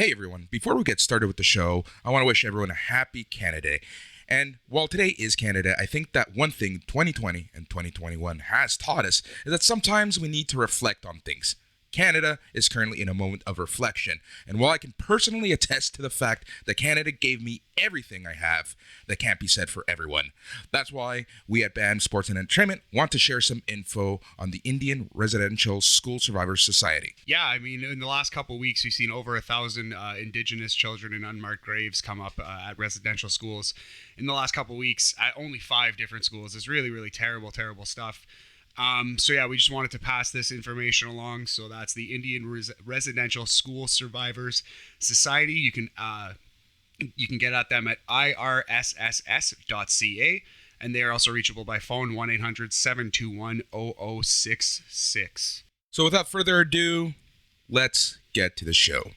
Hey everyone, before we get started with the show, I want to wish everyone a happy Canada Day. And while today is Canada, I think that one thing 2020 and 2021 has taught us is that sometimes we need to reflect on things. Canada is currently in a moment of reflection, and while I can personally attest to the fact that Canada gave me everything I have, that can't be said for everyone. That's why we at B.A.M Sports and Entertainment want to share some info on the Indian Residential School Survivors Society. Yeah, I mean, in the last couple of weeks, we've seen over 1,000 Indigenous children in unmarked graves come up at residential schools. In the last couple of weeks, at only 5 different schools. It's really, really terrible stuff. We just wanted to pass this information along. So that's the Indian Residential School Survivors Society. You can get at them at irSSS.ca, and they are also reachable by phone 1-800-721-0066. So without further ado, let's get to the show.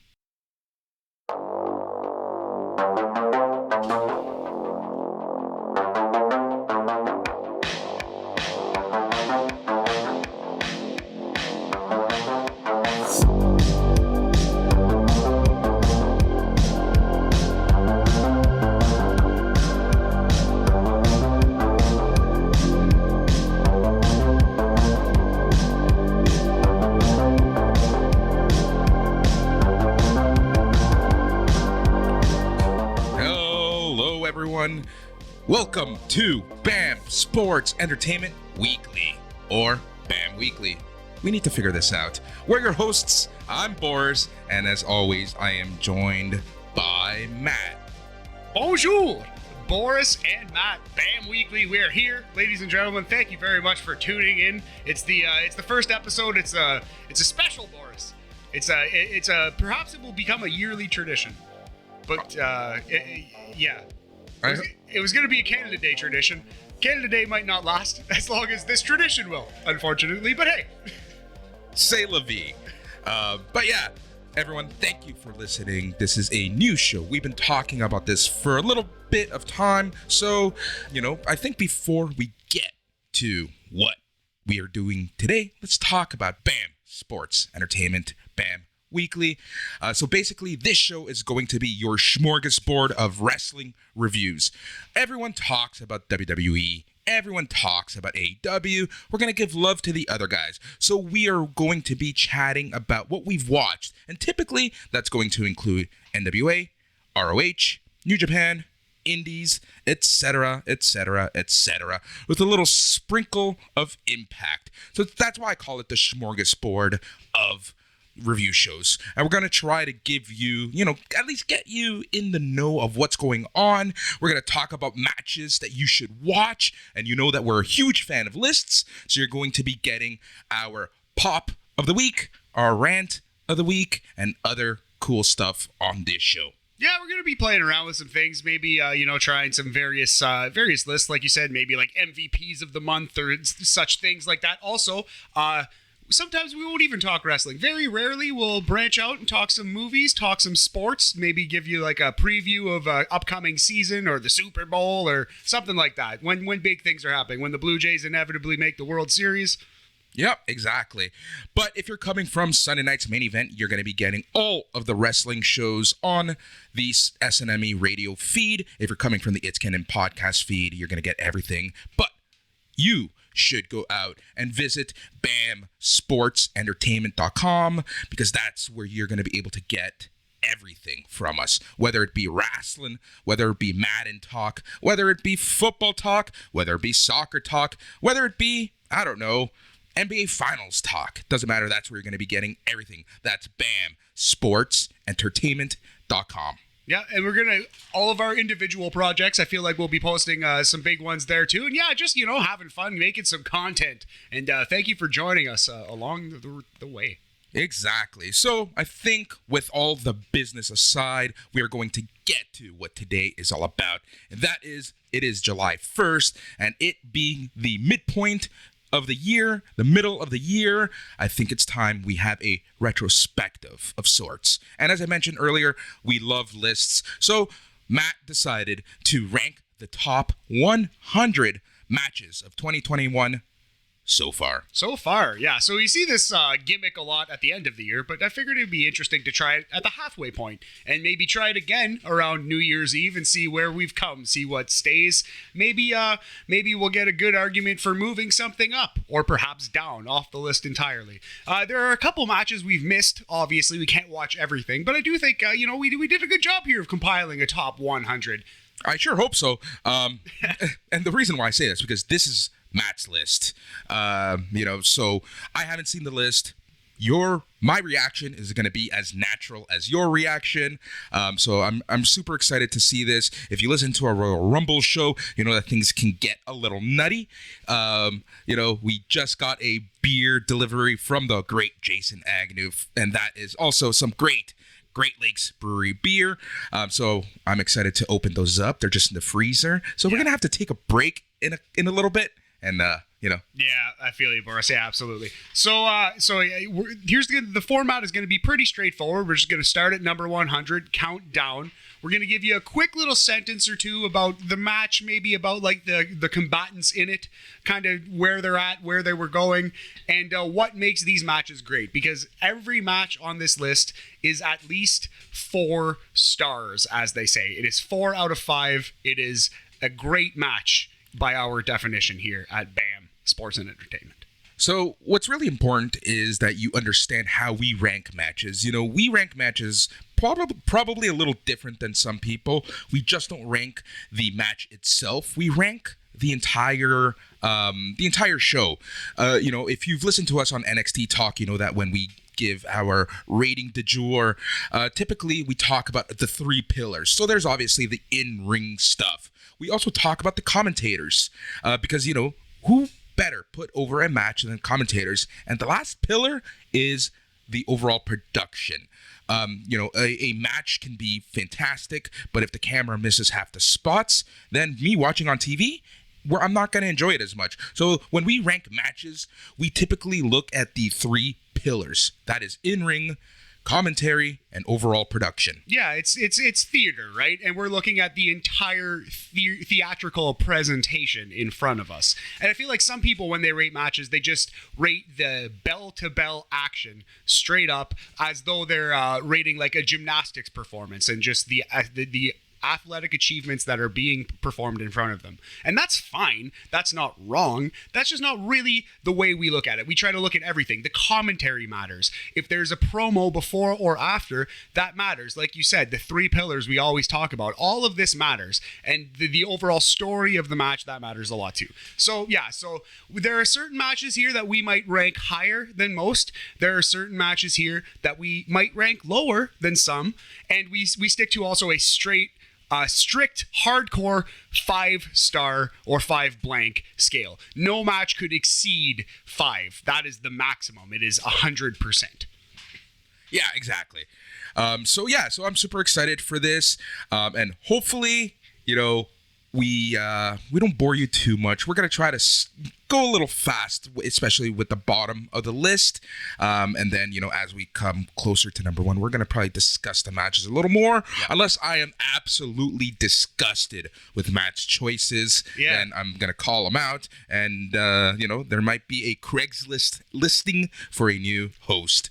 Welcome to B.A.M Sports Entertainment Weekly, or B.A.M Weekly. We need to figure this out. We're your hosts. I'm Boris, and as always, I am joined by Matt. Bonjour, Boris and Matt. B.A.M Weekly. We're here, ladies and gentlemen. Thank you very much for tuning in. It's the first episode. It's a special, Boris. Perhaps it will become a yearly tradition. But yeah. It was going to be a Canada Day tradition. Canada Day might not last as long as this tradition will, unfortunately. But hey. C'est la vie. But yeah, everyone, thank you for listening. This is a new show. We've been talking about this for a little bit of time. So, I think before we get to what we are doing today, let's talk about B.A.M Sports Entertainment, B.A.M Weekly. So basically, this show is going to be your smorgasbord of wrestling reviews. Everyone talks about WWE. Everyone talks about AEW. We're going to give love to the other guys. So we are going to be chatting about what we've watched. And typically, that's going to include NWA, ROH, New Japan, Indies, etc., with a little sprinkle of Impact. So that's why I call it the smorgasbord of review shows. And we're going to try to give you, at least get you in the know of what's going on. We're going to talk about matches that you should watch. And you know that we're a huge fan of lists. So you're going to be getting our pop of the week, our rant of the week, and other cool stuff on this show. Yeah, we're going to be playing around with some things, maybe, trying some various lists, like you said, maybe like MVPs of the month or such things like that. Also, sometimes we won't even talk wrestling. Very rarely we'll branch out and talk some movies, talk some sports, maybe give you like a preview of an upcoming season or the Super Bowl or something like that. When big things are happening, when the Blue Jays inevitably make the World Series. Yep, exactly. But if you're coming from Sunday night's main event, you're going to be getting all of the wrestling shows on the SNME radio feed. If you're coming from the It's Canon podcast feed, you're going to get everything. But you should go out and visit BAMSportsEntertainment.com because that's where you're going to be able to get everything from us, whether it be wrestling, whether it be Madden talk, whether it be football talk, whether it be soccer talk, whether it be, I don't know, NBA Finals talk. Doesn't matter. That's where you're going to be getting everything. That's BAMSportsEntertainment.com. Yeah, and we're going to, all of our individual projects, I feel like we'll be posting some big ones there too. And yeah, just, having fun, making some content. And thank you for joining us along the way. Exactly. So I think with all the business aside, we are going to get to what today is all about. And that is, it is July 1st, and it being the midpoint of the year, the middle of the year, I think it's time we have a retrospective of sorts. And as I mentioned earlier, we love lists. So Matt decided to rank the top 100 matches of 2021 so far. So far, yeah. So we see this gimmick a lot at the end of the year, but I figured it'd be interesting to try it at the halfway point and maybe try it again around New Year's Eve and see where we've come, see what stays. Maybe we'll get a good argument for moving something up or perhaps down off the list entirely. There are a couple matches we've missed. Obviously, we can't watch everything, but I do think we did a good job here of compiling a top 100. I sure hope so. And the reason why I say this is because this is Matt's list. So I haven't seen the list. My reaction is going to be as natural as your reaction. So I'm super excited to see this. If you listen to our Royal Rumble show, you know that things can get a little nutty. We just got a beer delivery from the great Jason Agnew, and that is also some Great Lakes Brewery beer. So I'm excited to open those up. They're just in the freezer. So we're going to have to take a break in a little bit. And, Yeah, I feel you, Boris. Yeah, absolutely. So here's the format is going to be pretty straightforward. We're just going to start at number 100, count down. We're going to give you a quick little sentence or two about the match, maybe about like the combatants in it, kind of where they're at, where they were going, and what makes these matches great. Because every match on this list is at least 4 stars, as they say. It is 4 out of 5. It is a great match by our definition here at B.A.M Sports and Entertainment. So what's really important is that you understand how we rank matches. We rank matches probably a little different than some people. We just don't rank the match itself. We rank the entire show. If you've listened to us on NXT Talk, you know that when we give our rating du jour, typically we talk about the 3 pillars. So there's obviously the in-ring stuff. We also talk about the commentators, because, who better put over a match than commentators? And the last pillar is the overall production. A match can be fantastic, but if the camera misses half the spots, then me watching on TV, I'm not going to enjoy it as much. So when we rank matches, we typically look at the 3 pillars. That is in-ring, commentary, and overall production. Yeah, it's theater, right? And we're looking at the entire theatrical presentation in front of us. And I feel like some people, when they rate matches, they just rate the bell-to-bell action straight up as though they're rating like a gymnastics performance and just the athletic achievements that are being performed in front of them. And that's fine. That's not wrong. That's just not really the way we look at it. We try to look at everything. The commentary matters. If there's a promo before or after, that matters. Like you said, the 3 pillars we always talk about, all of this matters. And the overall story of the match, that matters a lot too. So there are certain matches here that we might rank higher than most. There are certain matches here that we might rank lower than some. And we stick to also a strict hardcore 5-star or 5 blank scale. No match could exceed 5. That is the maximum. It is 100%. Yeah, exactly. So I'm super excited for this, and hopefully, we don't bore you too much. We're gonna try to go a little fast, especially with the bottom of the list, and then as we come closer to number 1, we're gonna probably discuss the matches a little more. Yeah. Unless I am absolutely disgusted with match choices, then I'm gonna call them out, and there might be a Craigslist listing for a new host.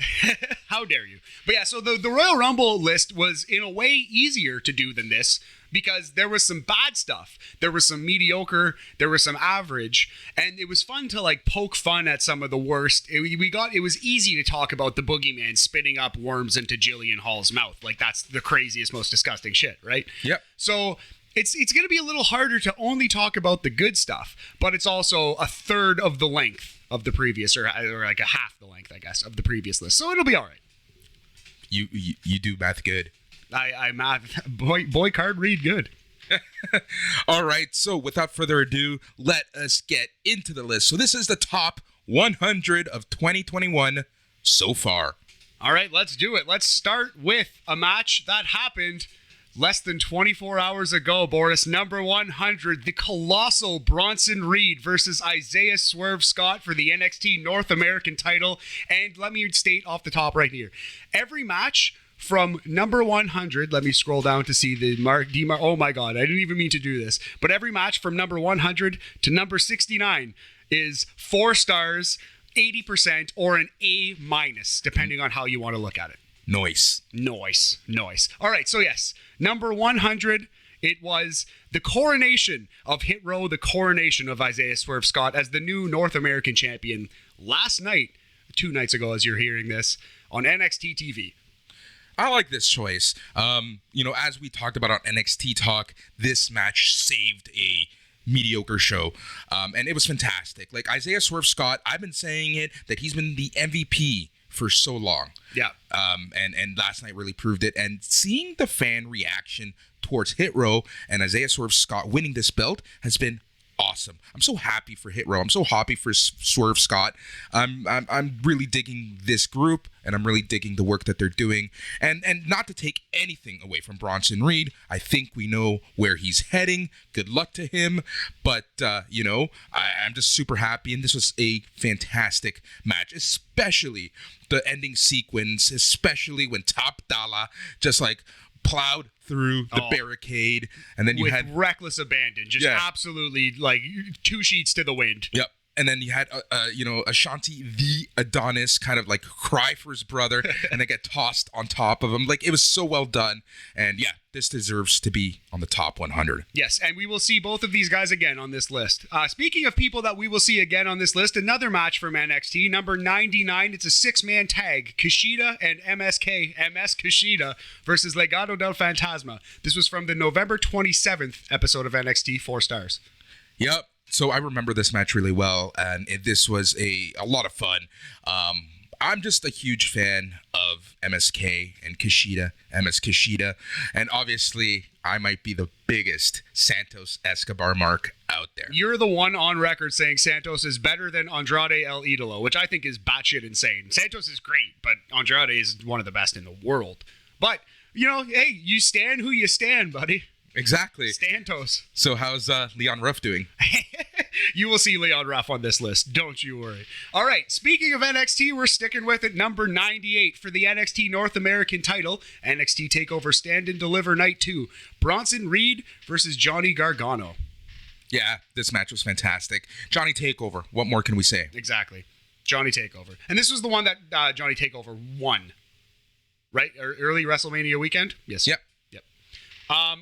How dare you? But yeah, so the Royal Rumble list was in a way easier to do than this, because there was some bad stuff. There was some mediocre, there was some average, and it was fun to poke fun at some of the worst. It was easy to talk about the boogeyman spitting up worms into Jillian Hall's mouth. That's the craziest, most disgusting shit, right? Yep. So it's going to be a little harder to only talk about the good stuff, but it's also a third of the length of the previous, or like a half the length, I guess, of the previous list. So it'll be all right. You do math good. I math boy card read good. All right, so without further ado, let us get into the list. So this is the top 100 of 2021 so far. All right, let's do it. Let's start with a match that happened less than 24 hours ago, Boris. Number 100, the colossal Bronson Reed versus Isaiah Swerve Scott for the NXT North American title. And let me state off the top right here, every match from number 100, let me scroll down to see the oh my God, I didn't even mean to do this. But every match from number 100 to number 69 is 4 stars, 80%, or an A-, depending on how you want to look at it. Noise. All right, so yes, number 100, it was the coronation of Hit Row, the coronation of Isaiah Swerve Scott as the new North American champion last night, 2 nights ago as you're hearing this, on NXT TV. I like this choice. As we talked about on NXT Talk, this match saved a mediocre show. And it was fantastic. Like Isaiah Swerve Scott, I've been saying it, that he's been the MVP for so long. Yeah. And last night really proved it. And seeing the fan reaction towards Hit Row and Isaiah Swerve Scott winning this belt has been awesome. I'm so happy for Hit Row. I'm so happy for Swerve Scott. I'm really digging this group, and I'm really digging the work that they're doing. And not to take anything away from Bronson Reed, I think we know where he's heading. Good luck to him. But I'm just super happy, and this was a fantastic match, especially the ending sequence, especially when Top Dollar just like plowed through the barricade, and then you had reckless abandon, just absolutely like 2 sheets to the wind. Yep. And then you had, Ashanti the Adonis kind of like cry for his brother and then get tossed on top of him. Like, it was so well done. And yeah, this deserves to be on the top 100. Yes, and we will see both of these guys again on this list. Speaking of people that we will see again on this list, another match from NXT, number 99. It's a 6-man tag. Kushida and MS Kushida versus Legado del Fantasma. This was from the November 27th episode of NXT, 4 stars. Yep. So I remember this match really well, and this was a lot of fun. I'm just a huge fan of MSK and MS Kushida, and obviously I might be the biggest Santos Escobar mark out there. You're the one on record saying Santos is better than Andrade El Idolo, which I think is batshit insane. Santos is great, but Andrade is one of the best in the world. But, hey, you stand who you stand, buddy. Exactly. Stantos. So how's Leon Ruff doing? You will see Leon Ruff on this list. Don't you worry. All right. Speaking of NXT, we're sticking with it. Number 98 for the NXT North American title. NXT TakeOver Stand and Deliver Night 2. Bronson Reed versus Johnny Gargano. Yeah, this match was fantastic. Johnny Takeover. What more can we say? Exactly. Johnny Takeover. And this was the one that Johnny Takeover won. Right? Early WrestleMania weekend? Yes. Yep.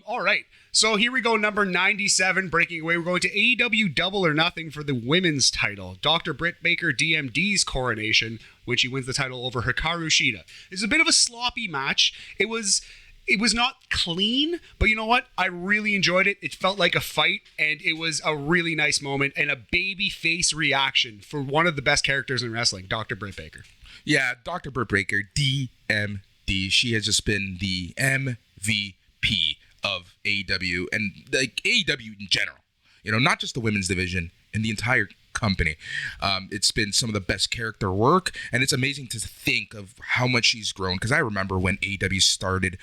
All right. So here we go, number 97, breaking away. We're going to AEW Double or Nothing for the women's title. Dr. Britt Baker, DMD's coronation when she wins the title over Hikaru Shida. It's a bit of a sloppy match. It was not clean, but you know what? I really enjoyed it. It felt like a fight, and it was a really nice moment and a baby face reaction for one of the best characters in wrestling, Dr. Britt Baker. Yeah, Dr. Britt Baker, DMD. She has just been the MVP of AEW and like AEW in general, not just the women's division, in the entire company. It's been some of the best character work, and it's amazing to think of how much she's grown, because I remember when AEW started,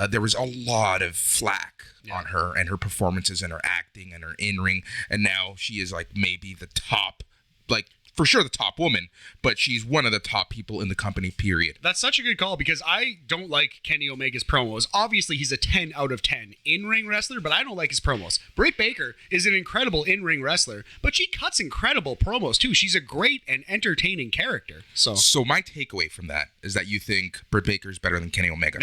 there was a lot of flack on her and her performances and her acting and her in-ring, and now she is like maybe the top, like for sure the top woman, but she's one of the top people in the company, period. That's such a good call, because I don't like Kenny Omega's promos. Obviously, he's a 10 out of 10 in-ring wrestler, but I don't like his promos. Britt Baker is an incredible in-ring wrestler, but she cuts incredible promos, too. She's a great and entertaining character. So my takeaway from that is that you think Britt Baker is better than Kenny Omega.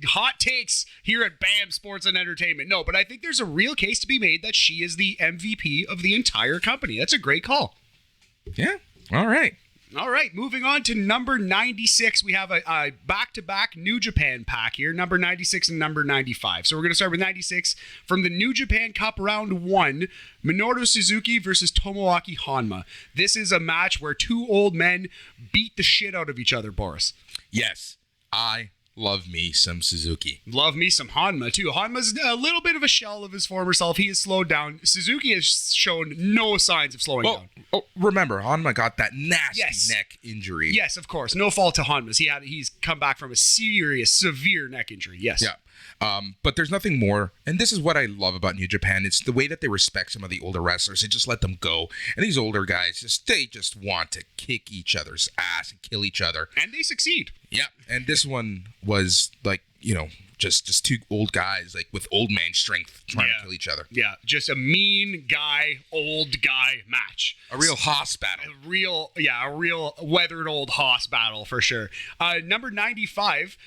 Hot takes here at B.A.M Sports and Entertainment. No, but I think there's a real case to be made that she is the MVP of the entire company. That's a great call. Yeah. All right. All right. Moving on to number 96. We have a back-to-back New Japan pack here. Number 96 and number 95. So we're going to start with 96 from the New Japan Cup Round 1. Minoru Suzuki versus Tomoaki Honma. This is a match where 2 old men beat the shit out of each other, Boris. Yes. I love me some Suzuki. Love me some Honma, too. Honma's a little bit of a shell of his former self. He has slowed down. Suzuki has shown no signs of slowing down. Oh, remember, Honma got that nasty neck injury. Yes, of course. No fault to Honma's. He's come back from a serious, severe neck injury. Yes. Yeah. But there's nothing more, and this is what I love about New Japan. It's the way that they respect some of the older wrestlers and just let them go. And these older guys, they just want to kick each other's ass and kill each other. And they succeed. Yeah, and this one was like just two old guys like with old man strength trying to kill each other. Yeah, just a mean guy, old guy match. A real Haas battle. A real weathered old Haas battle for sure. Number 95.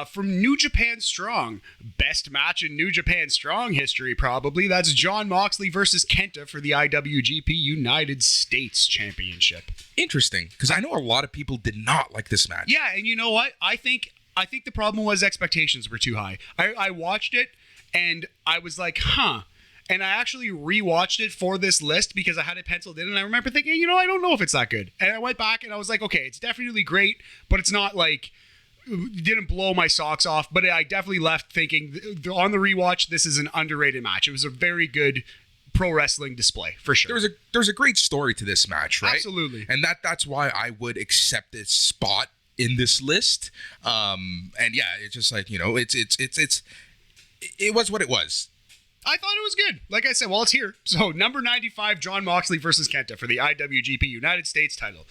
From New Japan Strong, best match in New Japan Strong history, probably. That's Jon Moxley versus Kenta for the IWGP United States Championship. Interesting, because I know a lot of people did not like this match. Yeah, and you know what? I think the problem was expectations were too high. I watched it and I was like, huh. And I actually rewatched it for this list because I had it penciled in, and I remember thinking, I don't know if it's that good. And I went back and I was like, okay, it's definitely great, but it's not like. Didn't blow my socks off, but I definitely left thinking on the rewatch, this is an underrated match. It was a very good pro wrestling display for sure. There's a great story to this match, right? Absolutely. And that's why I would accept this spot in this list. And yeah, it's just like, it was what it was. I thought it was good. Like I said, well, it's here. So number 95, Jon Moxley versus Kenta for the IWGP United States title.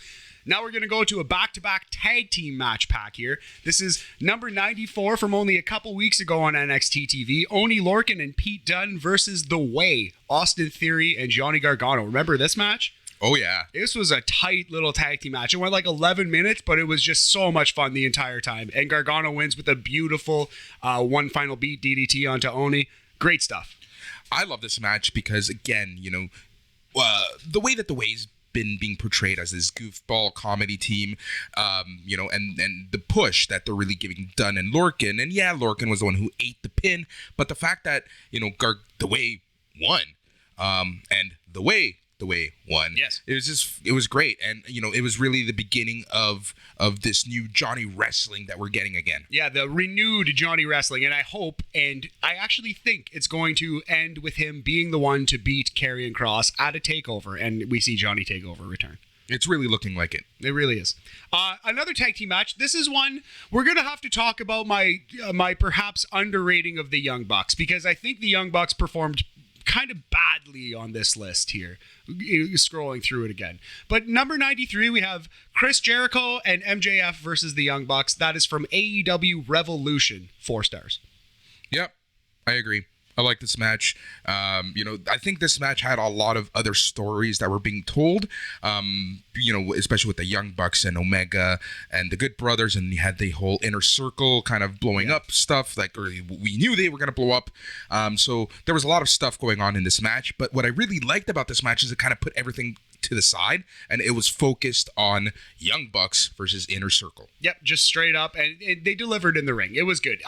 Now we're going to go to a back-to-back tag team match pack here. This is number 94 from only a couple weeks ago on NXT TV. Oney Lorcan and Pete Dunne versus The Way, Austin Theory and Johnny Gargano. Remember this match? Oh, yeah. This was a tight little tag team match. It went like 11 minutes, but it was just so much fun the entire time. And Gargano wins with a beautiful one final beat DDT onto Oney. Great stuff. I love this match because, again, the way that The Way's been being portrayed as this goofball comedy team, and the push that they're really giving Dunne and Lorcan. And yeah, Lorcan was the one who ate the pin, but the fact that, The Way won, and The Way won. Yes. It was great. And, it was really the beginning of this new Johnny Wrestling that we're getting again. Yeah, the renewed Johnny Wrestling. And I hope, and I actually think it's going to end with him being the one to beat Karrion Kross at a takeover. And we see Johnny Takeover return. It's really looking like it. It really is. Another tag team match. This is one we're going to have to talk about my perhaps underrating of the Young Bucks, because I think the Young Bucks performed kind of badly on this list here, scrolling through it again. But number 93, we have Chris Jericho and MJF versus the Young Bucks. That is from AEW Revolution, 4 stars. Yep, I agree. I like this match. I think this match had a lot of other stories that were being told, especially with the Young Bucks and Omega and the Good Brothers, and you had the whole Inner Circle kind of blowing up stuff, we knew they were going to blow up. So there was a lot of stuff going on in this match, but what I really liked about this match is it kind of put everything to the side, and it was focused on Young Bucks versus Inner Circle. Yep, just straight up, and they delivered in the ring. It was good.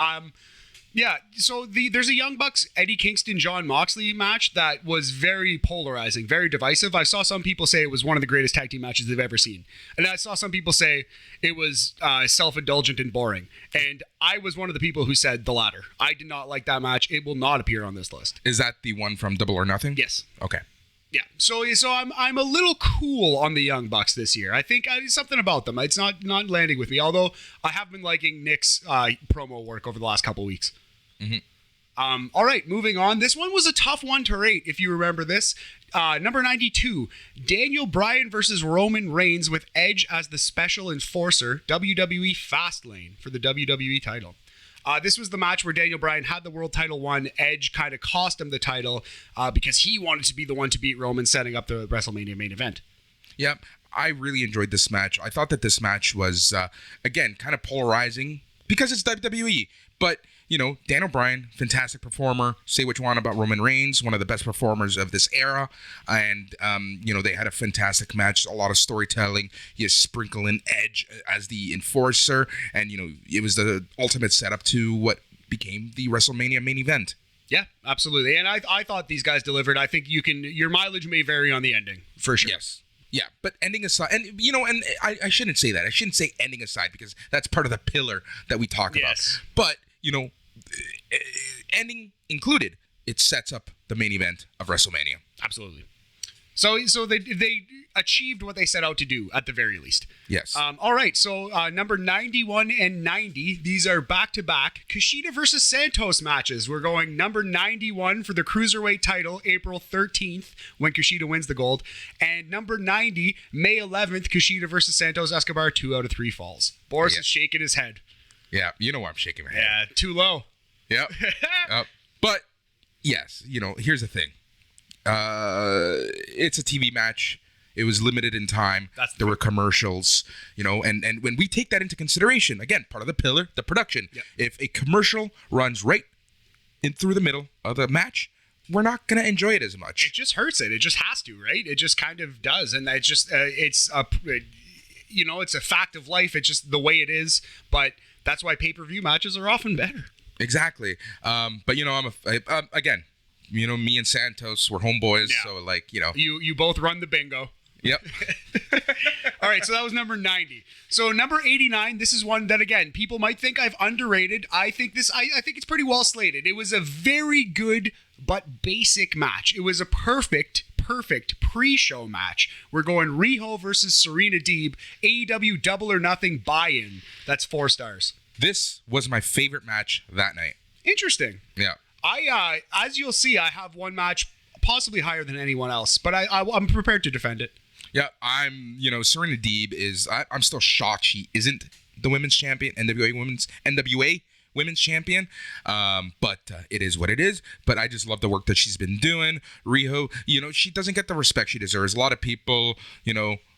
Yeah, so there's a Young Bucks, Eddie Kingston, Jon Moxley match that was very polarizing, very divisive. I saw some people say it was one of the greatest tag team matches they've ever seen. And I saw some people say it was self-indulgent and boring. And I was one of the people who said the latter. I did not like that match. It will not appear on this list. Is that the one from Double or Nothing? Yes. Okay. Yeah, so I'm a little cool on the Young Bucks this year. I think something about them. It's not landing with me, although I have been liking Nick's promo work over the last couple weeks. Mm-hmm. All right, moving on. This one was a tough one to rate, if you remember this. Number 92, Daniel Bryan versus Roman Reigns with Edge as the special enforcer, WWE Fastlane for the WWE title. This was the match where Daniel Bryan had the world title won. Edge kind of cost him the title because he wanted to be the one to beat Roman, setting up the WrestleMania main event. Yep, I really enjoyed this match. I thought that this match was, again, kind of polarizing because it's WWE, but Daniel Bryan, fantastic performer. Say what you want about Roman Reigns, one of the best performers of this era. And, they had a fantastic match, a lot of storytelling. You sprinkle in Edge as the enforcer. And, it was the ultimate setup to what became the WrestleMania main event. Yeah, absolutely. And I thought these guys delivered. I think your mileage may vary on the ending, for sure. Yes. Yeah, but ending aside, and I shouldn't say that. I shouldn't say ending aside because that's part of the pillar that we talk about. But, ending included, it sets up the main event of WrestleMania. Absolutely. So they achieved what they set out to do at the very least. Yes. All right. So number 91 and 90. These are back-to-back Kushida versus Santos matches. We're going number 91 for the Cruiserweight title, April 13th, when Kushida wins the gold. And number 90, May 11th, Kushida versus Santos Escobar, 2 out of 3 falls. Boris is shaking his head. Yeah, you know where I'm shaking my head. Yeah, too low. Yep. But yes, here's the thing. It's a TV match. It was limited in time. There were commercials, and when we take that into consideration, again, part of the pillar, the production. Yep. If a commercial runs right in through the middle of the match, we're not going to enjoy it as much. It just hurts it. It just has to, right? It just kind of does. And it's just, it's a fact of life. It's just the way it is. But that's why pay-per-view matches are often better. Exactly. But again, me and Santos, we're homeboys. Yeah. So you both run the bingo. Yep. All right, so that was number 90. So number 89, this is one that, again, people might think I've underrated. I think it's pretty well slated. It was a very good but basic match. It was a perfect pre-show match. We're going Riho versus Serena Deeb, AEW Double or Nothing buy-in. That's 4 stars. This was my favorite match that night. Interesting. Yeah. I as you'll see, I have one match possibly higher than anyone else, but I'm prepared to defend it. Yeah, Serena Deeb I'm still shocked she isn't the women's champion, NWA women's champion. But it is what it is. But I just love the work that she's been doing. Riho, she doesn't get the respect she deserves. A lot of people,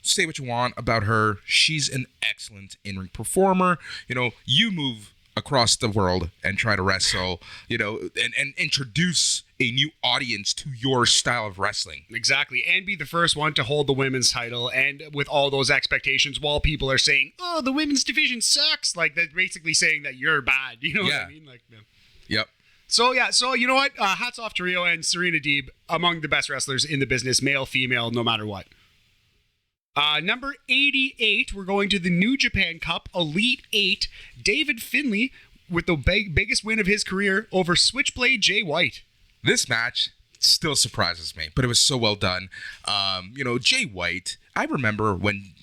say what you want about her. She's an excellent in-ring performer. You move across the world and try to wrestle, and introduce a new audience to your style of wrestling. Exactly. And be the first one to hold the women's title, and with all those expectations, while people are saying, oh, the women's division sucks. Like, that's basically saying that you're bad. You know what I mean? Yep. So, you know what? Hats off to Rio and Serena Deeb, among the best wrestlers in the business, male, female, no matter what. Number 88, we're going to the New Japan Cup Elite 8. David Finlay with the biggest win of his career over Switchblade Jay White. This match still surprises me, but it was so well done. Jay White, I remember when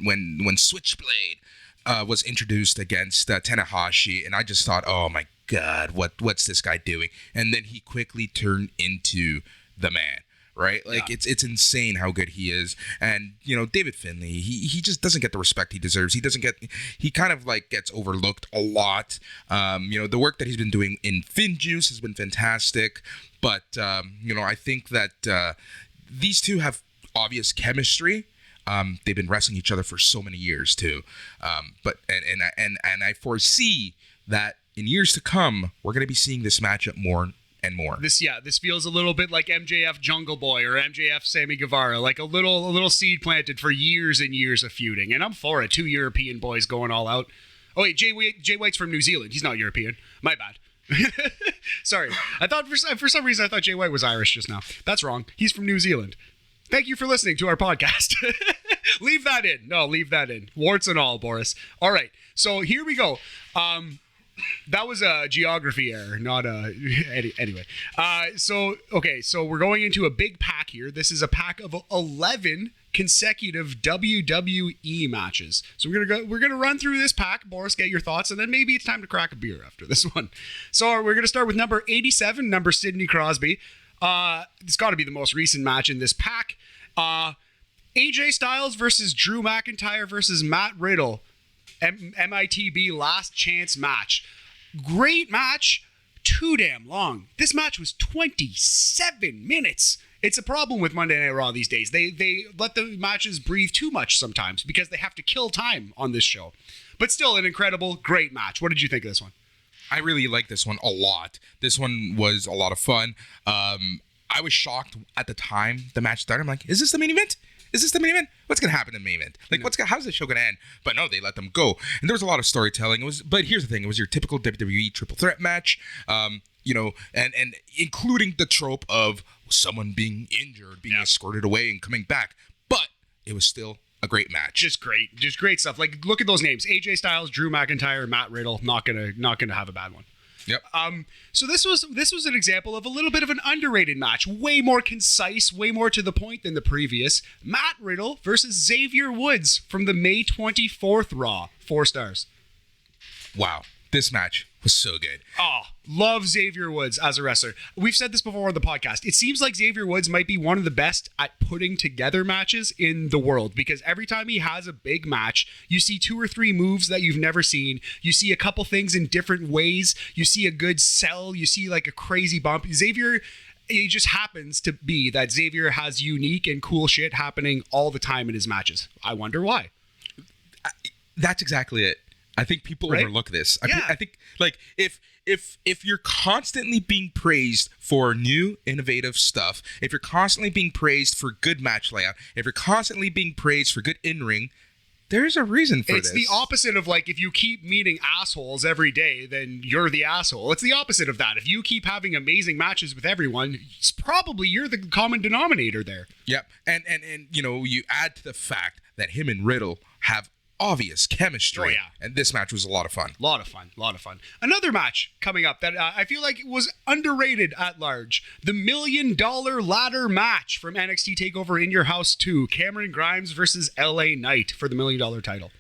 Switchblade was introduced against Tanahashi, and I just thought, oh my God, what's this guy doing? And then he quickly turned into the man. Right? It's insane how good he is. And, David Finlay, he just doesn't get the respect he deserves. He kind of gets overlooked a lot. The work that he's been doing in FinJuice has been fantastic. But, I think that these two have obvious chemistry. They've been wrestling each other for so many years too. But I foresee that in years to come, we're going to be seeing this matchup more and more. This feels a little bit like MJF Jungle Boy or MJF Sammy Guevara, like a little seed planted for years and years of feuding. And I'm for it. 2 European boys going all out. Oh wait, Jay White's from New Zealand. He's not European. My bad. Sorry. I thought for some reason I thought Jay White was Irish just now. That's wrong. He's from New Zealand. Thank you for listening to our podcast. Leave that in. No, leave that in. Warts and all, Boris. All right. So here we go. That was a geography error, not a... Anyway. So we're going into a big pack here. This is a pack of 11 consecutive WWE matches. So we're gonna run through this pack. Boris, get your thoughts, and then maybe it's time to crack a beer after this one. So we're gonna start with number 87, number Sidney Crosby. It's got to be the most recent match in this pack. AJ Styles versus Drew McIntyre versus Matt Riddle. MITB last chance match. Great match. Too damn long. This match was 27 minutes. It's a problem with Monday Night Raw these days. They let the matches breathe too much sometimes because they have to kill time on this show. But still an incredible, great match. What did you think of this one? I really like this one a lot. This one was a lot of fun. I was shocked at the time the match started. I'm like, is this the main event? Is this the main event? What's going to happen in the main event? How's the show going to end? But no, they let them go. And there was a lot of storytelling. But here's the thing. It was your typical WWE triple threat match, and including the trope of someone being injured, being escorted away and coming back. But it was still a great match. Just great stuff. Like, look at those names. AJ Styles, Drew McIntyre, Matt Riddle. Not gonna have a bad one. Yep. So this was an example of a little bit of an underrated match. Way more concise, way more to the point than the previous. Matt Riddle versus Xavier Woods from the May 24th Raw. 4 stars. Wow. This match was so good. Oh, love Xavier Woods as a wrestler. We've said this before on the podcast. It seems like Xavier Woods might be one of the best at putting together matches in the world, because every time he has a big match, you see 2 or 3 moves that you've never seen. You see a couple things in different ways. You see a good sell. You see like a crazy bump. Xavier, it just happens to be that Xavier has unique and cool shit happening all the time in his matches. I wonder why. That's exactly it. I think people overlook this. I think like if you're constantly being praised for new innovative stuff, if you're constantly being praised for good match layout, if you're constantly being praised for good in-ring, there's a reason for this. It's the opposite of like, if you keep meeting assholes every day, then you're the asshole. It's the opposite of that. If you keep having amazing matches with everyone, it's probably you're the common denominator there. Yep. And you know, you add to the fact that him and Riddle have obvious chemistry. Oh, yeah. And this match was a lot of fun. A lot of fun. Another match coming up that I feel like was underrated at large. The $1 million ladder match from NXT TakeOver In Your House 2. Cameron Grimes versus LA Knight for the $1 million title.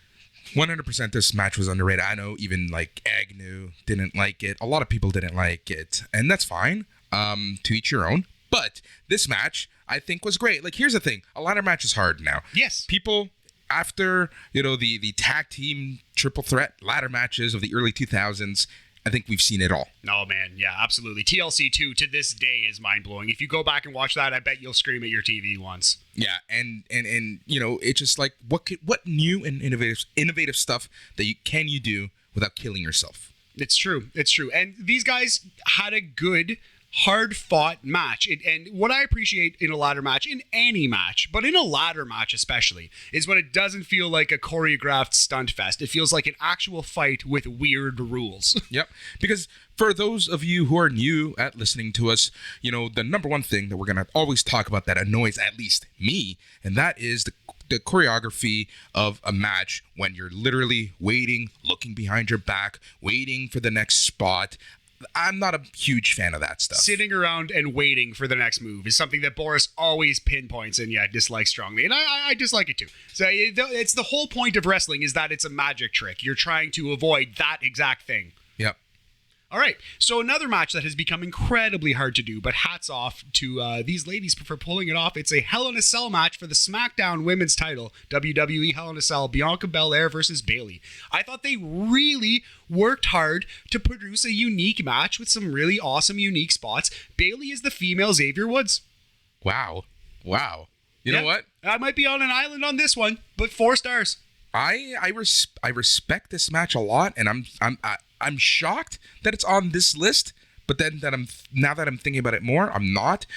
100% this match was underrated. I know even like Agnew didn't like it. A lot of people didn't like it. And that's fine. To each your own. But this match, I think, was great. Like, here's the thing. A ladder match is hard now. Yes. People... After, you know, the tag team triple threat ladder matches of the early 2000s, I think we've seen it all. Oh, man. Yeah, absolutely. TLC 2 to this day is mind-blowing. If you go back and watch that, I bet you'll scream at your TV once. Yeah, and you know, it's just like, what new and innovative stuff that can you do without killing yourself? It's true. And these guys had a good, hard-fought match. And what I appreciate in a ladder match, in any match, but in a ladder match especially, is when it doesn't feel like a choreographed stunt fest. It feels like an actual fight with weird rules. Yep. Because for those of you who are new at listening to us, you know, the number one thing that we're going to always talk about that annoys at least me, and that is the choreography of a match when you're literally waiting, looking behind your back, waiting for the next spot. I'm not a huge fan of that stuff. Sitting around and waiting for the next move is something that Boris always pinpoints and dislikes strongly. And I dislike it too. So it's the whole point of wrestling is that it's a magic trick. You're trying to avoid that exact thing. Yep. All right. So another match that has become incredibly hard to do, but hats off to these ladies for pulling it off. It's a Hell in a Cell match for the SmackDown Women's title. WWE Hell in a Cell, Bianca Belair versus Bayley. I thought they really worked hard to produce a unique match with some really awesome, unique spots. Bayley is the female Xavier Woods. Wow. You know what? I might be on an island on this one, but 4 stars. I respect this match a lot, and I'm shocked that it's on this list. But then now that I'm thinking about it more, I'm not.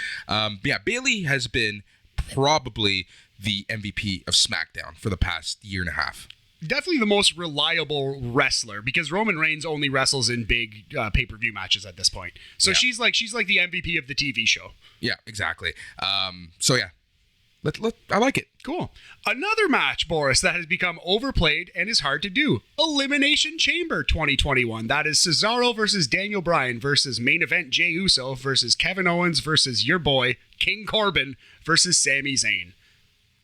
Bayley has been probably the MVP of SmackDown for the past year and a half. Definitely the most reliable wrestler, because Roman Reigns only wrestles in big pay-per-view matches at this point. So she's like the MVP of the TV show. Yeah, exactly. I like it. Cool. Another match, Boris, that has become overplayed and is hard to do. Elimination Chamber 2021. That is Cesaro versus Daniel Bryan versus main event Jey Uso versus Kevin Owens versus your boy King Corbin versus Sami Zayn.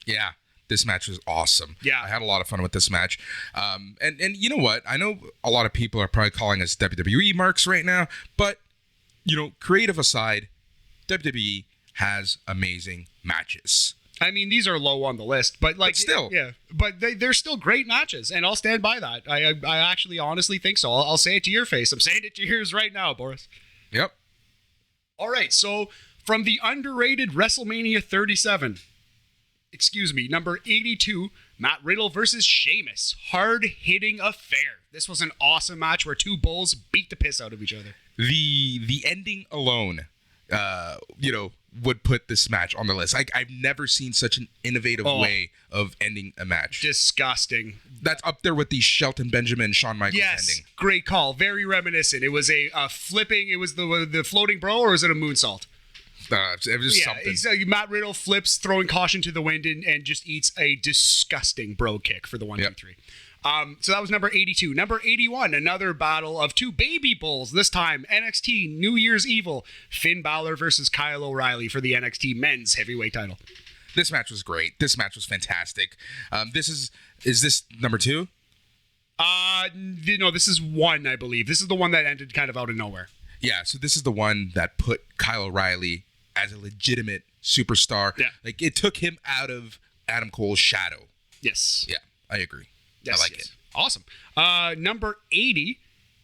Yeah, this match was awesome. Yeah. I had a lot of fun with this match. And you know what? I know a lot of people are probably calling us WWE marks right now, but, you know, creative aside, WWE has amazing matches. I mean, these are low on the list, but still, yeah. But they're still great matches, and I'll stand by that. I actually honestly think so. I'll say it to your face. I'm saying it to yours right now, Boris. Yep. All right. So from the underrated WrestleMania 37, number 82, Matt Riddle versus Sheamus, hard-hitting affair. This was an awesome match where 2 bulls beat the piss out of each other. The ending alone, would put this match on the list. I've never seen such an innovative way of ending a match. Disgusting. That's up there with the Shelton Benjamin, Shawn Michaels ending. Great call. Very reminiscent. It was a flipping. It was the floating bro, or is it a moonsault? It was something. Matt Riddle flips, throwing caution to the wind, and just eats a disgusting bro kick for the 1, 2, 3. So that was number 82. Number 81, another battle of 2 baby bulls. This time, NXT New Year's Evil. Finn Balor versus Kyle O'Reilly for the NXT Men's Heavyweight title. This match was great. This match was fantastic. Is this number 2? This is one, I believe. This is the one that ended kind of out of nowhere. Yeah, so this is the one that put Kyle O'Reilly as a legitimate superstar. Yeah. Like, it took him out of Adam Cole's shadow. Yes. Yeah, I agree. Yes, I like yes. it. Awesome. Number 80,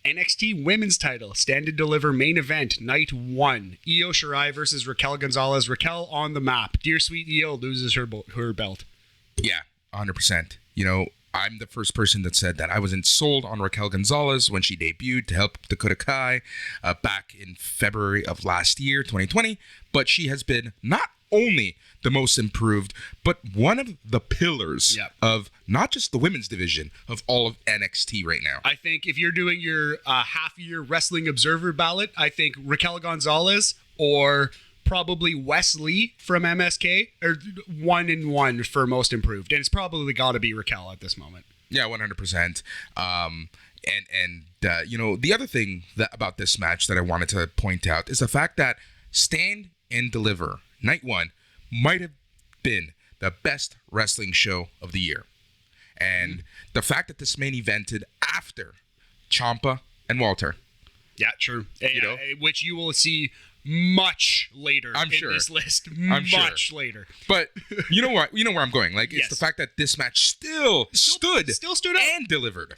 NXT Women's Title, Stand and Deliver main event, night 1. Io Shirai versus Raquel Gonzalez. Raquel on the map. Dear sweet Io loses her belt. Yeah, 100%. You know, I'm the first person that said that I wasn't sold on Raquel Gonzalez when she debuted to help Dakota Kai back in February of last year, 2020. But she has been not only the most improved, but one of the pillars of not just the women's division, of all of NXT right now. I think if you're doing your half-year Wrestling Observer ballot, I think Raquel Gonzalez or probably Wesley from MSK are 1-1 for most improved. And it's probably got to be Raquel at this moment. Yeah, 100%. You know, the other thing about this match that I wanted to point out is the fact that Stand and Deliver, night 1, might have been the best wrestling show of the year. And the fact that this main evented after Ciampa and Walter. Yeah, true. You know? Which you will see much later I'm sure. this list. I'm much later. But you know what? You know where I'm going. Like, it's Yes. the fact that this match still stood up and delivered.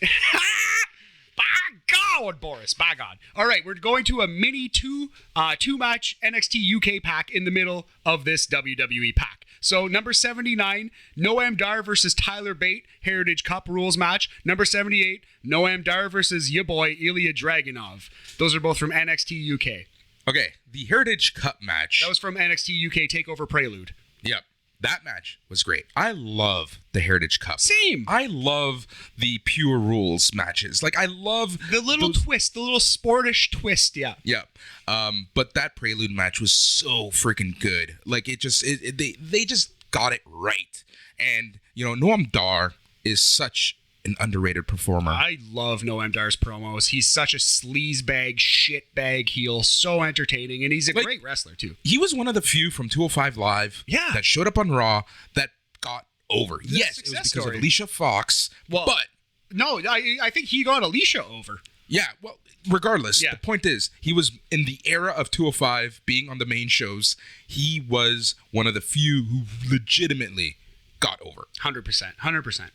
By God, Boris. By God. All right, we're going to a mini two-match NXT UK pack in the middle of this WWE pack. So, number 79, Noam Dar versus Tyler Bate, Heritage Cup rules match. Number 78, Noam Dar versus your boy, Ilya Dragunov. Those are both from NXT UK. Okay, the Heritage Cup match. That was from NXT UK TakeOver Prelude. Yep. That match was great. I love the Heritage Cup. Same. I love the Pure Rules matches. Like, I love The little twist, the little sportish twist, yeah. Yeah. But that Prelude match was so freaking good. Like, they just got it right. And, you know, Noam Dar is such an underrated performer. I love Noam Dar's promos. He's such a sleazebag, shitbag heel. So entertaining. And he's a great wrestler, too. He was one of the few from 205 Live that showed up on Raw that got over. Yes, it was because of Alicia Fox. Well, but no, I think he got Alicia over. Yeah, well, regardless, the point is, he was in the era of 205 being on the main shows. He was one of the few who legitimately got over. 100%.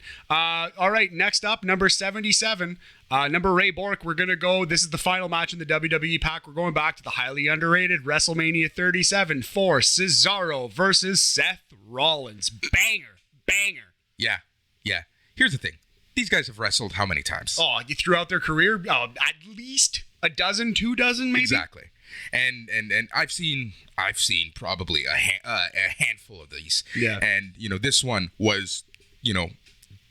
All right, next up, number 77, number Ray Bork. We're going to go, this is the final match in the WWE pack. We're going back to the highly underrated WrestleMania 37 for Cesaro versus Seth Rollins. Banger. Yeah. Here's the thing. These guys have wrestled how many times? Oh, throughout their career, at least a dozen, 2 dozen, maybe? Exactly. And I've seen probably a handful of these. Yeah. And, you know, this one was, you know,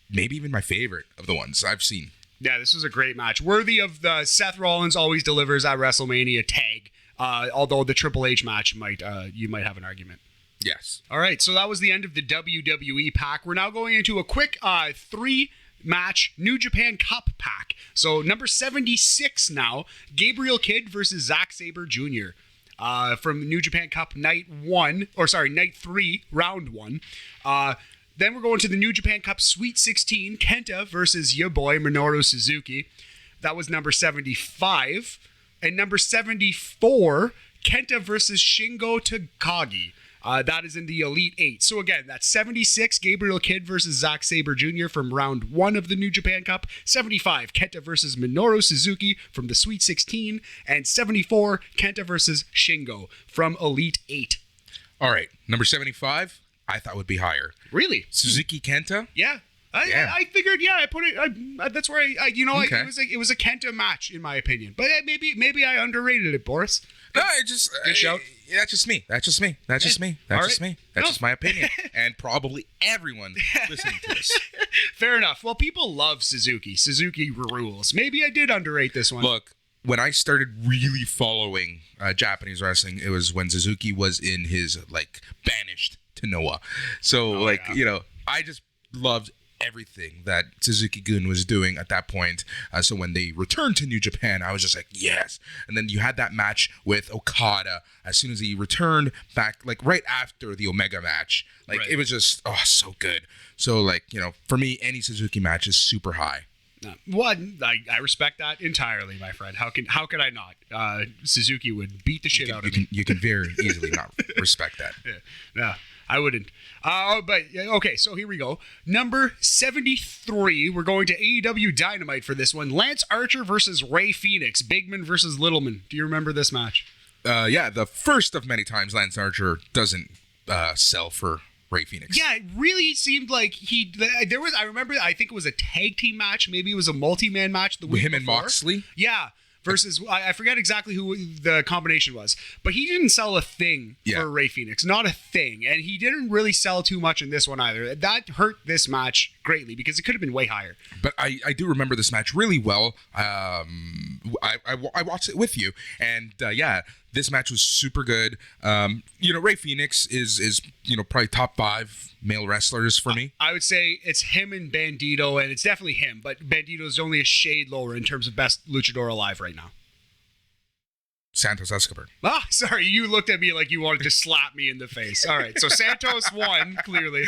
maybe even my favorite of the ones I've seen. Yeah, this was a great match. Worthy of the Seth Rollins always delivers at WrestleMania tag. Although the Triple H match you might have an argument. Yes. All right, so that was the end of the WWE pack. We're now going into a quick 3-match New Japan Cup pack. So number 76 now, Gabriel Kidd versus Zack Sabre Jr. From New Japan Cup night 3, round 1. Then we're going to the New Japan Cup Sweet 16, Kenta versus your boy Minoru Suzuki. That was number 75. And number 74, Kenta versus Shingo Takagi. That is in the Elite 8. So again, that's 76, Gabriel Kidd versus Zack Sabre Jr. from round 1 of the New Japan Cup. 75, Kenta versus Minoru Suzuki from the Sweet 16. And 74, Kenta versus Shingo from Elite 8. All right, number 75, I thought would be higher. Really? Suzuki Kenta? Yeah. I figured, I put it. That's where Okay. it was a Kenta match in my opinion. But maybe I underrated it, Boris. No, it just Good shout. That's just me. That's just me. That's just my opinion, and probably everyone listening to this. Fair enough. Well, people love Suzuki. Suzuki rules. Maybe I did underrate this one. Look, when I started really following Japanese wrestling, it was when Suzuki was in his banished to Noah. So you know, I just loved everything that Suzuki-gun was doing at that point. So when they returned to New Japan, I was just like, yes. And then you had that match with Okada as soon as he returned back, right after the Omega match. It was just, so good. So, you know, for me, any Suzuki match is super high. No. One, I respect that entirely, my friend. How could I not? Suzuki would beat the shit out of me. You can very easily not respect that. Yeah. No, I wouldn't. But okay, so here we go. Number 73. We're going to AEW Dynamite for this one. Lance Archer versus Ray Phoenix. Bigman versus Littleman. Do you remember this match? Yeah, the first of many times Lance Archer doesn't sell for Ray Phoenix. Yeah, it really seemed like there was, I remember, I think it was a tag team match. Maybe it was a multi-man match the week Him and before. Moxley? Yeah. Versus, I forget exactly who the combination was, but he didn't sell a thing for Ray Phoenix, not a thing, and he didn't really sell too much in this one either. That hurt this match greatly because it could have been way higher. But I do remember this match really well. I watched it with you, and yeah, this match was super good. Ray Phoenix is probably top 5 male wrestlers for me. I would say it's him and Bandito, and it's definitely him, but Bandito's only a shade lower in terms of best luchador alive right now. Santos Escobar. Ah, sorry, you looked at me like you wanted to slap me in the face. All right, so Santos won clearly.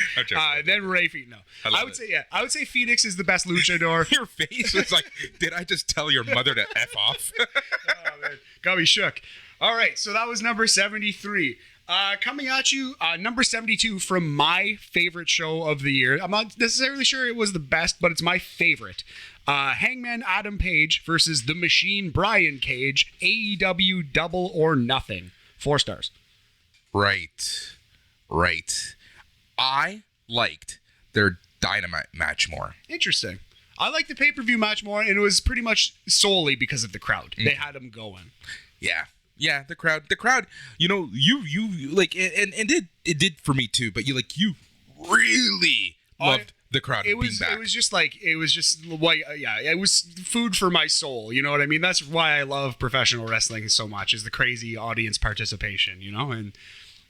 Then Ray Phoenix. No, I would say Phoenix is the best luchador. Your face was like, did I just tell your mother to F off? Oh, man. Got me shook. All right, so that was number 73. Coming at you, number 72 from my favorite show of the year. I'm not necessarily sure it was the best, but it's my favorite. Hangman Adam Page versus The Machine Brian Cage, AEW Double or Nothing. 4 stars. Right. I liked their Dynamite match more. Interesting. I liked the pay-per-view match more, and it was pretty much solely because of the crowd. They had them going. Yeah, the crowd, you like, and it did for me too, but you really loved the crowd being back. It was just it was food for my soul, you know what I mean? That's why I love professional wrestling so much, is the crazy audience participation, and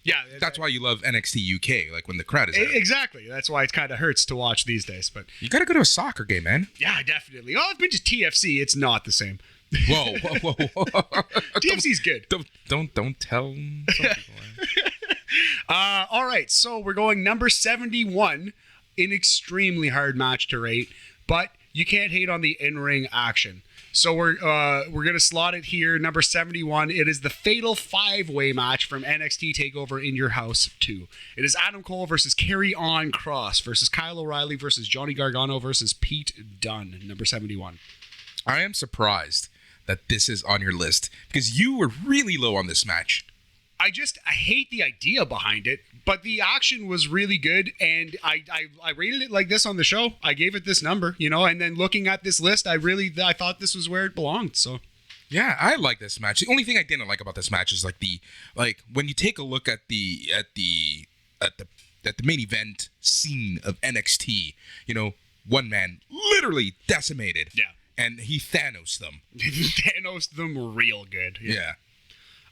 yeah. That's why you love NXT UK, like when the crowd is there. Exactly. That's why it kind of hurts to watch these days, but you gotta go to a soccer game, man. Yeah, definitely. Oh, I've been to TFC. It's not the same. Whoa. TFC's good. Don't tell some people. All right, so we're going number 71, an extremely hard match to rate, but you can't hate on the in-ring action. So we're gonna slot it here, number 71. It is the Fatal 5-Way match from NXT TakeOver in Your House 2. It is Adam Cole versus Karrion Kross versus Kyle O'Reilly versus Johnny Gargano versus Pete Dunne. Number 71. I am surprised that this is on your list because you were really low on this match. I hate the idea behind it, but the action was really good, and I rated it like this on the show. I gave it this number, and then looking at this list, I thought this was where it belonged. So, yeah, I like this match. The only thing I didn't like about this match is when you take a look at the main event scene of NXT, one man literally decimated. Yeah. And he Thanos them. Thanos them real good. Yeah.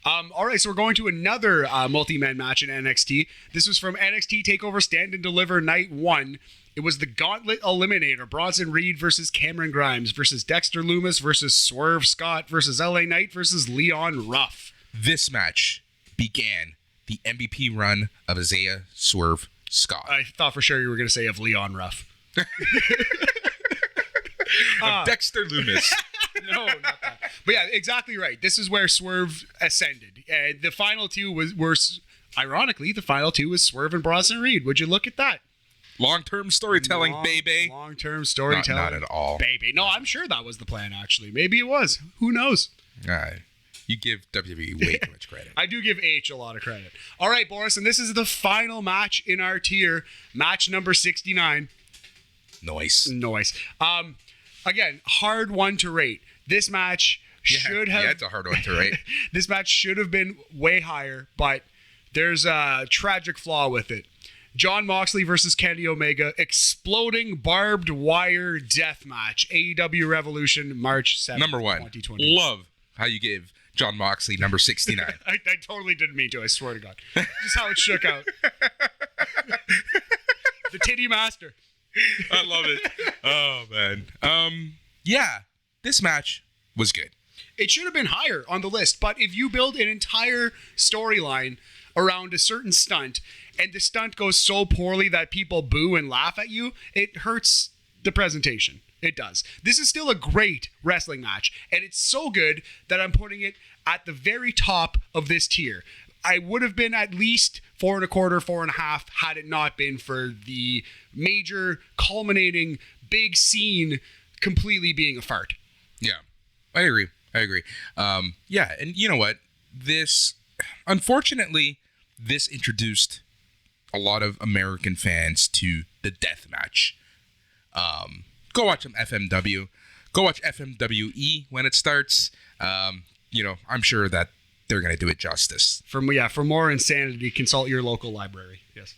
All right, so we're going to another multi-man match in NXT. This was from NXT TakeOver Stand and Deliver Night 1. It was the Gauntlet Eliminator. Bronson Reed versus Cameron Grimes versus Dexter Lumis versus Swerve Scott versus LA Knight versus Leon Ruff. This match began the MVP run of Isaiah Swerve Scott. I thought for sure you were going to say of Leon Ruff. Dexter Lumis. No, not that. But yeah, exactly right. This is where Swerve ascended. The final two were ironically, the final two was Swerve and Bronson Reed. Would you look at that? Long-term storytelling, baby. Long-term storytelling. Not at all. Baby. No, I'm sure that was the plan, actually. Maybe it was. Who knows? You give WWE way too much credit. I do give H a lot of credit. All right, Boris, and this is the final match in our tier. Match number 69. Noise. Again, hard one to rate. This match should have... Yeah, it's a hard one to rate. This match should have been way higher, but there's a tragic flaw with it. Jon Moxley versus Kenny Omega, exploding barbed wire death match. AEW Revolution, March 7th, Number 1. 2020. Love how you gave Jon Moxley number 69. I totally didn't mean to, I swear to God. Just how it shook out. The titty master. I love it. Oh, man. Yeah, this match was good. It should have been higher on the list, but if you build an entire storyline around a certain stunt, and the stunt goes so poorly that people boo and laugh at you, it hurts the presentation. It does. This is still a great wrestling match, and it's so good that I'm putting it at the very top of this tier. I would have been at least 4.25, 4.5 had it not been for the major culminating big scene completely being a fart. Yeah, I agree. Yeah, and you know what? Unfortunately, this introduced a lot of American fans to the death match. Go watch some FMW. Go watch FMWE when it starts. I'm sure that they're going to do it justice. For more insanity, consult your local library. Yes.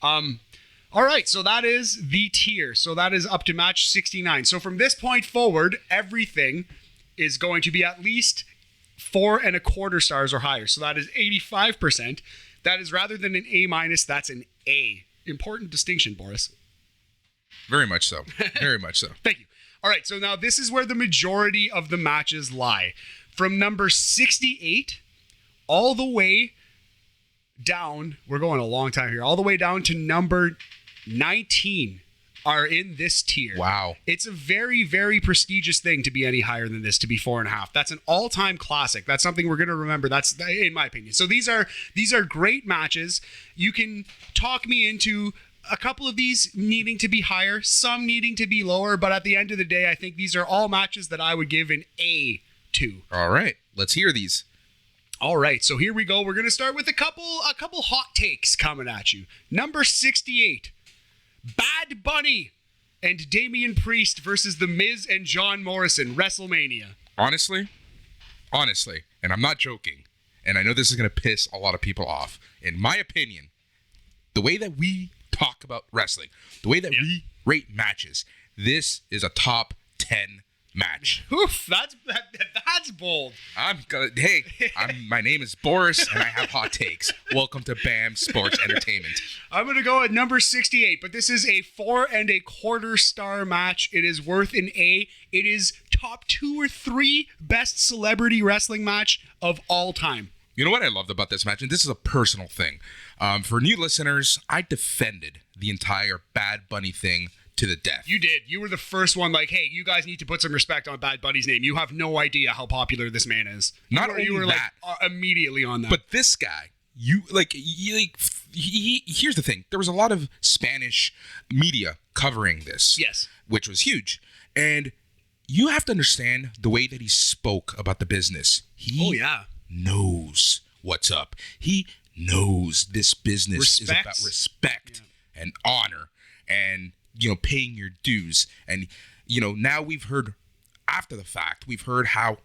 All right, so that is the tier. So that is up to match 69. So from this point forward, everything is going to be at least 4.25 stars or higher. So that is 85%. That is, rather than an A-, that's an A. Important distinction, Boris. Very much so. Very much so. Thank you. All right, so now this is where the majority of the matches lie. From number 68 all the way down, we're going a long time here, all the way down to number 19 are in this tier. Wow. It's a very, very prestigious thing to be any higher than this, to be 4.5. That's an all-time classic. That's something we're going to remember. That's in my opinion. So these are great matches. You can talk me into a couple of these needing to be higher, some needing to be lower, but at the end of the day, I think these are all matches that I would give an A to. All right, let's hear these. All right, so here we go. We're going to start with a couple hot takes coming at you. Number 68, Bad Bunny and Damian Priest versus The Miz and John Morrison, WrestleMania. Honestly, and I'm not joking, and I know this is going to piss a lot of people off. In my opinion, the way that we talk about wrestling, the way that we rate matches, this is a top 10 match. Oof, that's bold. My name is Boris, and I have hot takes. Welcome to B.A.M Sports Entertainment. I'm going to go at number 68, but this is a 4.25 star match. It is worth an A. It is top 2 or 3 best celebrity wrestling match of all time. You know what I loved about this match? And this is a personal thing. For new listeners, I defended the entire Bad Bunny thing to the death. You did. You were the first one like, hey, you guys need to put some respect on Bad Bunny's name. You have no idea how popular this man is. You were that. Like, immediately on that. But this guy, here's the thing. There was a lot of Spanish media covering this. Yes. Which was huge. And you have to understand the way that he spoke about the business. He knows what's up. He knows this business is about respect and honor and, paying your dues. And, now we've heard after the fact, we've heard how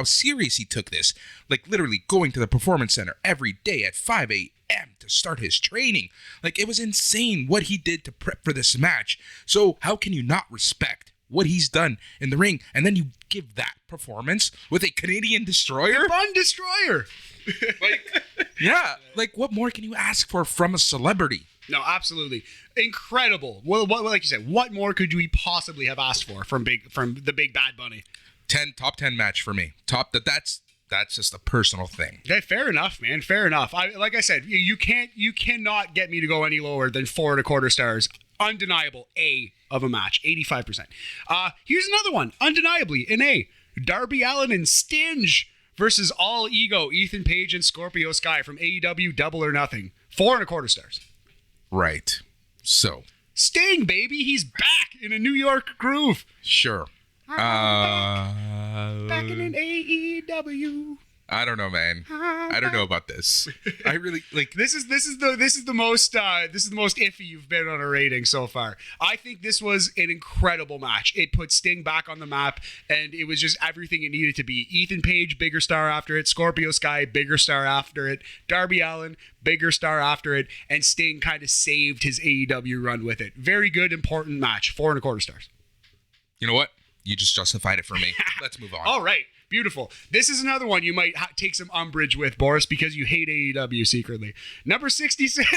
serious he took this. Like literally going to the performance center every day at 5 a.m. to start his training. Like it was insane what he did to prep for this match. So how can you not respect what he's done in the ring? And then you give that performance with a Canadian destroyer? A Bun Destroyer. What more can you ask for from a celebrity? No, absolutely. Incredible. Well, like you said, what more could we possibly have asked for from the big Bad Bunny? Top 10 match for me. That's just a personal thing. Okay, fair enough, man. Fair enough. Like I said, you cannot get me to go any lower than 4.25 stars. Undeniable A of a match, 85%. Here's another one, undeniably an A. Darby Allin and Sting versus All Ego, Ethan Page and Scorpio Sky from AEW Double or Nothing, 4.25 stars. Right. So Sting, baby, he's back in a New York groove. Sure. Back in an AEW. I don't know, man. I don't know about this. I really like this is the most iffy you've been on a rating so far. I think this was an incredible match. It put Sting back on the map, and it was just everything it needed to be. Ethan Page, bigger star after it. Scorpio Sky, bigger star after it. Darby Allin, bigger star after it, and Sting kind of saved his AEW run with it. Very good, important match. 4.25 stars. You know what? You just justified it for me. Let's move on. All right. Beautiful. This is another one you might take some umbrage with, Boris, because you hate AEW secretly. Number 66.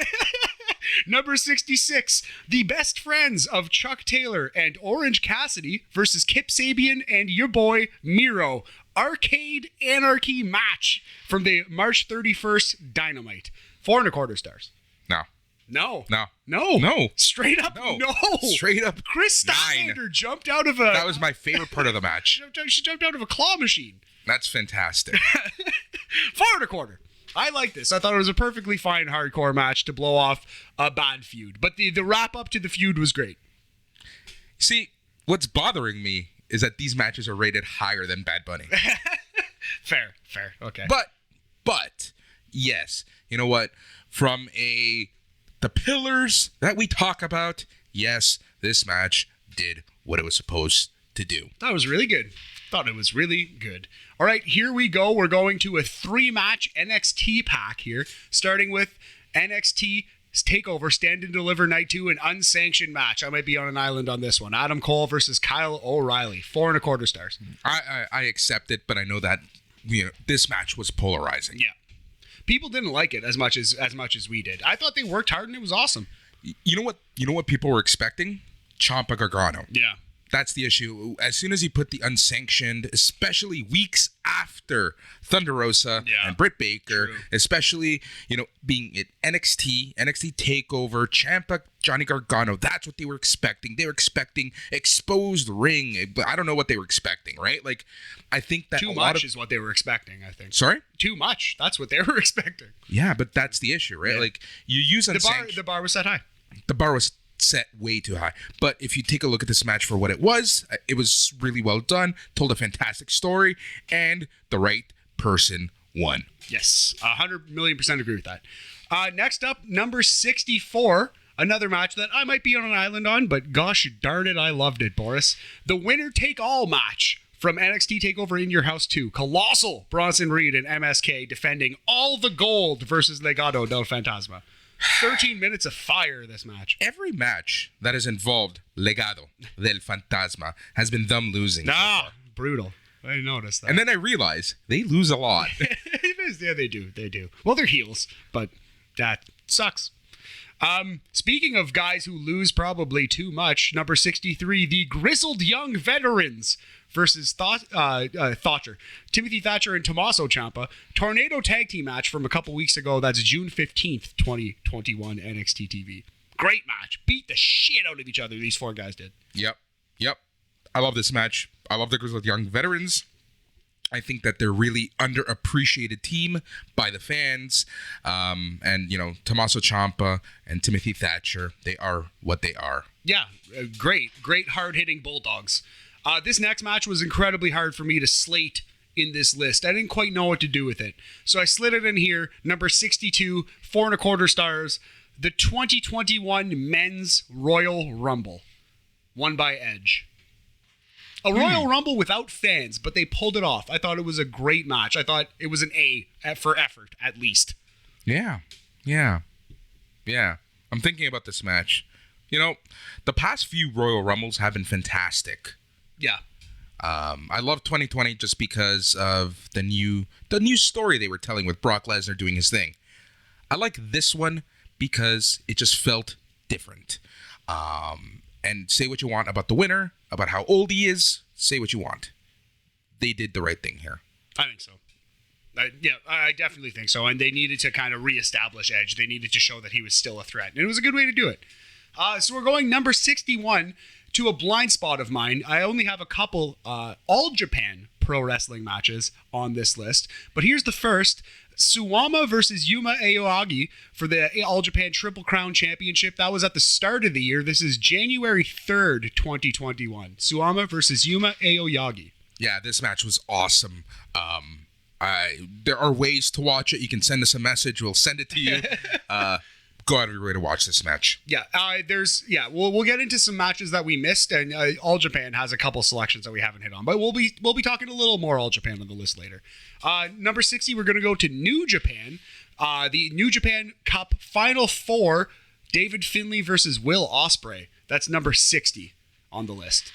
Number 66. The best friends of Chuck Taylor and Orange Cassidy versus Kip Sabian and your boy Miro. Arcade Anarchy match from the March 31st Dynamite. 4.25 stars. No. No. No. No. No. Straight up, No. no. Straight up. Chris 9. Statlander jumped out of a... That was my favorite part of the match. She jumped out of a claw machine. That's fantastic. 4 1/4. I like this. I thought it was a perfectly fine hardcore match to blow off a bad feud. But the wrap up to the feud was great. See, what's bothering me is that these matches are rated higher than Bad Bunny. Fair. Okay. But yes, you know what? From the pillars that we talk about, yes, this match did what it was supposed to do. That was really good. Thought it was really good. All right, here we go. We're going to a 3-match NXT pack here, starting with NXT TakeOver Stand and Deliver Night 2, an unsanctioned match. I might be on an island on this one. Adam Cole versus Kyle O'Reilly, 4 1/4 stars. I accept it, but I know that this match was polarizing. Yeah, people didn't like it as much as we did. I thought they worked hard and it was awesome. You know what people were expecting? Ciampa Gargano. Yeah. That's the issue. As soon as he put the unsanctioned, especially weeks after Thunder Rosa and Britt Baker, especially, being at NXT TakeOver, Ciampa, Johnny Gargano, that's what they were expecting. They were expecting exposed ring. But I don't know what they were expecting, right? Like, I think that too much is what they were expecting, I think. Sorry? Too much. That's what they were expecting. Yeah, but that's the issue, right? Yeah. Like, you use unsanctioned. The bar was set high. The bar was set way too high. But if you take a look at this match for what it was really well done, told a fantastic story, and the right person won. Yes, 100,000,000% agree with that. Next up, number 64, another match that I might be on an island on, but gosh darn it, I loved it, Boris. The winner take all match from NXT TakeOver In Your House 2. Colossal Bronson Reed and MSK defending all the gold versus Legado del Fantasma. 13 minutes of fire this match. Every match that has involved Legado del Fantasma has been them losing. Brutal. I noticed that. And then I realized they lose a lot. It is. Yeah, they do. Well, they're heels, but that sucks. Speaking of guys who lose probably too much, number 63, the Grizzled Young Veterans versus Thatcher. Timothy Thatcher and Tommaso Ciampa. Tornado tag team match from a couple weeks ago. That's June 15th, 2021, NXT TV. Great match. Beat the shit out of each other, these 4 guys did. Yep. I love this match. I love the Grizzled Young Veterans. I think that they're really underappreciated team by the fans. And, Tommaso Ciampa and Timothy Thatcher, they are what they are. Yeah, great hard-hitting bulldogs. This next match was incredibly hard for me to slate in this list. I didn't quite know what to do with it. So I slid it in here, number 62, 4 1/4 stars, the 2021 Men's Royal Rumble, won by Edge. A Royal Rumble without fans, but they pulled it off. I thought it was a great match. I thought it was an A for effort, at least. Yeah. I'm thinking about this match. The past few Royal Rumbles have been fantastic. Yeah. I love 2020 just because of the new story they were telling with Brock Lesnar doing his thing. I like this one because it just felt different. And say what you want about the winner, about how old he is, say what you want. They did the right thing here. I think so. I definitely think so. And they needed to kind of reestablish Edge. They needed to show that he was still a threat. And it was a good way to do it. So we're going number 61 to a blind spot of mine. I only have a couple All Japan Pro Wrestling matches on this list. But here's the first. Suwama versus Yuma Aoyagi for the All Japan Triple Crown Championship. That was at the start of the year. This is January 3rd, 2021. Suwama versus Yuma Aoyagi. Yeah, this match was awesome. There are ways to watch it. You can send us a message. We'll send it to you. Go out of your way to watch this match. Yeah, we'll get into some matches that we missed, and All Japan has a couple selections that we haven't hit on, but we'll be talking a little more All Japan on the list later. Number 60, we're going to go to New Japan, the New Japan Cup Final Four, David Finlay versus Will Ospreay. That's number 60 on the list.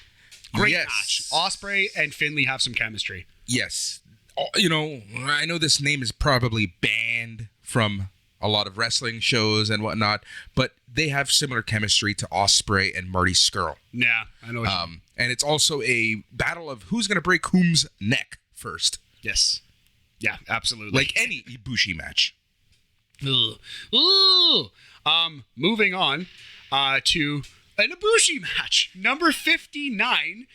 Great match. Ospreay and Finlay have some chemistry. Yes. I know this name is probably banned from a lot of wrestling shows and whatnot, but they have similar chemistry to Ospreay and Marty Scurll. Yeah, I know what you mean. And it's also a battle of who's going to break whom's neck first. Yes. Yeah, absolutely. Like any Ibushi match. Ugh. Ooh. Moving on to an Ibushi match, number 59,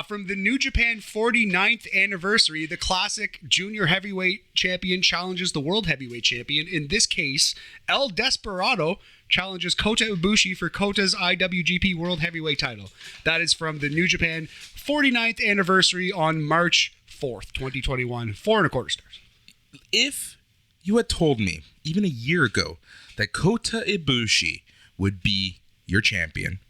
from the New Japan 49th anniversary. The classic junior heavyweight champion challenges the world heavyweight champion. In this case, El Desperado challenges Kota Ibushi for Kota's IWGP World Heavyweight title. That is from the New Japan 49th anniversary on March 4th, 2021. 4.25 stars. If you had told me, even a year ago, that Kota Ibushi would be your champion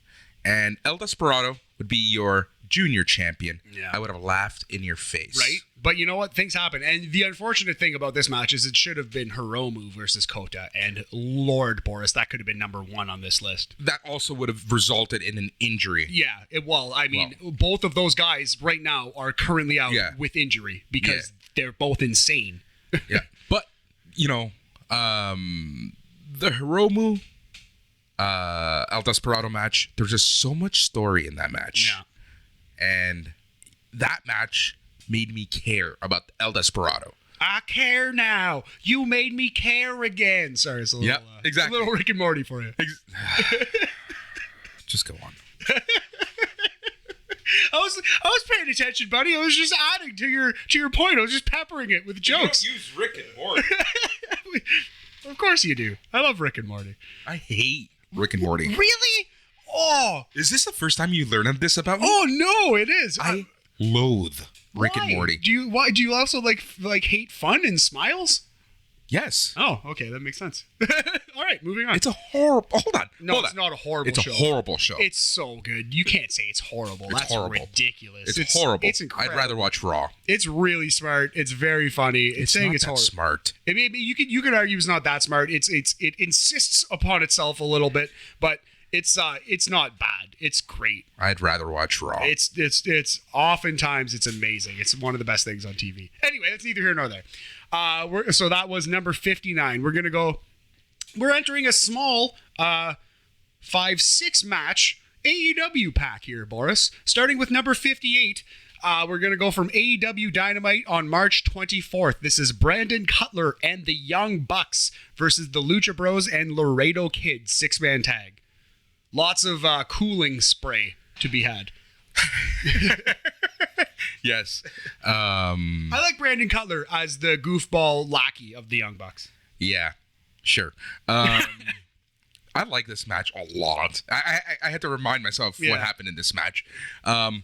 and El Desperado would be your junior champion, I would have laughed in your face. Right? But you know what? Things happen. And the unfortunate thing about this match is it should have been Hiromu versus Kota. And Lord Boris, that could have been number 1 on this list. That also would have resulted in an injury. Yeah. Both of those guys right now are currently out with injury because they're both insane. Yeah. But, the Hiromu El Desperado match, there's just so much story in that match. Yeah. And that match made me care about El Desperado. I care now. You made me care again. Sorry, it's a little, exactly. A little Rick and Morty for you. Just go on. I was paying attention, buddy. I was just adding to your point. I was just peppering it with jokes. You don't use Rick and Morty. Of course you do. I love Rick and Morty. I hate Rick and Morty. Really? Oh. Is this the first time you learned this about me? Oh no, it is. I loathe Rick and Morty. Do you also like hate fun and smiles? Yes. Oh, okay, that makes sense. All right, moving on. It's a horrible. Hold on. No, it's not a horrible show. It's a horrible show. It's so good. You can't say it's horrible. That's horrible. Ridiculous. It's horrible. It's incredible. I'd rather watch Raw. It's really smart. It's very funny. It's saying not it's that horrible. Smart. It may be, you could argue it's not that smart. It insists upon itself a little bit, but it's not bad. It's great. I'd rather watch Raw. It's oftentimes it's amazing. It's one of the best things on TV. Anyway, that's neither here nor there. So that was number 59. We're entering a small 5-6 match AEW pack here, Boris. Starting with number 58. We're going to go from AEW Dynamite on March 24th. This is Brandon Cutler and the Young Bucks versus the Lucha Bros and Laredo Kid. 6-man tag. Lots of cooling spray to be had. Yes. I like Brandon Cutler as the goofball lackey of the Young Bucks. Yeah, sure. I like this match a lot. I had to remind myself what happened in this match. I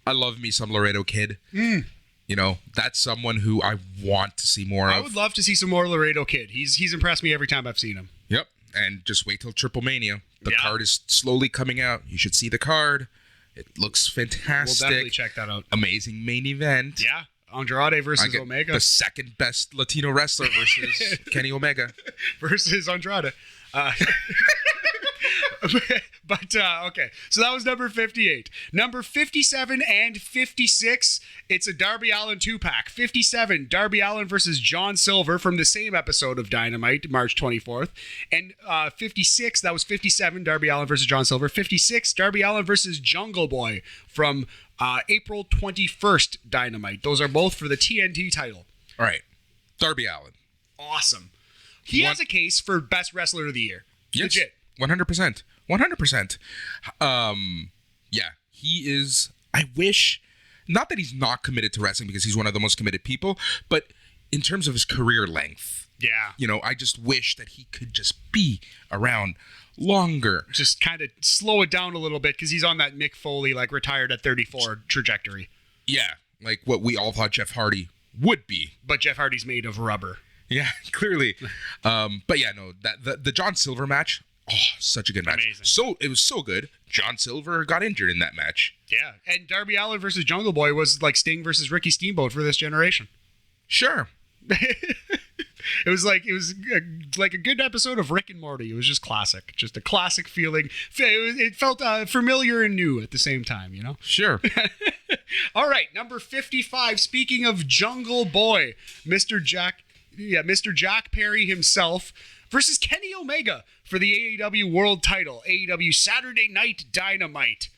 love me some Laredo Kid. That's someone who I want to see more of. I would love to see some more Laredo Kid. He's impressed me every time I've seen him. Yep. And just wait till Triple Mania. The card is slowly coming out. You should see the card. It looks fantastic. We'll definitely check that out. Amazing main event. Yeah. Andrade versus Omega. The second best Latino wrestler versus Kenny Omega. Versus Andrade. Okay. So that was number 58. Number 57 and 56. It's a Darby Allin 2-pack. 57, Darby Allin versus John Silver from the same episode of Dynamite, March 24th. And 56, that was 57, Darby Allin versus John Silver. 56, Darby Allin versus Jungle Boy from April 21st Dynamite. Those are both for the TNT title. All right. Darby Allin. Awesome. He has a case for best wrestler of the year. Yes. Legit. 100%. 100%. Yeah, he is. I wish, not that he's not committed to wrestling because he's one of the most committed people, but in terms of his career length. Yeah. I just wish that he could just be around longer. Just kind of slow it down a little bit because he's on that Mick Foley, retired at 34 trajectory. Yeah, like what we all thought Jeff Hardy would be. But Jeff Hardy's made of rubber. Yeah, clearly. But yeah, no, the John Silver match, such a good match. Amazing. So it was so good. John Silver got injured in that match. Yeah, and Darby Allin versus Jungle Boy was like Sting versus Ricky Steamboat for this generation. Sure. It was like a good episode of Rick and Morty. It was just classic, just a classic feeling. It felt familiar and new at the same time, Sure. All right, number 55. Speaking of Jungle Boy, Mr. Jack Perry himself versus Kenny Omega for the AEW World Title, AEW Saturday Night Dynamite.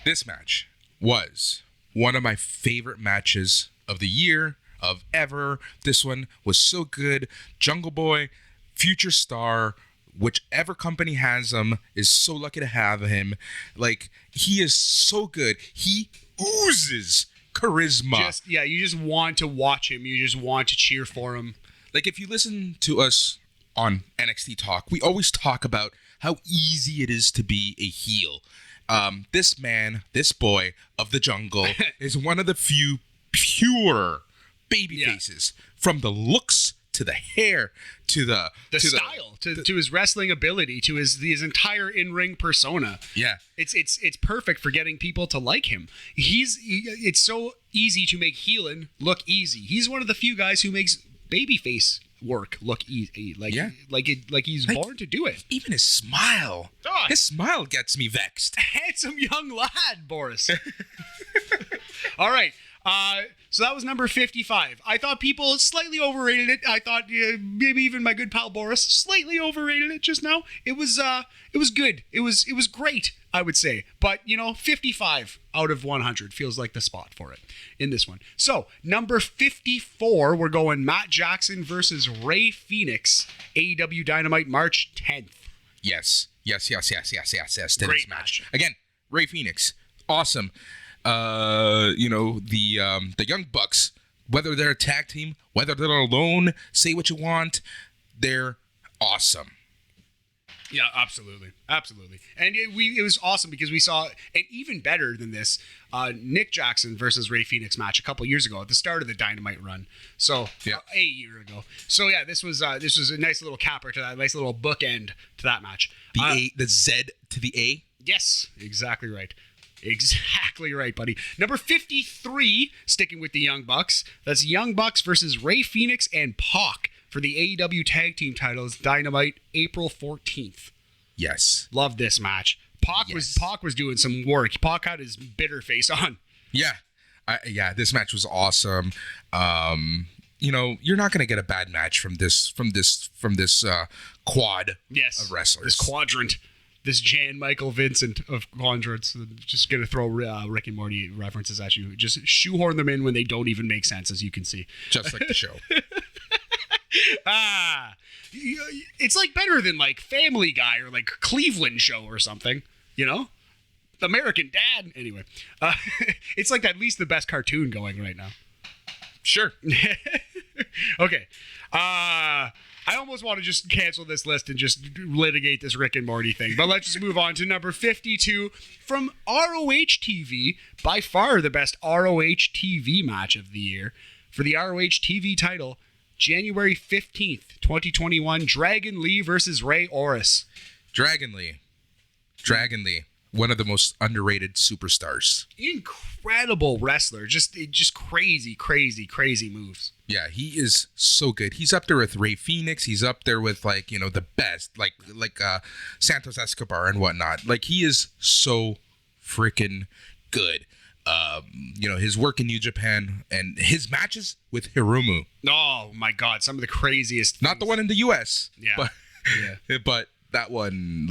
This match was one of my favorite matches of the year, of ever. This one was so good. Jungle Boy, future star. Whichever company has him is so lucky to have him. Like, he is so good. He oozes charisma. You just want to watch him. You just want to cheer for him. Like, if you listen to us on NXT Talk, we always talk about how easy it is to be a heel. This man, this boy of the jungle, is one of the few pure baby faces. From the looks to the hair to the style to his wrestling ability to his entire in-ring persona. Yeah, it's perfect for getting people to like him. It's so easy to make healing look easy. He's one of the few guys who makes babyface work look easy. Like he's born to do it. Even his smile. His smile gets me vexed. Handsome young lad, Boris. All right. So that was number 55. I thought people slightly overrated it. I thought maybe even my good pal Boris slightly overrated it just now. It was good. It was great, I would say. But 55 out of 100 feels like the spot for it in this one. So number 54, we're going Matt Jackson versus Rey Fenix, AEW Dynamite, March 10th. Yes. To Great this match. Again, Rey Fenix, awesome. The Young Bucks, whether they're a tag team, whether they're alone, say what you want, they're awesome. Yeah, absolutely. And it was awesome because we saw, and even better than this, Nick Jackson versus Rey Fenix match a couple years ago at the start of the Dynamite run. So a year ago. So yeah, this was a nice little capper to that, nice little bookend to that match. The Z to the A. Yes, exactly right. Exactly right, buddy. Number 53, sticking with the Young Bucks. That's Young Bucks versus Rey Fenix and Pac for the AEW Tag Team titles, Dynamite, April 14th. Yes. Love this match. Pac was doing some work. Pac had his bitter face on. Yeah. This match was awesome. You're not going to get a bad match from this quad of wrestlers. This quadrant. This Jan Michael Vincent of quadrants. Just going to throw Rick and Morty references at you. Just shoehorn them in when they don't even make sense, as you can see. Just like the show. It's like better than like Family Guy or like Cleveland Show or something, American Dad. Anyway, it's like at least the best cartoon going right now. Sure. Okay. I almost want to just cancel this list and just litigate this Rick and Morty thing. But let's just move on to number 52 from ROH TV. By far the best ROH TV match of the year. For the ROH TV title, January 15th, 2021, Dragon Lee versus Ray Orris. Dragon Lee. One of the most underrated superstars. Incredible wrestler. Just crazy moves. Yeah, he is so good. He's up there with Rey Fenix. He's up there with the best, like Santos Escobar and whatnot. Like, he is so freaking good. His work in New Japan and his matches with Hiromu. Oh my God, some of the craziest things. Not the one in the US. Yeah. But that one,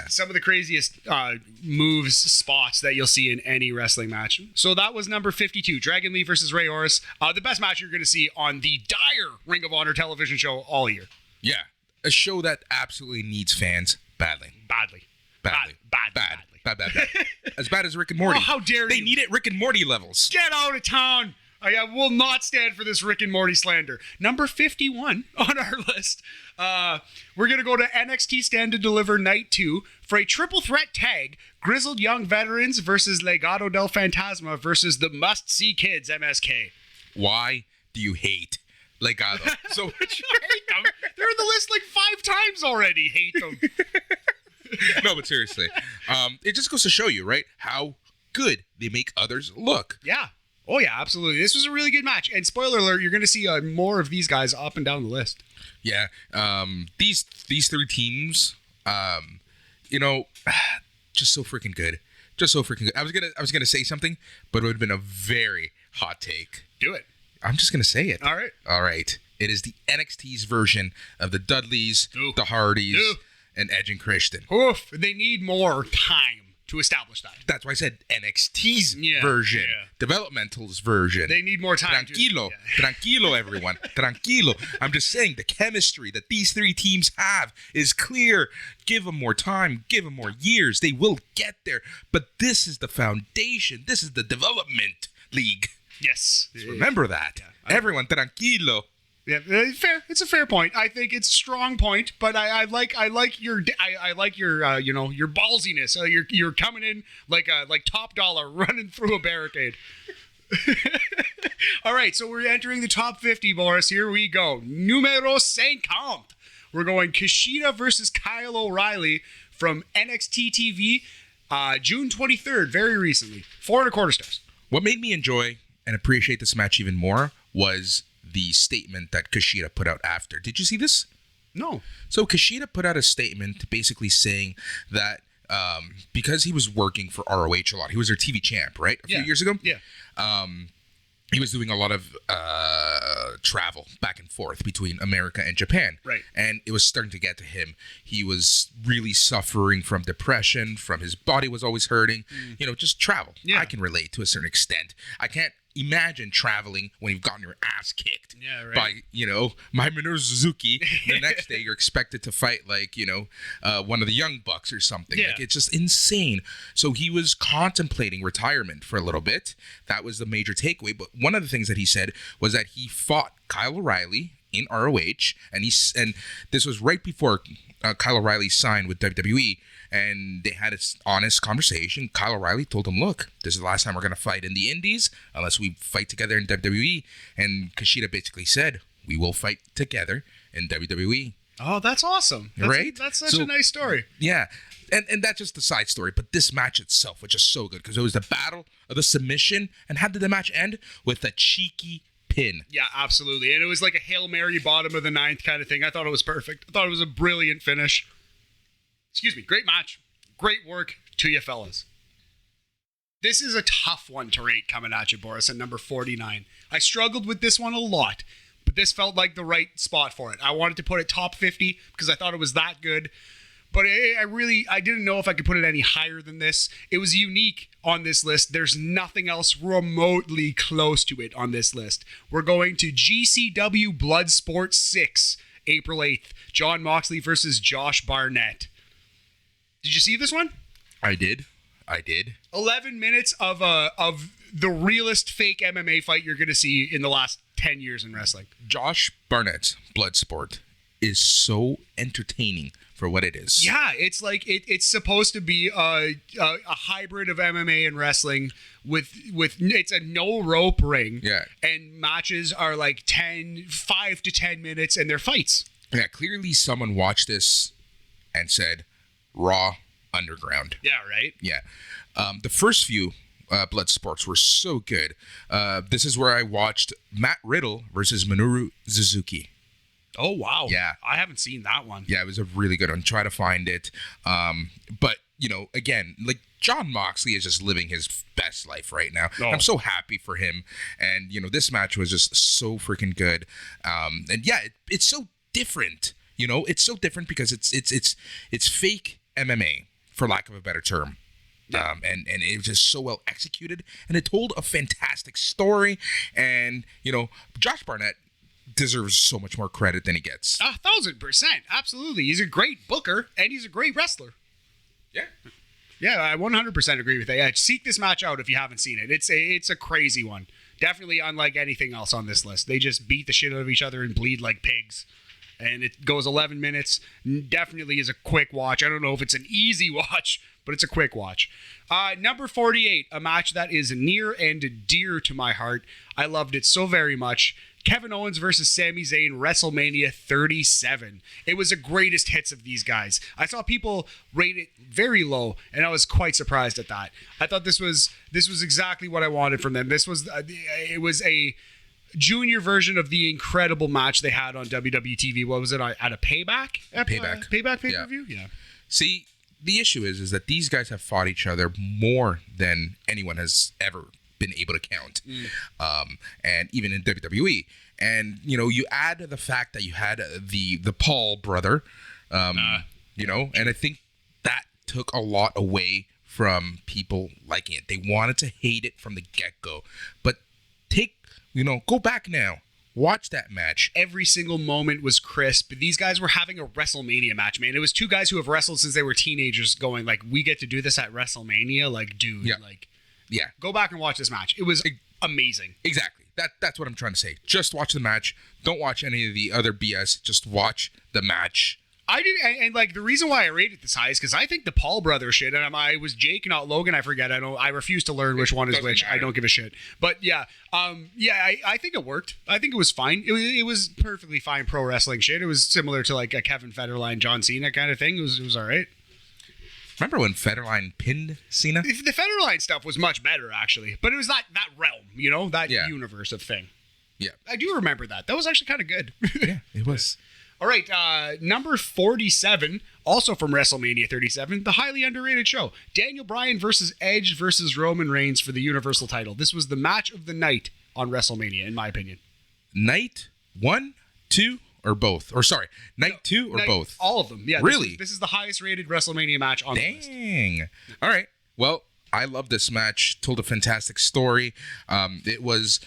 some of the craziest moves, spots that you'll see in any wrestling match. So that was number 52, Dragon Lee versus Ray Orris. The best match you're going to see on the dire Ring of Honor television show all year. Yeah, a show that absolutely needs fans badly. As bad as Rick and Morty. Oh, how dare they you. need it Rick and Morty levels. Get out of town. I will not stand for this Rick and Morty slander. Number 51 on our list. We're going to go to NXT Stand and Deliver Night 2 for a triple threat tag. Grizzled Young Veterans versus Legado del Fantasma versus the Must-See Kids, MSK. Why do you hate Legado so much? Hate them. They're in the list like 5 times already. Hate them. No, but seriously. It just goes to show you, right, how good they make others look. Yeah. Oh, yeah, absolutely. This was a really good match. And spoiler alert, you're going to see more of these guys up and down the list. Yeah. These 3 teams, just so freaking good. Just so freaking good. I was gonna say something, but it would have been a very hot take. Do it. I'm just going to say it. All right. It is the NXT's version of the Dudleys, the Hardys, and Edge and Christian. Oof. They need more time. to establish that. That's why I said NXT's Yeah, version, yeah. Developmental's version. They need more time. Tranquilo, everyone. Tranquilo. I'm just saying the chemistry that these three teams have is clear. Give them more time. Give them more years. They will get there. But this is the foundation. This is the development league. Yes. Remember that. Everyone, tranquilo. Yeah, fair. It's a fair point. I think it's a strong point, but I like your your ballsiness. You're coming in like Top Dollar running through a barricade. All right, so we're entering the top 50, Boris. Here we go. Numero 50. We're going Kushida versus Kyle O'Reilly from NXT TV, June 23rd, very recently. 4.25 stars. What made me enjoy and appreciate this match even more was the statement that Kushida put out after. Did you see this? No. So Kushida put out a statement basically saying that because he was working for ROH a lot, he was their TV champ, right? A few years ago? Yeah. He was doing a lot of travel back and forth between America and Japan. Right. And it was starting to get to him. He was really suffering from depression, from his body was always hurting. Just travel. Yeah. I can relate to a certain extent. I can't imagine traveling when you've gotten your ass kicked by, my Minoru Suzuki. The next day you're expected to fight one of the Young Bucks or something. Yeah. Like, it's just insane. So he was contemplating retirement for a little bit. That was the major takeaway. But one of the things that he said was that he fought Kyle O'Reilly in ROH, and this was right before Kyle O'Reilly signed with WWE. And they had an honest conversation. Kyle O'Reilly told him, look, this is the last time we're going to fight in the Indies unless we fight together in WWE. And Kushida basically said, we will fight together in WWE. Oh, that's awesome. That's such a nice story. Yeah. And that's just the side story. But this match itself was just so good because it was the battle of the submission. And how did the match end? With a cheeky pin. Yeah, absolutely. And it was like a Hail Mary bottom of the ninth kind of thing. I thought it was perfect. I thought it was a brilliant finish. Excuse me. Great match. Great work to you fellas. This is a tough one to rate coming at you, Boris, at number 49. I struggled with this one a lot, but this felt like the right spot for it. I wanted to put it top 50 because I thought it was that good, but I didn't know if I could put it any higher than this. It was unique on this list. There's nothing else remotely close to it on this list. We're going to GCW Bloodsport 6, April 8th. Jon Moxley versus Josh Barnett. Did you see this one? I did. 11 minutes of the realest fake MMA fight you're going to see in the last 10 years in wrestling. Josh Barnett's Bloodsport is so entertaining for what it is. Yeah, it's like it's supposed to be a hybrid of MMA and wrestling with it's a no rope ring. Yeah. And matches are like 5 to 10 minutes and they're fights. Yeah, clearly someone watched this and said, Raw Underground. Yeah, right? Yeah. The first few Bloodsports were so good. This is where I watched Matt Riddle versus Minoru Suzuki. Oh, wow. Yeah. I haven't seen that one. Yeah, it was a really good one. Try to find it. But, again, like Jon Moxley is just living his best life right now. Oh. I'm so happy for him. And, this match was just so freaking good. And yeah, it's so different. It's so different because it's fake MMA, for lack of a better term. Yeah. And it was just so well executed, and it told a fantastic story. And Josh Barnett deserves so much more credit than he gets. 1,000%, absolutely. He's a great booker and he's a great wrestler. Yeah, I 100% agree with that. Yeah, seek this match out if you haven't seen it. It's a crazy one. Definitely unlike anything else on this list. They just beat the shit out of each other and bleed like pigs. And it goes 11 minutes. Definitely is a quick watch. I don't know if it's an easy watch, but it's a quick watch. Number 48, a match that is near and dear to my heart. I loved it so very much. Kevin Owens versus Sami Zayn, WrestleMania 37. It was the greatest hits of these guys. I saw people rate it very low, and I was quite surprised at that. I thought this was exactly what I wanted from them. This was it was a junior version of the incredible match they had on WWE TV. What was it, at a Payback? Payback pay-per-view? Yeah. See, the issue is that these guys have fought each other more than anyone has ever been able to count. And even in WWE. And, you add the fact that you had the Paul brother, and I think that took a lot away from people liking it. They wanted to hate it from the get-go. But go back now. Watch that match. Every single moment was crisp. These guys were having a WrestleMania match, man. It was two guys who have wrestled since they were teenagers going, like, we get to do this at WrestleMania? Like, dude, yeah. Go back and watch this match. It was amazing. Exactly. That's what I'm trying to say. Just watch the match. Don't watch any of the other BS. Just watch the match. I did, and like the reason why I rated this high is because I think the Paul brothers shit, and I was Jake, not Logan. I forget. I refuse to learn which one is which. Matter. I don't give a shit. But yeah, I think it worked. I think it was fine. It was perfectly fine pro wrestling shit. It was similar to like a Kevin Federline, John Cena kind of thing. It was all right. Remember when Federline pinned Cena? The Federline stuff was much better actually, but it was that realm, that universe of thing. Yeah, I do remember that. That was actually kind of good. Yeah, it was. All right, number 47, also from WrestleMania 37, the highly underrated show. Daniel Bryan versus Edge versus Roman Reigns for the Universal title. This was the match of the night on WrestleMania, in my opinion. Night 1, 2, or both? Or sorry, night 2 or both? All of them, yeah. Really? This is the highest rated WrestleMania match on the list. Dang. All right. Well, I love this match. Told a fantastic story. It was...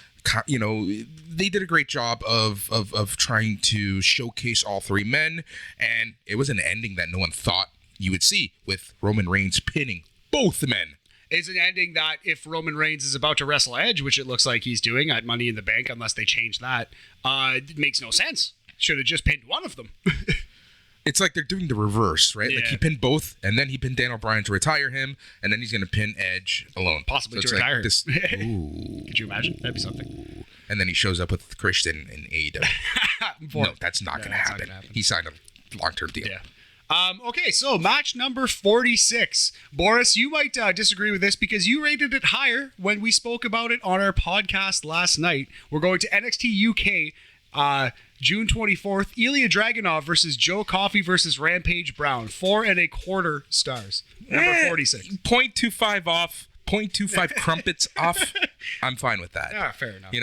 they did a great job of trying to showcase all three men, and it was an ending that no one thought you would see, with Roman Reigns pinning both men. It's an ending that if Roman Reigns is about to wrestle Edge, which it looks like he's doing at Money in the Bank, unless they change that, it makes no sense. Should have just pinned one of them. It's like they're doing the reverse, right? Yeah. Like he pinned both, and then he pinned Daniel Bryan to retire him, and then he's going to pin Edge alone. Possibly so to retire like him. Could you imagine? That'd be something. And then he shows up with Christian in AEW. No, that's not going to happen. He signed a long-term deal. Yeah. Okay, so match number 46. Boris, you might disagree with this because you rated it higher when we spoke about it on our podcast last night. We're going to NXT UK, June 24th, Ilya Dragunov versus Joe Coffey versus Rampage Brown. 4.25 stars. Number 46. 0.25 off. 0.25 crumpets off. I'm fine with that. Ah, fair enough.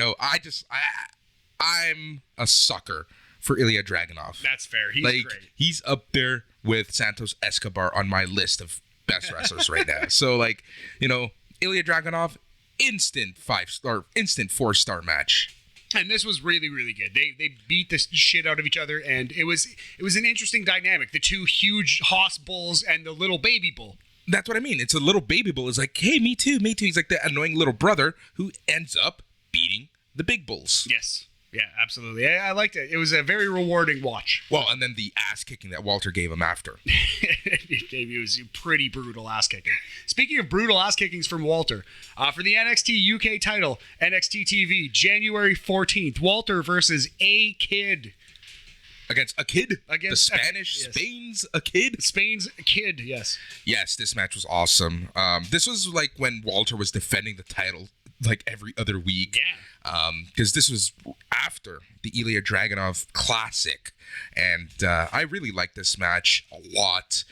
I'm a sucker for Ilya Dragunov. That's fair. He's great. He's up there with Santos Escobar on my list of best wrestlers right now. So Ilya Dragunov, instant 5-star, instant 4-star match. And this was really, really good. They beat the shit out of each other, and it was an interesting dynamic. The two huge Haas bulls and the little baby bull. That's what I mean. It's a little baby bull. It's like, hey, me too. He's like the annoying little brother who ends up beating the big bulls. Yes. Yeah, absolutely. I liked it. It was a very rewarding watch. Well, and then the ass kicking that Walter gave him after. It was a pretty brutal ass kicking. Speaking of brutal ass kickings from Walter, for the NXT UK title, NXT TV, January 14th, Walter versus A Kid. Against a kid? Against the Spanish, yes. Spain's a kid? Spain's a kid, yes. Yes, this match was awesome. This was like when Walter was defending the title like every other week. Yeah. Because this was after the Ilya Dragunov Classic. And I really like this match a lot.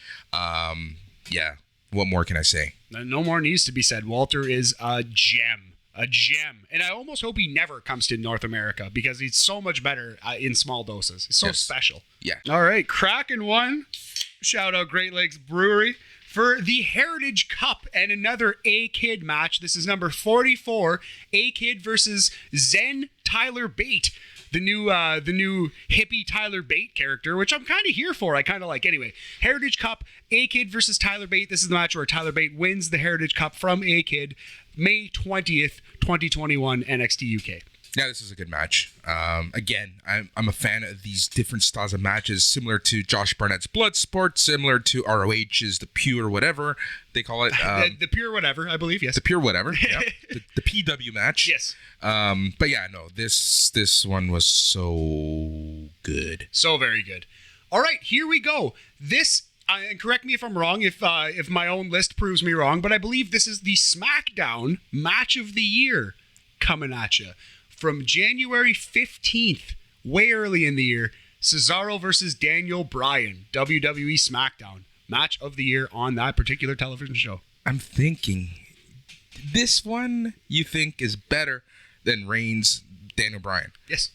Yeah. What more can I say? No more needs to be said. Walter is a gem. A gem. And I almost hope he never comes to North America because he's so much better in small doses. He's so special. Yeah. All right. Kraken won. Shout out Great Lakes Brewery for the Heritage Cup and another A-Kid match. This is number 44. A-Kid versus Zen Tyler Bate. The new hippie Tyler Bate character, which I'm kind of here for. I kind of like. Anyway, Heritage Cup, A-Kid versus Tyler Bate. This is the match where Tyler Bate wins the Heritage Cup from A-Kid. May 20th, 2021, NXT UK. Yeah, this is a good match. Again, I'm a fan of these different styles of matches, similar to Josh Barnett's Bloodsport, similar to ROH's The Pure Whatever, they call it. The Pure Whatever, I believe, yes. The Pure Whatever, yeah. The PW match. Yes. But yeah, no, this one was so good. So very good. All right, here we go. This... and correct me if I'm wrong, if my own list proves me wrong, but I believe this is the SmackDown Match of the Year coming at you. From January 15th, way early in the year, Cesaro versus Daniel Bryan, WWE SmackDown Match of the Year on that particular television show. I'm thinking, this one you think is better than Reigns, Daniel Bryan? Yes.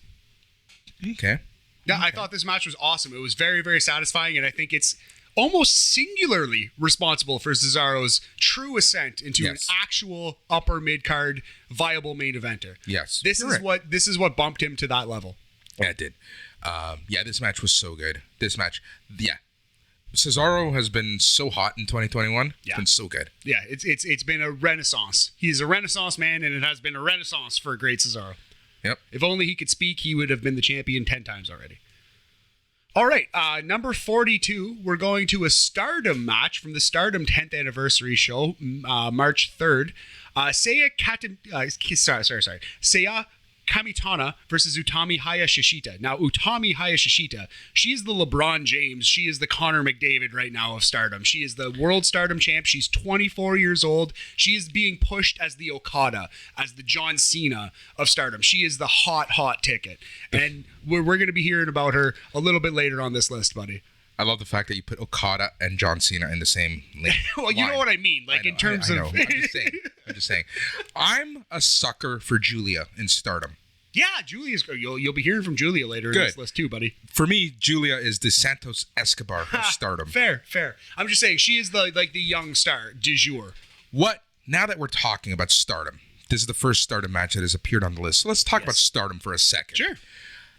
Okay. Yeah, I thought this match was awesome. It was very, very satisfying, and I think it's almost singularly responsible for Cesaro's true ascent into an actual upper mid-card viable main eventer. Yes. This is what bumped him to that level. Yeah, it did. This match was so good. Cesaro has been so hot in 2021. It's been so good. Yeah, it's been a renaissance. He's a renaissance man, and it has been a renaissance for a great Cesaro. Yep. If only he could speak, he would have been the champion 10 times already. All right, number 42, we're going to a Stardom match from the Stardom 10th anniversary show, March 3rd. Seiya Kamitana versus Utami Hayashishita. Now, Utami Hayashishita, she is the LeBron James. She is the Connor McDavid right now of Stardom. She is the World Stardom champ. She's 24 years old. She is being pushed as the Okada, as the John Cena of Stardom. She is the hot ticket. And we're going to be hearing about her a little bit later on this list, buddy. I love the fact that you put Okada and John Cena in the same line. Well, you know what I mean. Like, in terms of... I'm just saying. I'm a sucker for Julia in Stardom. Yeah, Julia's... You'll be hearing from Julia later in this list too, buddy. For me, Julia is the Santos Escobar of Stardom. Fair. I'm just saying, she is the young star du jour. Now that we're talking about Stardom, this is the first Stardom match that has appeared on the list. So let's talk about Stardom for a second. Sure.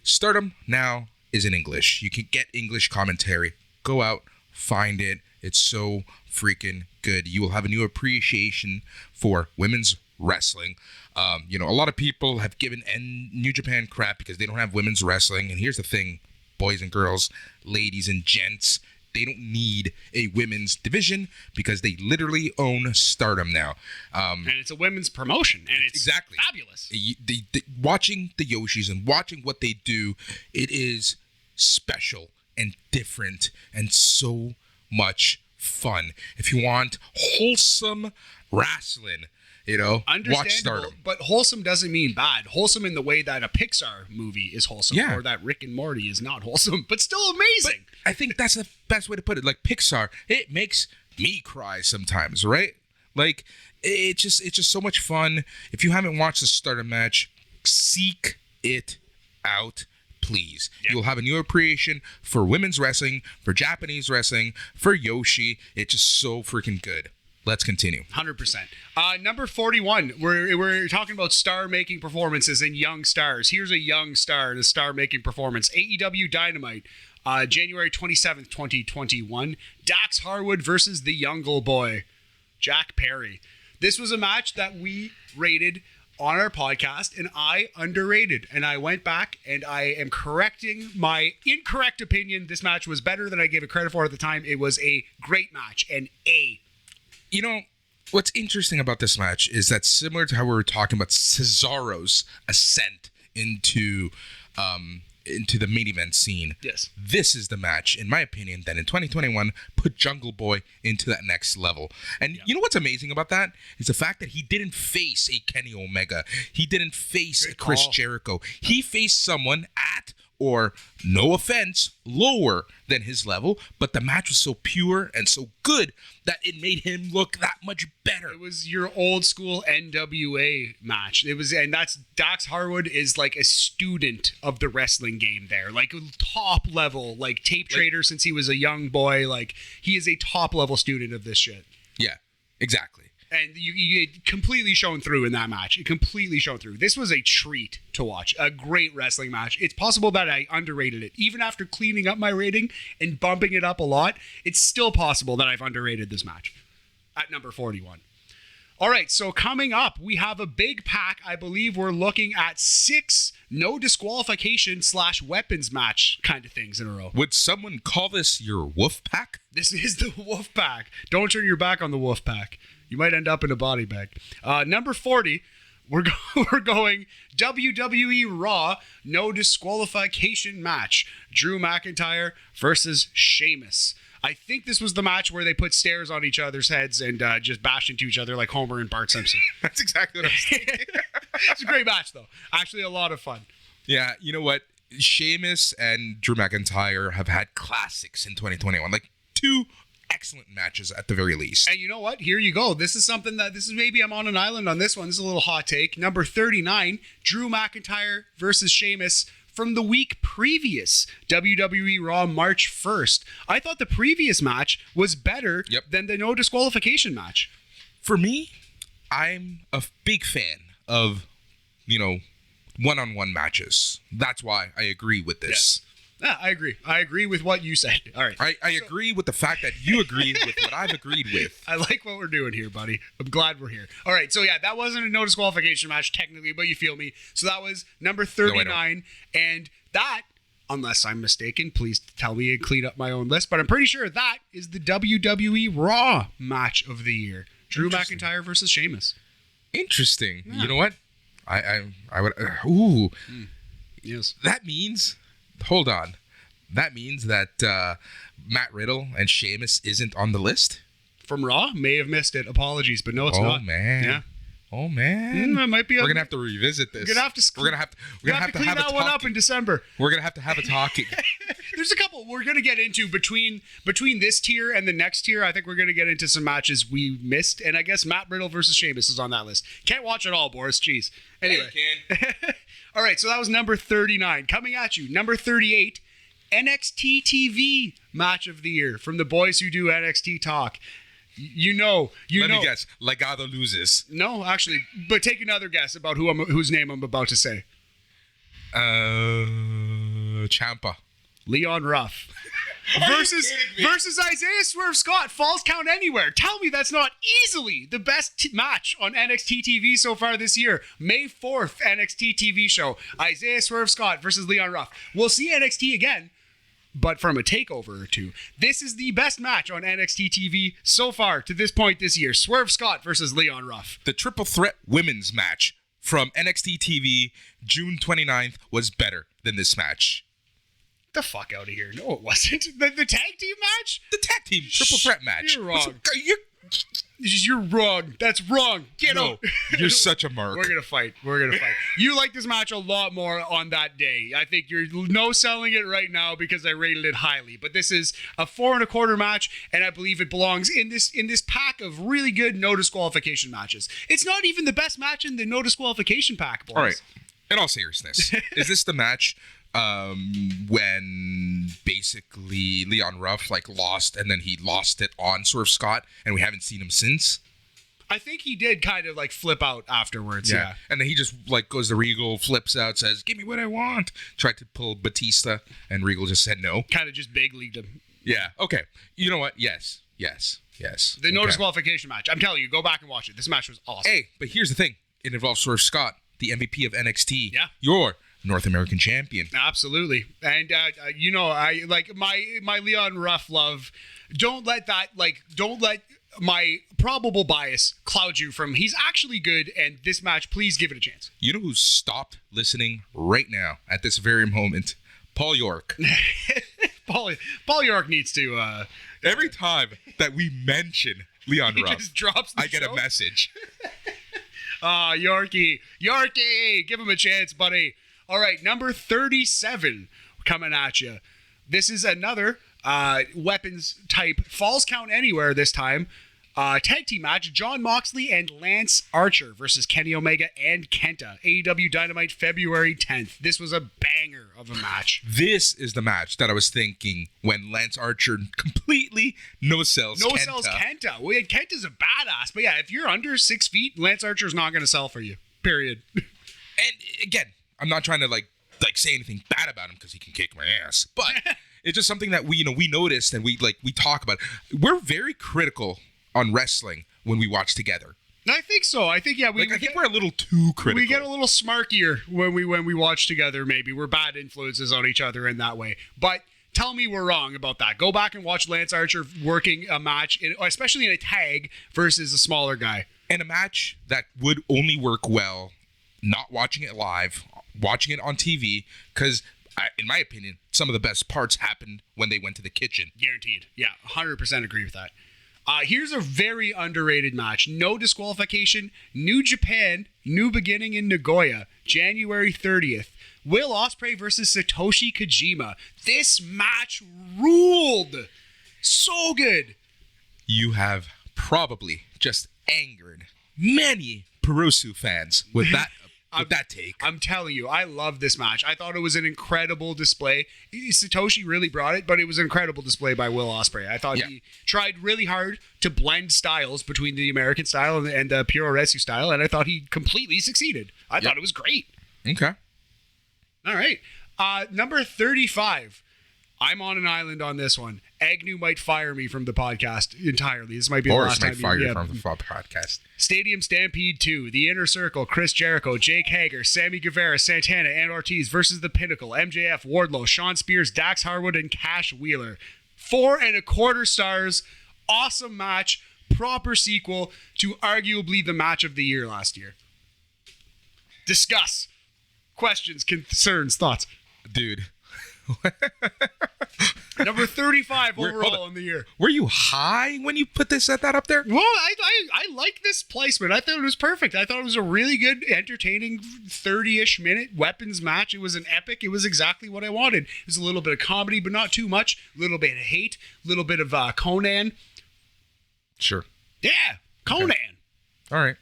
Stardom now is in English. You can get English commentary. Go out, find it. It's so freaking good. You will have a new appreciation for women's wrestling. A lot of people have given New Japan crap because they don't have women's wrestling. And here's the thing, boys and girls, ladies and gents, they don't need a women's division because they literally own Stardom now. And it's a women's promotion, and it's fabulous. Watching the Yoshis and watching what they do, it is special and different and so much fun. If you want wholesome wrestling, watch Stardom. But wholesome doesn't mean bad. Wholesome in the way that a Pixar movie is wholesome, or that Rick and Morty is not wholesome, but still amazing. But I think that's the best way to put it. Like Pixar, it makes me cry sometimes, right? Like it's just so much fun. If you haven't watched the Stardom match, seek it out. Please. Yep. You'll have a new appreciation for women's wrestling, for Japanese wrestling, for Yoshi. It's just so freaking good. Let's continue. 100%. Number 41, we're talking about star-making performances and young stars. Here's a young star in a star-making performance. AEW Dynamite, January 27th, 2021. Dax Harwood versus the Youngle Boy, Jack Perry. This was a match that we rated on our podcast, and I underrated. And I went back, and I am correcting my incorrect opinion. This match was better than I gave it credit for at the time. It was a great match, an A. What's interesting about this match is that similar to how we were talking about Cesaro's ascent into the main event scene. Yes. This is the match, in my opinion, that in 2021 put Jungle Boy into that next level. And you know what's amazing about that? Is the fact that he didn't face a Kenny Omega. He didn't face a Chris Jericho. He faced someone at, or no offense, lower than his level, but the match was so pure and so good that it made him look that much better. It was your old school NWA match. And that's Dax Harwood is like a student of the wrestling game there, like top level, like tape trader since he was a young boy. Like he is a top level student of this shit. Yeah, exactly. And you completely shown through in that match. It completely shone through. This was a treat to watch. A great wrestling match. It's possible that I underrated it. Even after cleaning up my rating and bumping it up a lot, it's still possible that I've underrated this match at number 41. All right, so coming up, we have a big pack. I believe we're looking at 6 no disqualification / weapons match kind of things in a row. Would someone call this your wolf pack? This is the wolf pack. Don't turn your back on the wolf pack. You might end up in a body bag. Number 40, we're going WWE Raw no disqualification match. Drew McIntyre versus Sheamus. I think this was the match where they put stairs on each other's heads and just bashed into each other like Homer and Bart Simpson. That's exactly what I was thinking. It's a great match, though. Actually, a lot of fun. Yeah, you know what? Sheamus and Drew McIntyre have had classics in 2021. Like 2 excellent matches at the very least. And you know what? Here you go. This is maybe I'm on an island on this one. This is a little hot take. Number 39, Drew McIntyre versus Sheamus from the week previous, WWE Raw March 1st. I thought the previous match was better than the no disqualification match. For me, I'm a big fan of, one-on-one matches. That's why I agree with this. Yes. Yeah, I agree. I agree with what you said. All right. I agree with the fact that you agree with what I've agreed with. I like what we're doing here, buddy. I'm glad we're here. All right. So, yeah, that wasn't a no disqualification match technically, but you feel me. So that was number 39. And that, unless I'm mistaken, please tell me and clean up my own list. But I'm pretty sure that is the WWE Raw match of the year. Drew McIntyre versus Sheamus. Interesting. Yeah. You know what? I would... ooh. Yes. That means... Hold on. That means that Matt Riddle and Sheamus isn't on the list? From Raw? May have missed it. Apologies, but no, it's not. Oh, man. Yeah. Oh, man. It might be. We're going to have to revisit this. We're going to have to clean that one up in December. We're going to have a talking. There's a couple we're going to get into between this tier and the next tier. I think we're going to get into some matches we missed. And I guess Matt Riddle versus Sheamus is on that list. Can't watch it all, Boris. Jeez. Anyway. Hey, All right, so that was number 39. Coming at you, number 38, NXT TV match of the year from the boys who do NXT Talk. Let me guess. Legado loses. No, actually, but take another guess about whose name I'm about to say. Ciampa. Leon Ruff. versus Isaiah Swerve Scott. Falls Count Anywhere. Tell me that's not easily the best match on NXT TV so far this year. May 4th NXT TV show. Isaiah Swerve Scott versus Leon Ruff. We'll see NXT again, but from a takeover or two. This is the best match on NXT TV so far to this point this year. Swerve Scott versus Leon Ruff. The triple threat women's match from NXT TV June 29th was better than this match. The fuck out of here. No, it wasn't. The tag team match? The tag team triple threat match. You're wrong. You're wrong. That's wrong. Get out. You're such a mark. We're going to fight. You like this match a lot more on that day. I think you're no-selling it right now because I rated it highly. But this is a 4 1/4 match, and I believe it belongs in this pack of really good no disqualification matches. It's not even the best match in the no disqualification pack, boys. All right. In all seriousness, is this the match when basically Leon Ruff lost and then he lost it on Swerve Scott and we haven't seen him since? I think he did kind of flip out afterwards. Yeah. And then he just goes to Regal, flips out, says, "Give me what I want." Tried to pull Batista and Regal just said no. Kind of just big leagued him. Yeah. Okay. You know what? Yes. The no disqualification match. I'm telling you, go back and watch it. This match was awesome. Hey, but here's the thing. It involves Swerve Scott, the MVP of NXT. Yeah. Your North American champion. Absolutely. And I like my Leon Ruff love. Don't let my probable bias cloud you from he's actually good, and this match, please give it a chance. You know who stopped listening right now at this very moment? Paul York. Paul York needs to every time that we mention Leon Ruff, just drops the I get show. a message. Yorkie, give him a chance, buddy. All right, number 37 coming at you. This is another weapons type Falls Count Anywhere this time. Tag team match, Jon Moxley and Lance Archer versus Kenny Omega and Kenta. AEW Dynamite February 10th. This was a banger of a match. This is the match that I was thinking when Lance Archer completely no-sells Kenta. No-sells Kenta. Well, Kenta's a badass, but yeah, if you're under 6 feet, Lance Archer's not going to sell for you. Period. And again, I'm not trying to say anything bad about him because he can kick my ass, but it's just something that we noticed and we talk about. We're very critical on wrestling when we watch together. I think so. I think I think we're a little too critical. We get a little smarkier when we watch together. Maybe we're bad influences on each other in that way. But tell me we're wrong about that. Go back and watch Lance Archer working a match, especially in a tag versus a smaller guy. And a match that would only work well not watching it live, watching it on TV, because in my opinion, some of the best parts happened when they went to the kitchen. Guaranteed. Yeah, 100% agree with that. Here's a very underrated match. No disqualification. New Japan, New Beginning in Nagoya, January 30th. Will Ospreay versus Satoshi Kojima. This match ruled. So good. You have probably just angered many Puroresu fans with that with that take. I'm telling you, I love this match. I thought it was an incredible display. Satoshi really brought it, but it was an incredible display by Will Ospreay. I thought he tried really hard to blend styles between the American style and the Puroresu style, and I thought he completely succeeded. I thought it was great. Okay. All right. Number 35. I'm on an island on this one. Agnew might fire me from the podcast entirely. This might be the last time. Boris might fire you from the podcast. Stadium Stampede 2. The Inner Circle, Chris Jericho, Jake Hager, Sammy Guevara, Santana, and Ortiz versus The Pinnacle, MJF, Wardlow, Sean Spears, Dax Harwood, and Cash Wheeler. 4.25 stars. Awesome match. Proper sequel to arguably the match of the year last year. Discuss. Questions, concerns, thoughts. Dude. Number 35 overall in the year. Were you high when you put that up there? Well, I like this placement. I thought it was perfect. I thought it was a really good, entertaining 30-ish minute weapons match. It was an epic. It was exactly what I wanted. It was a little bit of comedy, but not too much. A little bit of hate. A little bit of Conan. Sure. Yeah, Conan. Okay. All right.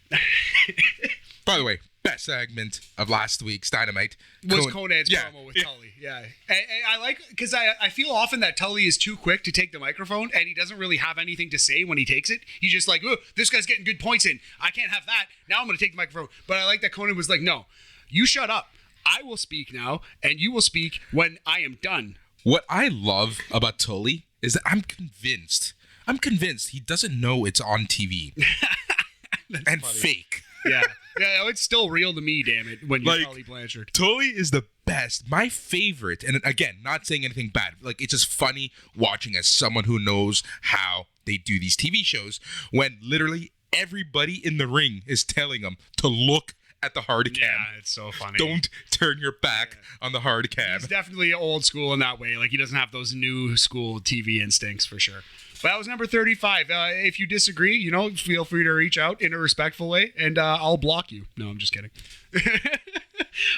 By the way, best segment of last week's Dynamite was Conan's promo with Tully. Yeah. And I like, because I feel often that Tully is too quick to take the microphone and he doesn't really have anything to say when he takes it. He's just like, oh, this guy's getting good points in. I can't have that. Now I'm going to take the microphone. But I like that Conan was like, no, you shut up. I will speak now and you will speak when I am done. What I love about Tully is that I'm convinced he doesn't know it's on TV. And funny. Fake. Yeah. Yeah, it's still real to me, damn it, when you're Tully Blanchard. Tully is the best. My favorite, and again, not saying anything bad. Like, it's just funny watching as someone who knows how they do these TV shows when literally everybody in the ring is telling them to look at the hard cam. Yeah, it's so funny. Don't turn your back on the hard cam. He's definitely old school in that way. Like, he doesn't have those new school TV instincts for sure. But that was number 35. If you disagree, feel free to reach out in a respectful way, and I'll block you. No, I'm just kidding.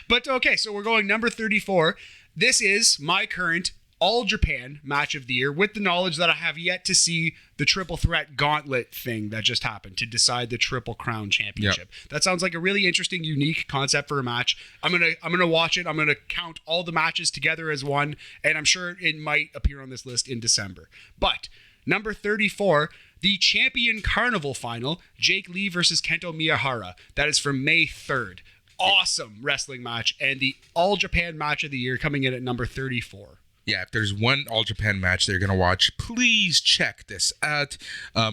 But okay, so we're going number 34. This is my current All Japan match of the year, with the knowledge that I have yet to see the triple threat gauntlet thing that just happened to decide the Triple Crown Championship. Yep. That sounds like a really interesting, unique concept for a match. I'm gonna watch it. I'm gonna count all the matches together as one, and I'm sure it might appear on this list in December. But number 34, the Champion Carnival final, Jake Lee versus Kento Miyahara. That is from May 3rd. Awesome wrestling match, and the All Japan match of the year coming in at number 34. Yeah, if there's one All Japan match that you're going to watch, please check this out.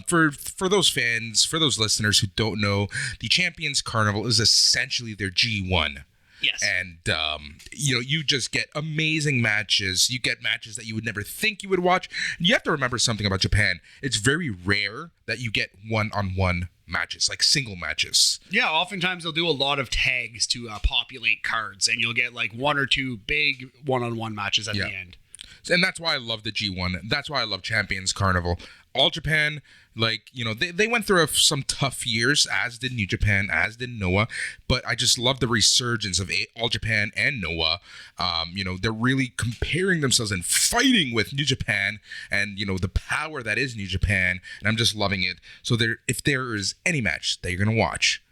For those fans, for those listeners who don't know, the Champions Carnival is essentially their G1. Yes. And, you just get amazing matches. You get matches that you would never think you would watch. You have to remember something about Japan. It's very rare that you get one-on-one matches, like single matches. Yeah, oftentimes they'll do a lot of tags to populate cards, and you'll get like one or two big one-on-one matches at the end. And that's why I love the G1. That's why I love Champions Carnival. All Japan, they went through some tough years, as did New Japan, as did Noah. But I just love the resurgence of All Japan and Noah. They're really comparing themselves and fighting with New Japan and, the power that is New Japan. And I'm just loving it. So if there is any match that you're going to watch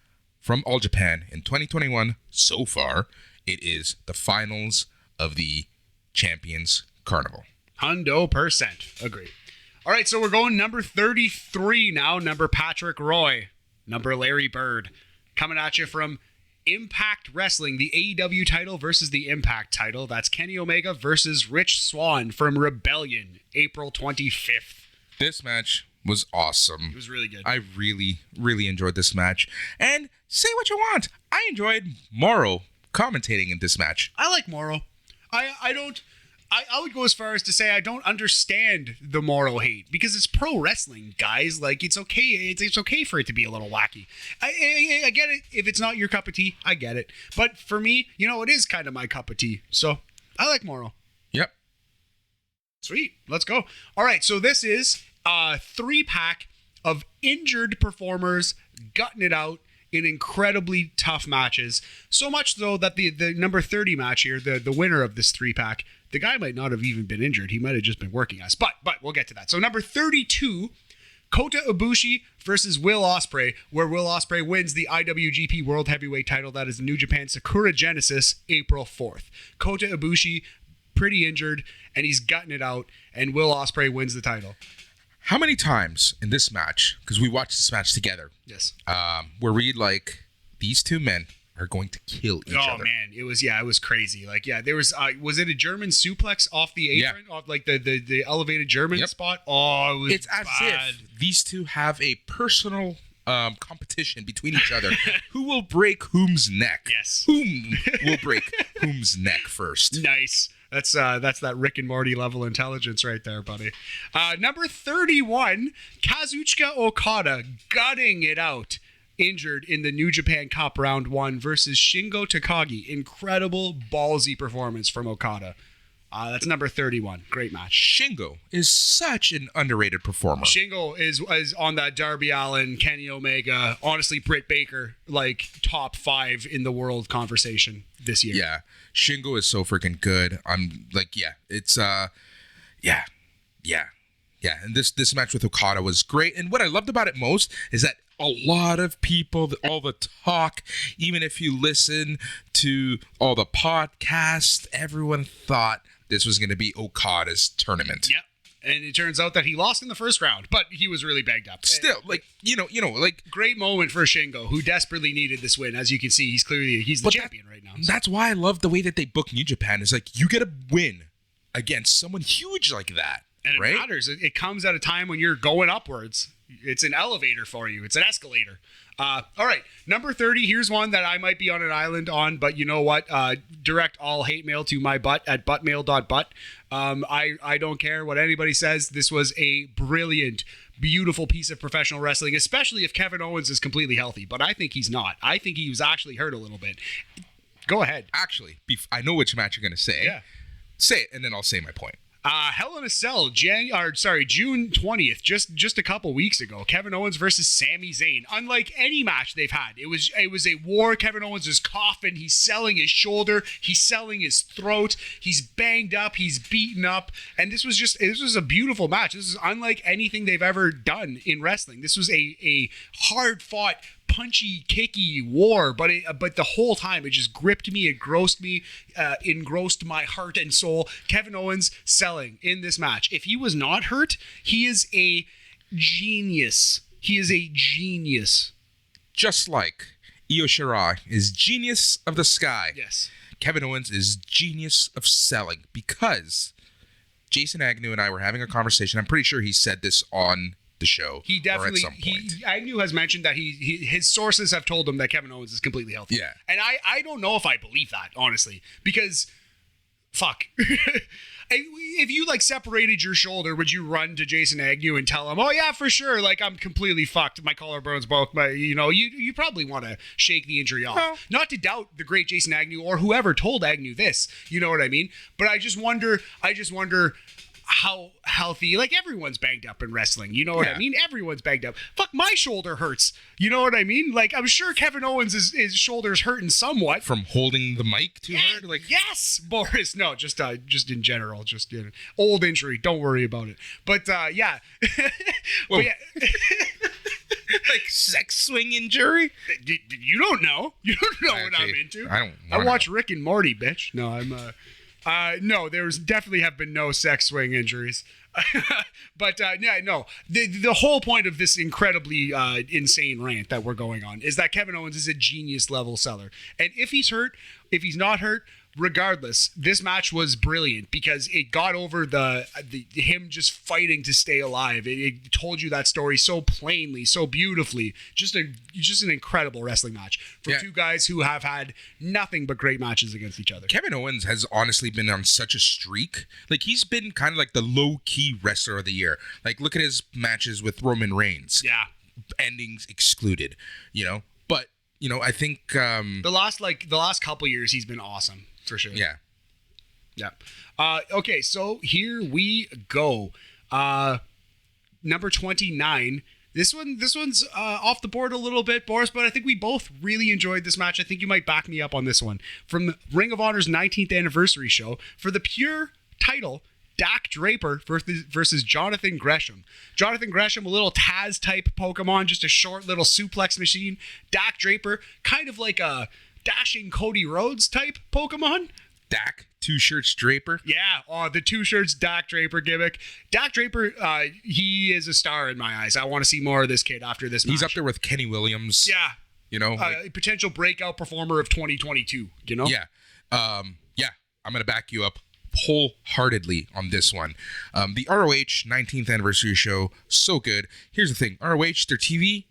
from All Japan in 2021 so far, it is the finals of the Champions Carnival. 100%. Agree. All right, so we're going number 33 now. Number Patrick Roy. Number Larry Bird. Coming at you from Impact Wrestling, the AEW title versus the Impact title. That's Kenny Omega versus Rich Swann from Rebellion, April 25th. This match was awesome. It was really good. I really, really enjoyed this match. And say what you want, I enjoyed Morrow commentating in this match. I like Morrow. I would go as far as to say I don't understand the Morrow hate, because it's pro wrestling, guys. Like, it's okay. It's okay for it to be a little wacky. I get it. If it's not your cup of tea, I get it. But for me, it is kind of my cup of tea. So I like Morrow. Yep. Sweet. Let's go. All right. So this is a 3-pack of injured performers gutting it out in incredibly tough matches. So much so that the number 30 match here, the winner of this 3-pack, the guy might not have even been injured. He might have just been working us. But we'll get to that. So number 32, Kota Ibushi versus Will Ospreay, where Will Ospreay wins the IWGP World Heavyweight title. That is New Japan Sakura Genesis, April 4th. Kota Ibushi, pretty injured, and he's gutting it out, and Will Ospreay wins the title. How many times in this match, because we watched this match together, Yes. where we like, these two men are going to kill each other. Oh man, it was crazy. Like, yeah, there was it a German suplex off the apron, off like the elevated German spot? Oh, it was It's as if these two have a personal competition between each other. Who will break whom's neck? Yes. Whom will break whom's neck first? Nice. That's that Rick and Morty level intelligence right there, buddy. Number 31, Kazuchika Okada gutting it out. Injured in the New Japan Cup Round 1 versus Shingo Takagi. Incredible, ballsy performance from Okada. That's number 31. Great match. Shingo is such an underrated performer. Shingo is on that Darby Allin, Kenny Omega, honestly, Britt Baker, like top 5 in the world conversation this year. Yeah. Shingo is so freaking good. I'm like, it's, yeah. And this match with Okada was great. And what I loved about it most is that a lot of people, all the talk, even if you listen to all the podcasts, everyone thought this was going to be Okada's tournament. Yep. And it turns out that he lost in the first round, but he was really banged up. Still, like, you know, like, great moment for Shingo, who desperately needed this win. As you can see, he's the champion right now. So. That's why I love the way that they book New Japan. Is like, you get a win against someone huge like that. And it right? matters. It comes at a time when you're going upwards. It's an elevator for you. It's an escalator. All right. Number 30. Here's one that I might be on an island on, but you know what? Direct all hate mail to my butt at buttmail.butt. I don't care what anybody says. This was a brilliant, beautiful piece of professional wrestling, especially if Kevin Owens is completely healthy. But I think he's not. I think he was actually hurt a little bit. Go ahead. Actually, I know which match you're going to say. Yeah. Say it, and then I'll say my point. Hell in a Cell, June 20th, just a couple weeks ago. Kevin Owens versus Sami Zayn. Unlike any match they've had, it was a war. Kevin Owens is coughing. He's selling his shoulder. He's selling his throat. He's banged up. He's beaten up. And this was a beautiful match. This is unlike anything they've ever done in wrestling. This was a hard fought, punchy, kicky war, but the whole time it just gripped me, engrossed my heart and soul. Kevin Owens selling in this match. If he was not hurt, he is a genius. He is a genius. Just like Io Shirai is genius of the sky. Yes. Kevin Owens is genius of selling, because Jason Agnew and I were having a conversation. I'm pretty sure he said this on the show. He definitely, or at some point. Agnew has mentioned that his sources have told him that Kevin Owens is completely healthy. Yeah. And I don't know if I believe that, honestly, because fuck. If you like separated your shoulder, would you run to Jason Agnew and tell him, oh yeah, for sure, like I'm completely fucked, my collarbones broke, you probably want to shake the injury off. Well, not to doubt the great Jason Agnew or whoever told Agnew this, you know what I mean? But I just wonder how healthy, like everyone's banged up in wrestling, you know what I mean? Everyone's banged up. Fuck, my shoulder hurts, you know what I mean? Like, I'm sure Kevin Owens his shoulder's hurting somewhat from holding the mic too hard. Like, yes, Boris. No, just in general, old injury. Don't worry about it. But yeah, but, yeah. Like sex swing injury. You don't know. You don't know what I'm into. I watch Rick and Morty, bitch. No, no, there's definitely have been no sex swing injuries. But yeah, no, the whole point of this incredibly insane rant that we're going on is that Kevin Owens is a genius level seller. And if he's hurt, if he's not hurt, regardless, this match was brilliant because it got over the him just fighting to stay alive. It told you that story so plainly, so beautifully. Just an incredible wrestling match for two guys who have had nothing but great matches against each other. Kevin Owens has honestly been on such a streak. Like, he's been kind of like the low-key wrestler of the year. Like, look at his matches with Roman Reigns. Yeah. Endings excluded, But, I think the last couple years he's been awesome. For sure. Yeah. Yeah. Okay, so here we go. Number 29. This one's off the board a little bit, Boris, but I think we both really enjoyed this match. I think you might back me up on this one. From Ring of Honor's 19th anniversary show, for the pure title Dak Draper versus Jonathan Gresham. Jonathan Gresham, a little Taz type Pokemon, just a short little suplex machine. Dak Draper, kind of like a dashing Cody Rhodes type Pokemon. Dak, two shirts Draper. Yeah, the two shirts Dak Draper gimmick. Dak Draper, he is a star in my eyes. I want to see more of this kid after this match. He's up there with Kenny Williams. Yeah. You know, potential breakout performer of 2022, you know? Yeah. I'm going to back you up wholeheartedly on this one. The ROH 19th anniversary show, so good. Here's the thing. ROH, their TV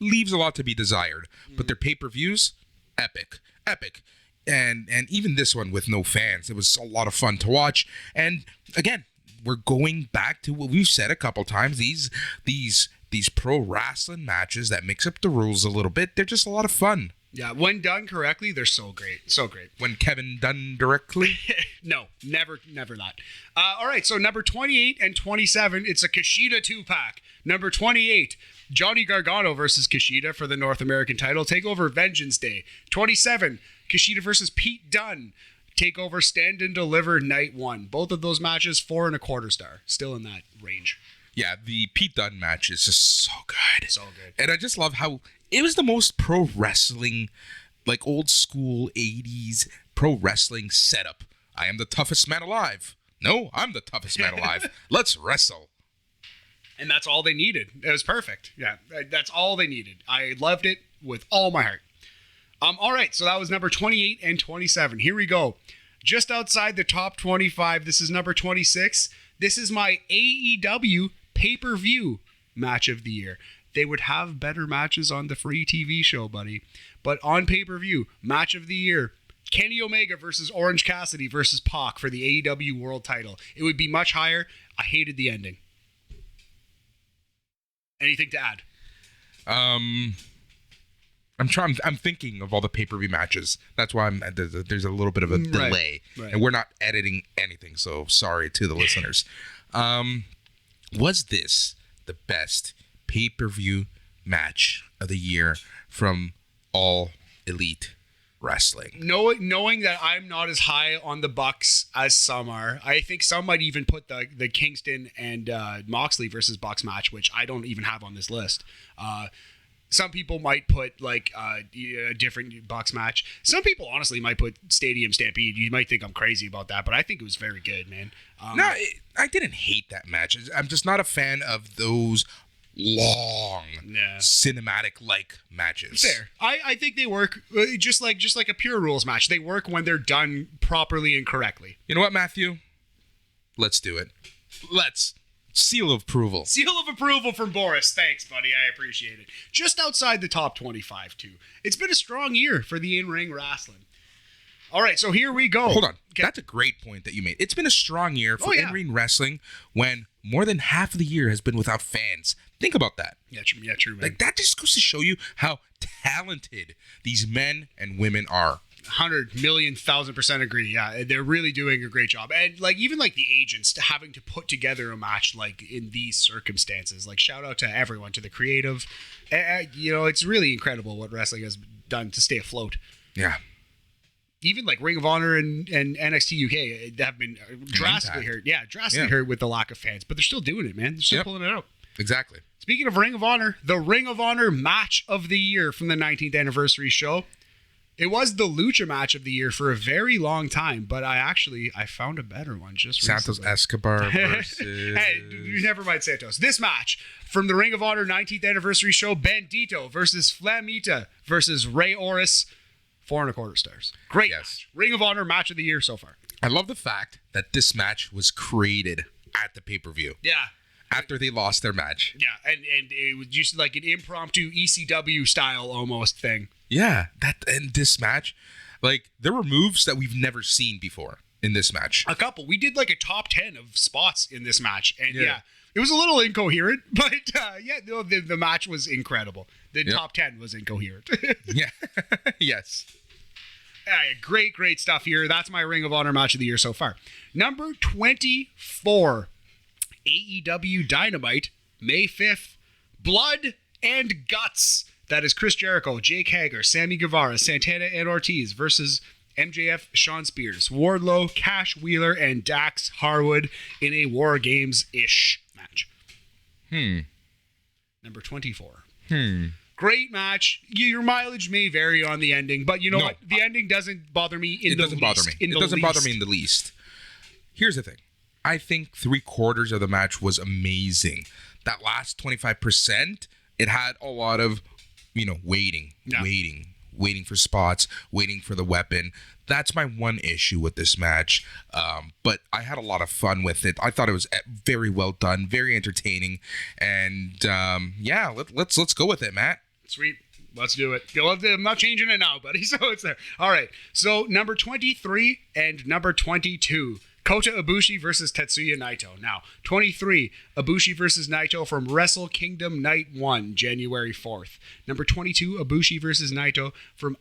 leaves a lot to be desired, but their pay-per-views, epic. And even this one with no fans, it was a lot of fun to watch. And again, we're going back to what we've said a couple times. These pro wrestling matches that mix up the rules a little bit, they're just a lot of fun. Yeah, when done correctly, they're so great. So great. When Kevin done directly? No, never that. All right, so number 28 and 27, it's a Kushida 2-pack. Number 28, Johnny Gargano versus Kushida for the North American title. Takeover Vengeance Day. 27, Kushida versus Pete Dunne. Takeover Stand and Deliver Night 1. Both of those matches, 4.25 star. Still in that range. Yeah, the Pete Dunne match is just so good. So good. And I just love how it was the most pro wrestling, like old school 80s pro wrestling setup. I am the toughest man alive. No, I'm the toughest man alive. Let's wrestle. And that's all they needed. It was perfect. Yeah, that's all they needed. I loved it with all my heart. All right, so that was number 28 and 27. Here we go. Just outside the top 25, this is number 26. This is my AEW pay-per-view match of the year. They would have better matches on the free TV show, buddy. But on pay-per-view, match of the year, Kenny Omega versus Orange Cassidy versus Pac for the AEW World title. It would be much higher. I hated the ending. Anything to add? I'm thinking of all the pay-per-view matches. That's why there's a little bit of a delay. Right. And we're not editing anything, so sorry to the listeners. Was this the best pay-per-view match of the year from All Elite Wrestling? Knowing that I'm not as high on the Bucks as some are, I think some might even put the Kingston and Moxley versus Bucks match, which I don't even have on this list. Some people might put like a different Bucks match. Some people honestly might put Stadium Stampede. You might think I'm crazy about that, but I think it was very good, man. I didn't hate that match. I'm just not a fan of those long cinematic like matches. Fair. I think they work just like a pure rules match. They work when they're done properly and correctly. You know what, Matthew? Let's do it. Let's. Seal of approval. Seal of approval from Boris. Thanks, buddy. I appreciate it. Just outside the top 25, too. It's been a strong year for the in-ring wrestling. All right, so here we go. Hold on. Okay. That's a great point that you made. It's been a strong year for in-ring wrestling when more than half of the year has been without fans. Think about that. Yeah, true, man. Like, that just goes to show you how talented these men and women are. 100,000,000% agree. Yeah, they're really doing a great job. And like even like the agents having to put together a match like in these circumstances. Like shout out to everyone, to the creative. It's really incredible what wrestling has done to stay afloat. Yeah. Even like Ring of Honor and NXT UK have been drastically hurt. Yeah, drastically hurt with the lack of fans, but they're still doing it, man. They're still pulling it out. Exactly. Speaking of Ring of Honor, the Ring of Honor match of the year from the 19th anniversary show. It was the Lucha match of the year for a very long time, but I found a better one just Santos recently. Escobar versus... Hey, you never mind Santos. This match from the Ring of Honor 19th anniversary show, Bandito versus Flamita versus Rey Oris, 4.25 stars. Great match. Ring of Honor match of the year so far. I love the fact that this match was created at the pay-per-view. Yeah. After they lost their match. Yeah, and it was just like an impromptu ECW style almost thing. Yeah, and this match, like there were moves that we've never seen before in this match. A couple. We did like a top 10 of spots in this match, and it was a little incoherent, but the match was incredible. The top 10 was incoherent. Yeah. Yes. Great stuff here. That's my Ring of Honor match of the year so far. Number 24. AEW Dynamite, May 5th, Blood and Guts. That is Chris Jericho, Jake Hager, Sammy Guevara, Santana and Ortiz versus MJF, Sean Spears, Wardlow, Cash Wheeler, and Dax Harwood in a War Games-ish match. Number 24. Great match. Your mileage may vary on the ending, but you know what? The ending doesn't bother me in the least. It doesn't bother me in the least. Here's the thing. I think 3/4 of the match was amazing. That last 25%, it had a lot of, waiting for spots, waiting for the weapon. That's my one issue with this match. But I had a lot of fun with it. I thought it was very well done, very entertaining. And let's go with it, Matt. Sweet. Let's do it. I'm not changing it now, buddy. So it's there. All right. So number 23 and number 22. Kota Ibushi versus Tetsuya Naito. Now, 23, Ibushi versus Naito from Wrestle Kingdom Night 1, January 4th. Number 22, Ibushi versus Naito from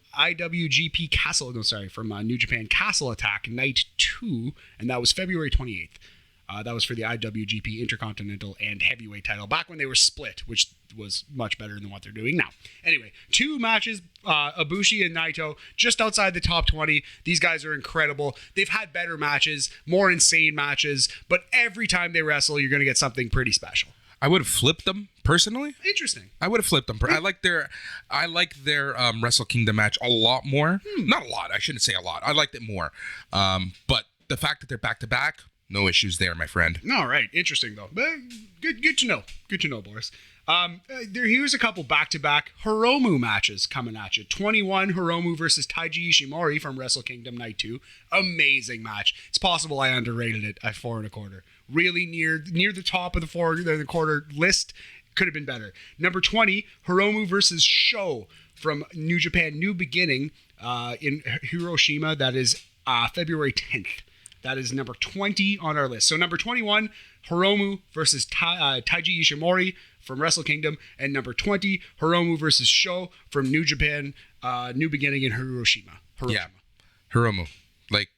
from New Japan Castle Attack Night 2, and that was February 28th. That was for the IWGP Intercontinental and Heavyweight title, back when they were split, which was much better than what they're doing now. Anyway, 2 matches, Ibushi and Naito, just outside the top 20. These guys are incredible. They've had better matches, more insane matches, but every time they wrestle, you're going to get something pretty special. I would have flipped them personally. Interesting. I would have flipped them. I like their Wrestle Kingdom match a lot more. Not a lot. I shouldn't say a lot. I liked it more. But the fact that they're back to back, no issues there, my friend. All right. Interesting, though. Good to know. Good to know, Boris. Here's a couple back-to-back Hiromu matches coming at you. 21, Hiromu versus Taiji Ishimori from Wrestle Kingdom Night 2. Amazing match. It's possible I underrated it at 4.25. Really near the top of the 4.25 list. Could have been better. Number 20, Hiromu versus Sho from New Japan New Beginning in Hiroshima. That is February 10th. That is number 20 on our list. So number 21, Hiromu versus Taiji Ishimori from Wrestle Kingdom. And number 20, Hiromu versus Sho from New Japan, New Beginning in Hiroshima. Yeah, Hiromu. Like,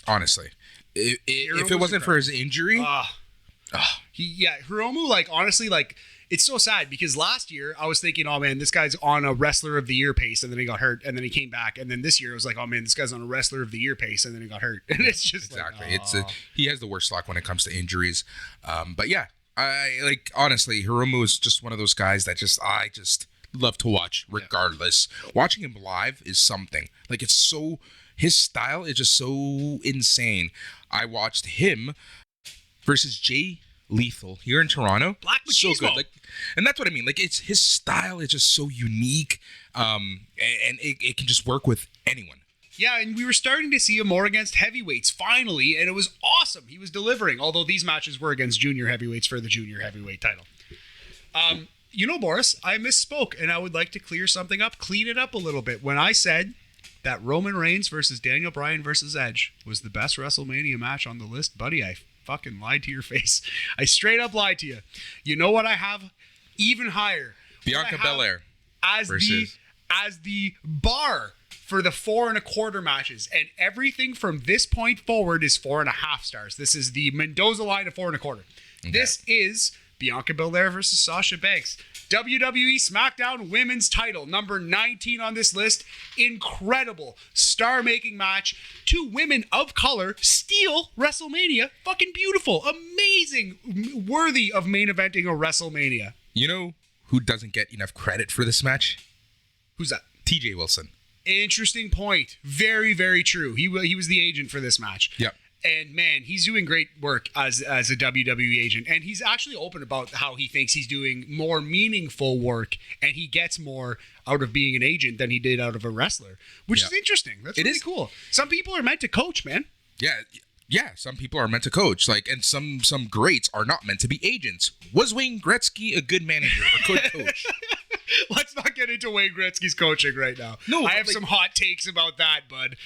honestly, if it wasn't for his injury... Hiromu, like, honestly, like, it's so sad because last year I was thinking, oh man, this guy's on a Wrestler of the Year pace, and then he got hurt, and then he came back, and then this year I was like, oh man, this guy's on a Wrestler of the Year pace, and then he got hurt, and it's just exactly. He has the worst luck when it comes to injuries. But yeah, I like, honestly, Hiromu is just one of those guys that I just love to watch regardless. Yeah. Watching him live is something. Like, his style is just so insane. I watched him versus Jay Lethal here in Toronto. Black Machismo. So good. Like, and that's what I mean. Like, it's his style is just so unique, and it can just work with anyone. Yeah, and we were starting to see him more against heavyweights finally, and it was awesome. He was delivering, although these matches were against junior heavyweights for the junior heavyweight title. Boris, I misspoke, and I would like to clean it up a little bit. When I said that Roman Reigns versus Daniel Bryan versus Edge was the best WrestleMania match on the list, buddy, I fucking lied to your face. I straight up lied to you. You know what I have even higher? Bianca Belair as the bar for the 4.25 matches, and everything from this point forward is 4.5 stars. This is the Mendoza line of 4.25. Okay. This is Bianca Belair versus Sasha Banks. WWE SmackDown Women's title, number 19 on this list. Incredible star-making match. 2 women of color steal WrestleMania. Fucking beautiful. Amazing. Worthy of main eventing a WrestleMania. You know who doesn't get enough credit for this match? Who's that? TJ Wilson. Interesting point. Very, very true. He was the agent for this match. Yep. And man, he's doing great work as a WWE agent. And he's actually open about how he thinks he's doing more meaningful work, and he gets more out of being an agent than he did out of a wrestler, which is interesting. That's really cool. Some people are meant to coach, man. Yeah, some people are meant to coach, like, and some greats are not meant to be agents. Was Wayne Gretzky a good manager or good coach? Let's not get into Wayne Gretzky's coaching right now. No, I have some hot takes about that, bud.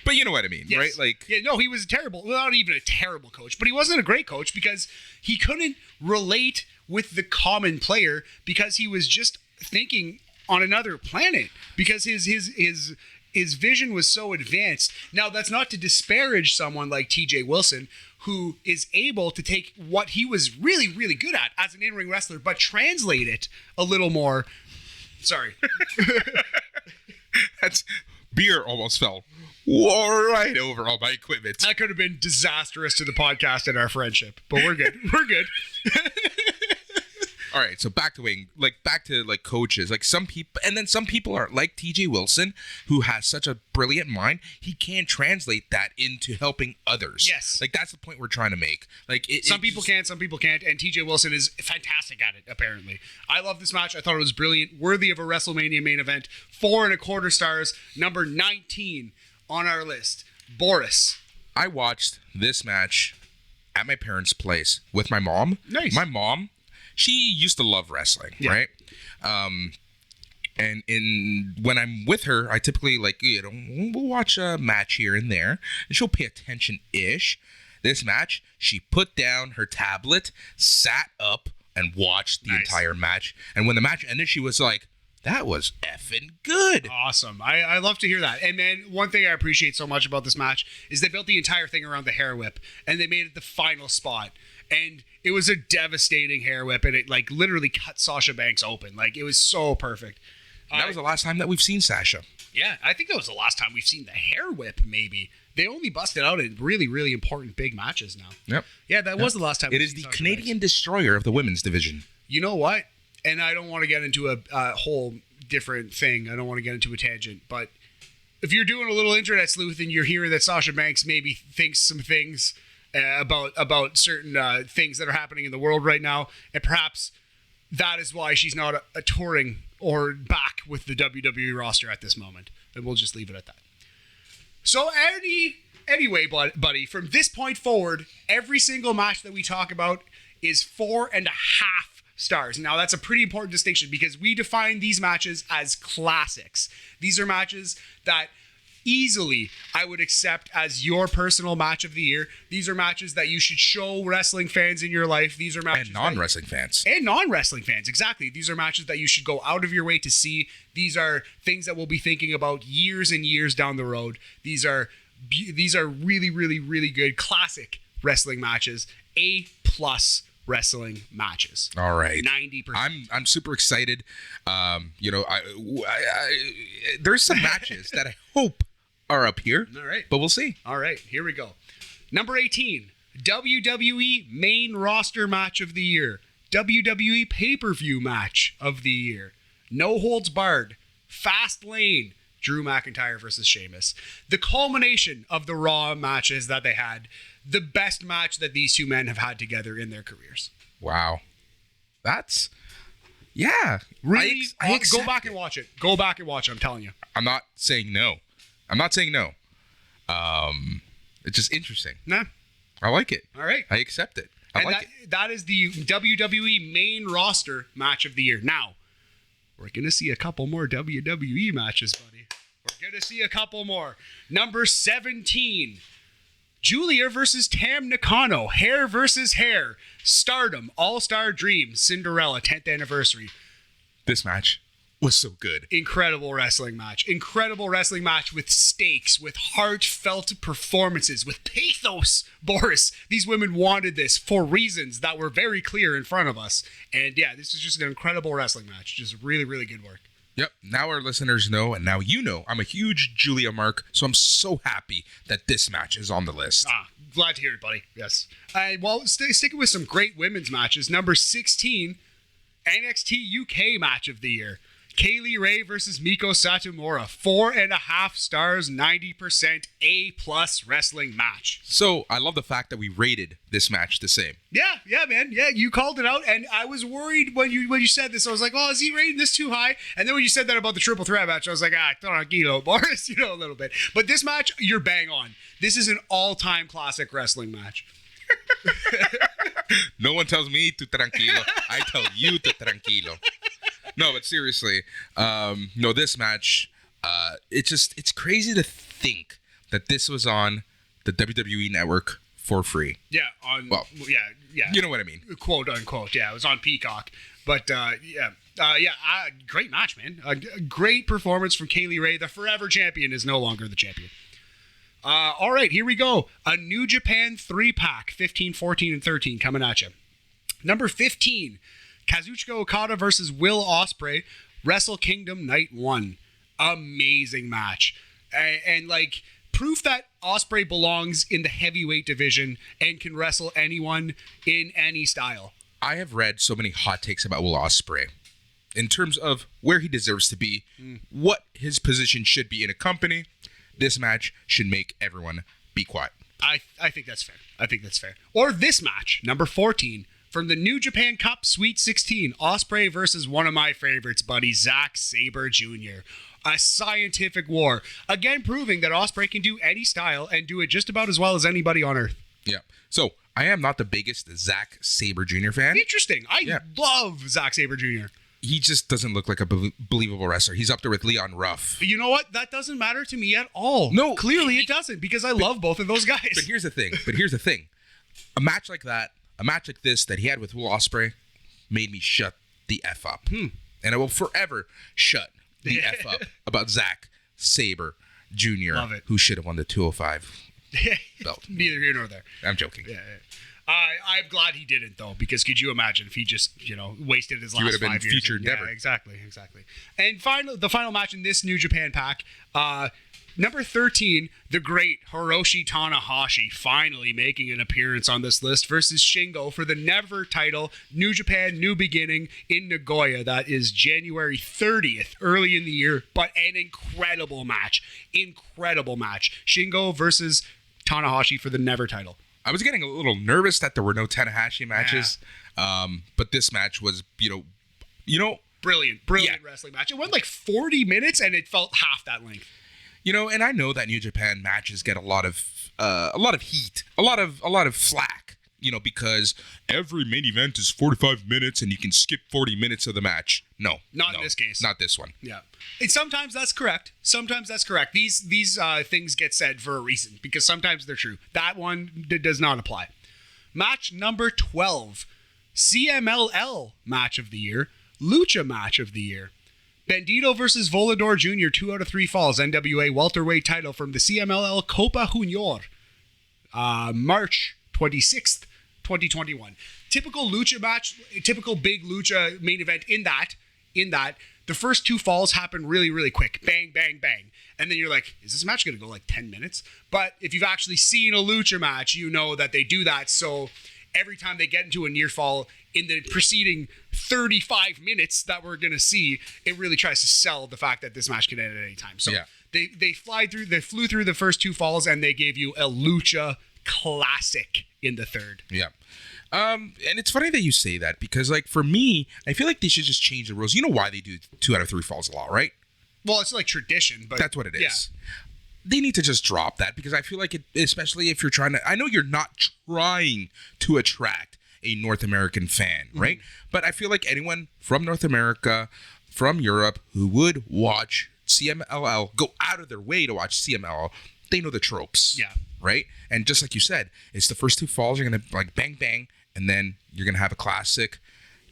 But you know what I mean, right? Like, yeah, no, he was terrible. Well, not even a terrible coach, but he wasn't a great coach because he couldn't relate with the common player because he was just thinking on another planet because his vision was so advanced. Now, that's not to disparage someone like TJ Wilson, who is able to take what he was really, really good at as an in-ring wrestler, but translate it a little more. Sorry. That's beer almost fell right over all my equipment. That could have been disastrous to the podcast and our friendship, but we're good. We're good. All right, so back to coaches. Like some people, and then some people are like TJ Wilson, who has such a brilliant mind. He can translate that into helping others. Yes, like that's the point we're trying to make. Like some people can, some people can't, and TJ Wilson is fantastic at it. Apparently, I love this match. I thought it was brilliant, worthy of a WrestleMania main event. 4.25 stars. Number 19 on our list, Boris. I watched this match at my parents' place with my mom. Nice. My mom. She used to love wrestling, right? And when I'm with her, I typically we'll watch a match here and there, and she'll pay attention-ish. This match, she put down her tablet, sat up, and watched the entire match. And when the match ended, she was like, that was effing good. Awesome. I love to hear that. And man, one thing I appreciate so much about this match is they built the entire thing around the hair whip, and they made it the final spot. And it was a devastating hair whip, and it literally cut Sasha Banks open. It was so perfect. That was the last time that we've seen Sasha. Yeah, I think that was the last time we've seen the hair whip, maybe. They only busted out in really, really important big matches now. Yep. Yeah, that was the last time. It is the Canadian Destroyer of the women's division. You know what? And I don't want to get into a whole different thing. I don't want to get into a tangent. But if you're doing a little internet sleuth and you're hearing that Sasha Banks maybe thinks some things about certain things that are happening in the world right now, and perhaps that is why she's not a touring or back with the WWE roster at this moment. And we'll just leave it at that. So anyway, buddy, from this point forward, every single match that we talk about is 4.5 stars. Now, that's a pretty important distinction because we define these matches as classics. These are matches that easily I would accept as your personal match of the year. These are matches that you should show wrestling fans in your life. These are matches and non-wrestling fans. And non-wrestling fans, exactly. These are matches that you should go out of your way to see. These are things that we'll be thinking about years and years down the road. These are really, really, really good classic wrestling matches. A+ wrestling matches. All right. 90%. I'm super excited. There's some matches that I hope are up here. All right. But we'll see. All right, here we go. Number 18, WWE main roster match of the year. WWE pay-per-view match of the year. No holds barred. Fast lane. Drew McIntyre versus Sheamus. The culmination of the Raw matches that they had. The best match that these two men have had together in their careers. Wow. That's... Yeah. Really? Go back it. and watch it. Go back and watch it, I'm telling you. I'm not saying no. It's just interesting. Nah. I like it. All right. I accept it. I like it. That is the WWE main roster match of the year. Now, we're going to see a couple more WWE matches, buddy. We're going to see a couple more. Number 17, Julia versus Tam Nakano. Hair versus hair. Stardom. All-Star Dream. Cinderella. 10th anniversary. This match was so good. Incredible wrestling match. Incredible wrestling match with stakes, with heartfelt performances, with pathos. Boris, these women wanted this for reasons that were very clear in front of us. And yeah, this is just an incredible wrestling match. Just really, really good work. Yep. Now our listeners know, and now you know, I'm a huge Julia mark, so I'm so happy that this match is on the list. Glad to hear it, buddy. Yes. Well, sticking with some great women's matches. Number 16, NXT UK match of the year. Kaylee Ray versus Miko Satomura. 4.5 stars, 90% A+ wrestling match. So I love the fact that we rated this match the same. Yeah, man. Yeah, you called it out, and I was worried when you said this. I was like, oh, is he rating this too high? And then when you said that about the triple threat match, I was like, tranquilo, Boris, a little bit. But this match, you're bang on. This is an all-time classic wrestling match. No one tells me to tranquilo. I tell you to tranquilo. No, but seriously, this match, it's crazy to think that this was on the WWE network for free. Yeah, yeah. You know what I mean? Quote unquote. Yeah, it was on Peacock. But great match, man. A great performance from Kaylee Ray. The forever champion is no longer the champion. All right, here we go. A New Japan 3-pack, 15, 14, and 13 coming at you. Number 15. Kazuchika Okada versus Will Ospreay, Wrestle Kingdom Night 1. amazing match. And like proof that Ospreay belongs in the heavyweight division and can wrestle anyone in any style. I have read so many hot takes about Will Ospreay in terms of where he deserves to be, what his position should be in a company. This match should make everyone be quiet. I think that's fair. Or this match, number 14, from the New Japan Cup Sweet 16, Ospreay versus one of my favorites, buddy, Zack Sabre Jr. A scientific war. Again, proving that Ospreay can do any style and do it just about as well as anybody on earth. Yeah. So, I am not the biggest Zack Sabre Jr. fan. Interesting. I love Zack Sabre Jr. He just doesn't look like a believable wrestler. He's up there with Leon Ruff. You know what? That doesn't matter to me at all. No. Clearly it doesn't, because I love both of those guys. But here's the thing. A match like that, a match like this that he had with Will Ospreay made me shut the F up. And I will forever shut the F up about Zack Sabre Jr., Love it. who should have won the 205 belt. Neither here nor there. I'm joking. Yeah. I'm glad he didn't, though, because could you imagine if he just, wasted his last 5 years? He would have been featured Yeah, never. exactly. And the final match in this New Japan pack, number 13, the great Hiroshi Tanahashi, finally making an appearance on this list versus Shingo for the Never title, New Japan, New Beginning in Nagoya. That is January 30th, early in the year, but an incredible match. Shingo versus Tanahashi for the Never title. I was getting a little nervous that there were no Tanahashi matches, but this match was, Brilliant wrestling match. It went like 40 minutes and it felt half that length. And I know that New Japan matches get a lot of heat, a lot of flack, because every main event is 45 minutes and you can skip 40 minutes of the match. No, in this case. Not this one. Yeah. And sometimes that's correct. These things get said for a reason because sometimes they're true. That one does not apply. Match number 12, CMLL match of the year, Lucha match of the year. Bandito versus Volador Jr., 2 out of 3 falls, NWA welterweight title from the CMLL Copa Junior, March 26th, 2021. Typical Lucha match, typical big Lucha main event in that the first 2 falls happen really, really quick. Bang, bang, bang. And then you're like, is this match going to go like 10 minutes? But if you've actually seen a Lucha match, you know that they do that. So every time they get into a near fall in the preceding 35 minutes that we're going to see, it really tries to sell the fact that this match can end at any time. So they flew through the first 2 falls and they gave you a Lucha classic in the third. Yeah. And it's funny that you say that because, like, for me, I feel like they should just change the rules. You know why they do 2 out of 3 falls a lot, right? Well, it's like tradition, but that's what it is. Yeah. They need to just drop that because I feel like it, especially if you're trying to, I know you're not trying to attract a North American fan, right? But I feel like anyone from North America, from Europe, who would watch CMLL, go out of their way to watch CMLL, they know the tropes. Yeah. Right? And just like you said, it's the first 2 falls, you're going to like bang, bang, and then you're going to have a classic.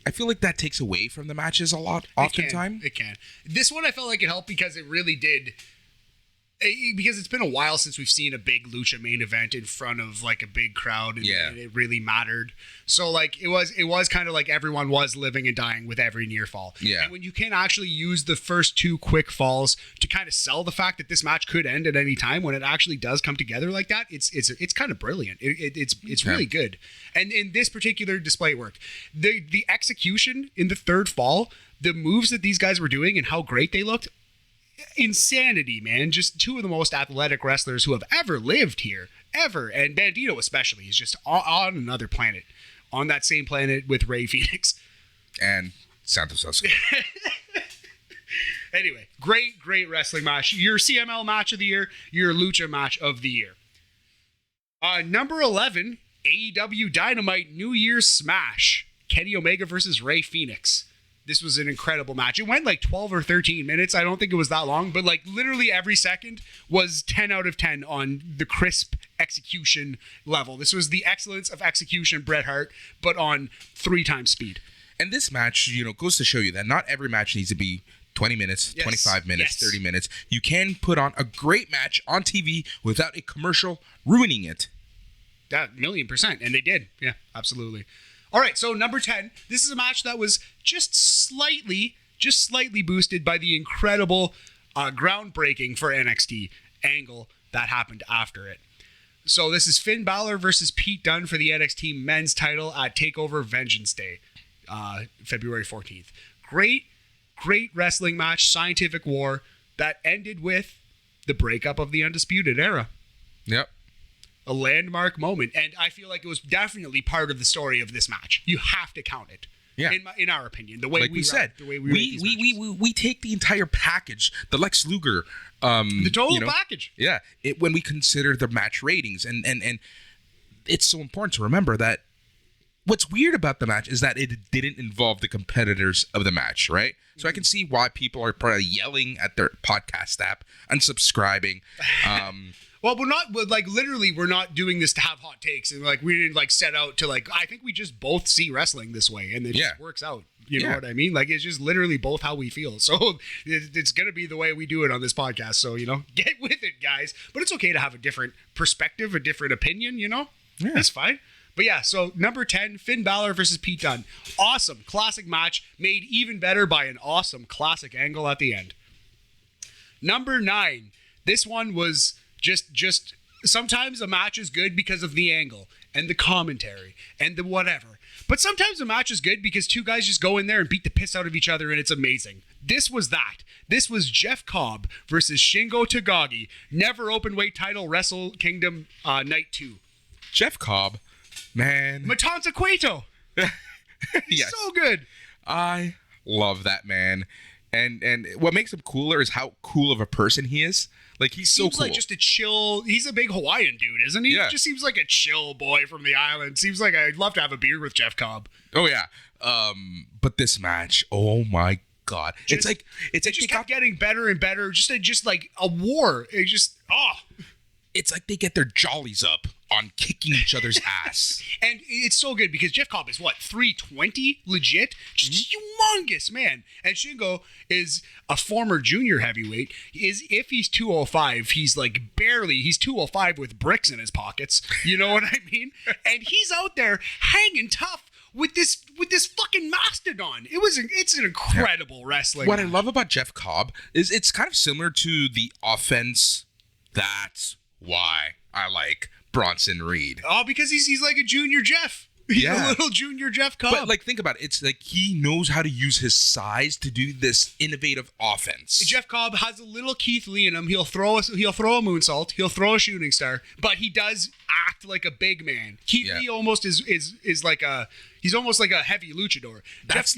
I feel like that takes away from the matches a lot, oftentimes. It can. This one I felt like it helped because it really did. Because it's been a while since we've seen a big Lucha main event in front of like a big crowd, and it really mattered. So like it was kind of like everyone was living and dying with every near fall. Yeah. And when you can actually use the first 2 quick falls to kind of sell the fact that this match could end at any time, when it actually does come together like that, it's kind of brilliant. It's really good. And in this particular display, it worked. The execution in the third fall, the moves that these guys were doing and how great they looked. Insanity, man. Just 2 of the most athletic wrestlers who have ever lived here, ever. And Bandito especially is just on another planet, on that same planet with Rey Fenix and Santos Escobar. Anyway, great wrestling match. Your CML match of the year, your Lucha match of the year. Number 11, AEW Dynamite New Year's Smash, Kenny Omega versus Rey Fenix. This was an incredible match. It went like 12 or 13 minutes. I don't think it was that long, but like literally every second was 10 out of 10 on the crisp execution level. This was the excellence of execution, Bret Hart, but on 3 times speed. And this match, goes to show you that not every match needs to be 20 minutes, 25 minutes, 30 minutes. You can put on a great match on TV without a commercial ruining it. That 1,000,000%. And they did. Yeah, absolutely. All right, so number 10, this is a match that was just slightly boosted by the incredible groundbreaking for NXT angle that happened after it. So this is Finn Balor versus Pete Dunne for the NXT men's title at TakeOver Vengeance Day, February 14th. Great wrestling match, scientific war that ended with the breakup of the Undisputed Era. Yep. A landmark moment, and I feel like it was definitely part of the story of this match. You have to count it. Yeah. In our opinion, the way like we said, the way we take the entire package, the Lex Luger, the total package. Yeah, when we consider the match ratings, and it's so important to remember that what's weird about the match is that it didn't involve the competitors of the match, right? So I can see why people are probably yelling at their podcast app, unsubscribing. Well, we're not doing this to have hot takes, and like we didn't like set out to like. I think we just both see wrestling this way, and it just works out. You know what I mean? Like it's just literally both how we feel. So it's gonna be the way we do it on this podcast. So get with it, guys. But it's okay to have a different perspective, a different opinion. That's fine. But yeah, so number 10, Finn Balor versus Pete Dunne. Awesome, classic match, made even better by an awesome classic angle at the end. Number 9, this one was just sometimes a match is good because of the angle and the commentary and the whatever. But sometimes a match is good because two guys just go in there and beat the piss out of each other and it's amazing. This was that. This was Jeff Cobb versus Shingo Takagi. Never openweight title, Wrestle Kingdom Night 2. Jeff Cobb, man. Matanza Cueto. He's yes. so good. I love that man. And what makes him cooler is how cool of a person he is. Like he's so cool. Seems like just a chill. He's a big Hawaiian dude, isn't he? Yeah. Just seems like a chill boy from the island. Seems like I'd love to have a beer with Jeff Cobb. Oh yeah. But this match, oh my God, it's like it just kept getting better and better. Just like a war. It's like they get their jollies up on kicking each other's ass. And it's so good because Jeff Cobb is 320 legit, just humongous, man. And Shingo is a former junior heavyweight. If he's 205, he's like he's 205 with bricks in his pockets. You know what I mean? And he's out there hanging tough with this fucking mastodon. It's an incredible wrestling What match. I love about Jeff Cobb is it's kind of similar to the offense. That's why I like Bronson Reed. Oh, because he's like a junior Jeff. He's a little junior Jeff Cobb. But like, think about it. It's like he knows how to use his size to do this innovative offense. Jeff Cobb has a little Keith Lee in him. He'll throw a moonsault. He'll throw a shooting star. But he does act like a big man. Keith Lee almost is like he's almost like a heavy luchador.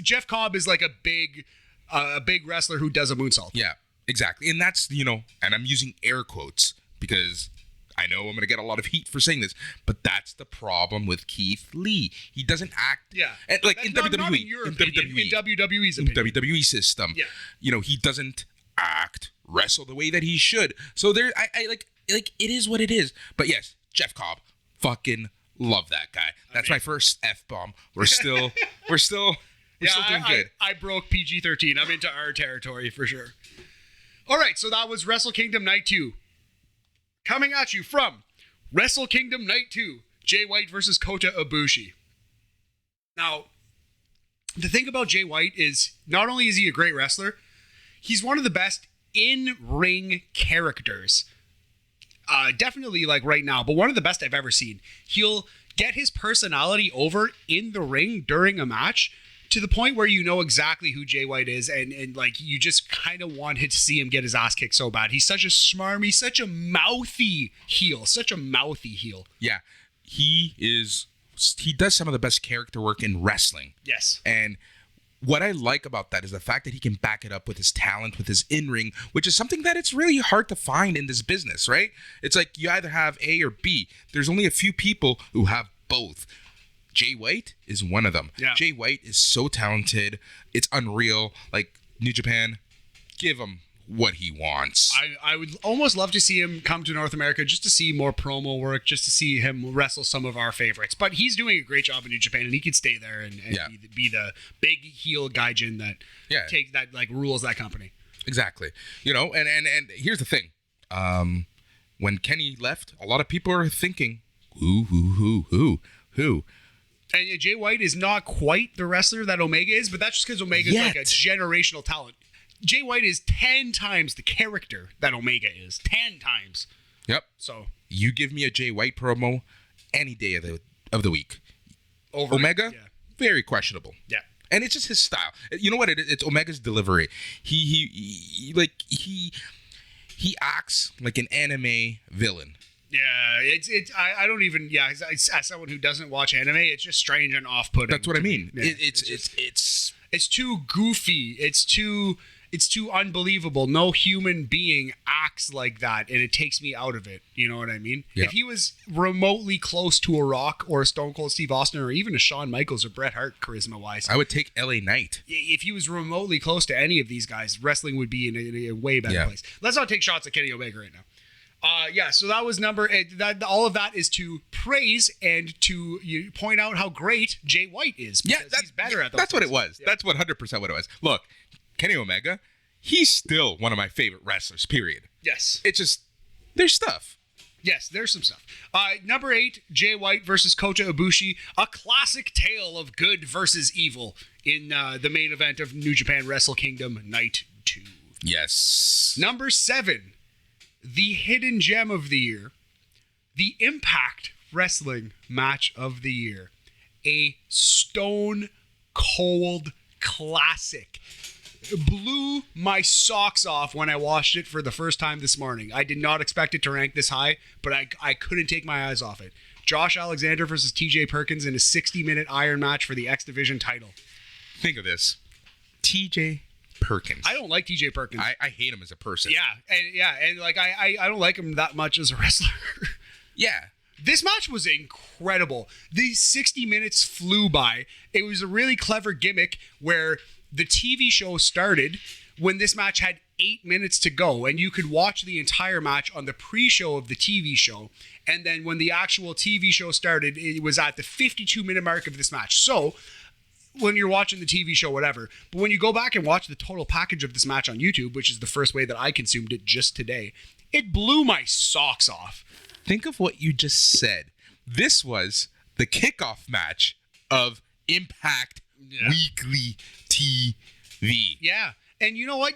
Jeff Cobb is like a big wrestler who does a moonsault. Yeah, exactly. And that's and I'm using air quotes because I know I'm going to get a lot of heat for saying this, but that's the problem with Keith Lee. He doesn't act and like in WWE. In WWE's opinion. In WWE system. Yeah. He doesn't wrestle the way that he should. So there I like it is what it is. But yes, Jeff Cobb, fucking love that guy. That's my first F-bomb. We're still doing good. I broke PG-13. I'm into our territory for sure. All right, so that was Wrestle Kingdom Night 2. Coming at you from Wrestle Kingdom Night 2, Jay White versus Kota Ibushi. Now, the thing about Jay White is not only is he a great wrestler, he's one of the best in-ring characters. Definitely like right now, but one of the best I've ever seen. He'll get his personality over in the ring during a match to the point where you know exactly who Jay White is, and like you just kind of wanted to see him get his ass kicked so bad. He's such a smarmy, such a mouthy heel. Yeah, he does some of the best character work in wrestling. Yes. And what I like about that is the fact that he can back it up with his talent, with his in-ring, which is something that it's really hard to find in this business, right? It's like you either have A or B. There's only a few people who have both. Jay White is one of them. Yeah. Jay White is so talented. It's unreal. Like, New Japan, give him what he wants. I would almost love to see him come to North America just to see more promo work, just to see him wrestle some of our favorites. But he's doing a great job in New Japan, and he could stay there and be the big heel gaijin that rules that company. Exactly. And here's the thing. When Kenny left, a lot of people are thinking, who? And Jay White is not quite the wrestler that Omega is, but that's just because Omega is like a generational talent. Jay White is 10 times the character that Omega is. 10 times. Yep. So you give me a Jay White promo any day of the week. over Omega, Yeah. very questionable. Yeah. And it's just his style. You know what? It's Omega's delivery. He acts like an anime villain. Yeah, I don't even, as someone who doesn't watch anime, it's just strange and off-putting. That's what I mean. Yeah, it's too goofy. It's too unbelievable. No human being acts like that, and it takes me out of it. You know what I mean? Yeah. If he was remotely close to a Rock or a Stone Cold Steve Austin or even a Shawn Michaels or Bret Hart charisma-wise, I would take LA Knight. if he was remotely close to any of these guys, wrestling would be in a way better place. Let's not take shots at Kenny Omega right now. So that was all of that is to praise and to point out how great Jay White is. Yeah, he's better at those that's what it things. was. Yeah. That's 100% what it was. Look, Kenny Omega, he's still one of my favorite wrestlers, period. Yes. It's just, there's stuff. Yes, there's some stuff. Number 8, Jay White versus Kota Ibushi, a classic tale of good versus evil in the main event of New Japan Wrestle Kingdom Night 2. Yes. Number 7, the hidden gem of the year, the Impact Wrestling match of the year, a stone cold classic. Blew my socks off when I watched it for the first time this morning. I did not expect it to rank this high, but I couldn't take my eyes off it. Josh Alexander versus TJ Perkins in a 60-minute iron match for the X Division title. Think of this. TJ Perkins. I don't like TJ Perkins. I hate him as a person. And like I don't like him that much as a wrestler. Yeah. This match was incredible. These 60 minutes flew by. It was a really clever gimmick where the TV show started when this match had 8 minutes to go, and you could watch the entire match on the pre-show of the TV show. And then when the actual TV show started, it was at the 52-minute mark of this match. So when you're watching the TV show, whatever. But when you go back and watch the total package of this match on YouTube, which is the first way that I consumed it just today, it blew my socks off. Think of what you just said. This was the kickoff match of Impact Weekly TV. Yeah. And you know what?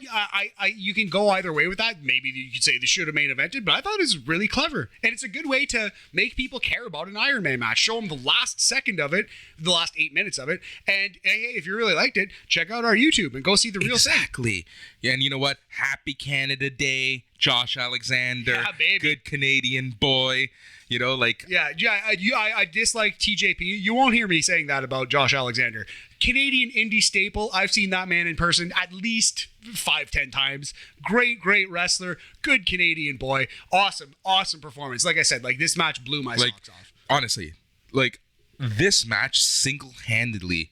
You can go either way with that. Maybe you could say they should have main evented, but I thought it was really clever. And it's a good way to make people care about an Iron Man match. Show them the last second of it, the last 8 minutes of it. And hey, if you really liked it, check out our YouTube and go see the real thing. Exactly. Yeah, and you know what? Happy Canada Day, Josh Alexander. Yeah, baby. Good Canadian boy. You know, like... I dislike TJP. You won't hear me saying that about Josh Alexander. Canadian indie staple. I've seen that man in person at least 5-10 times. Great wrestler. Good Canadian boy. Awesome performance. Like I said, like this match blew my socks off. Honestly, like this match single-handedly,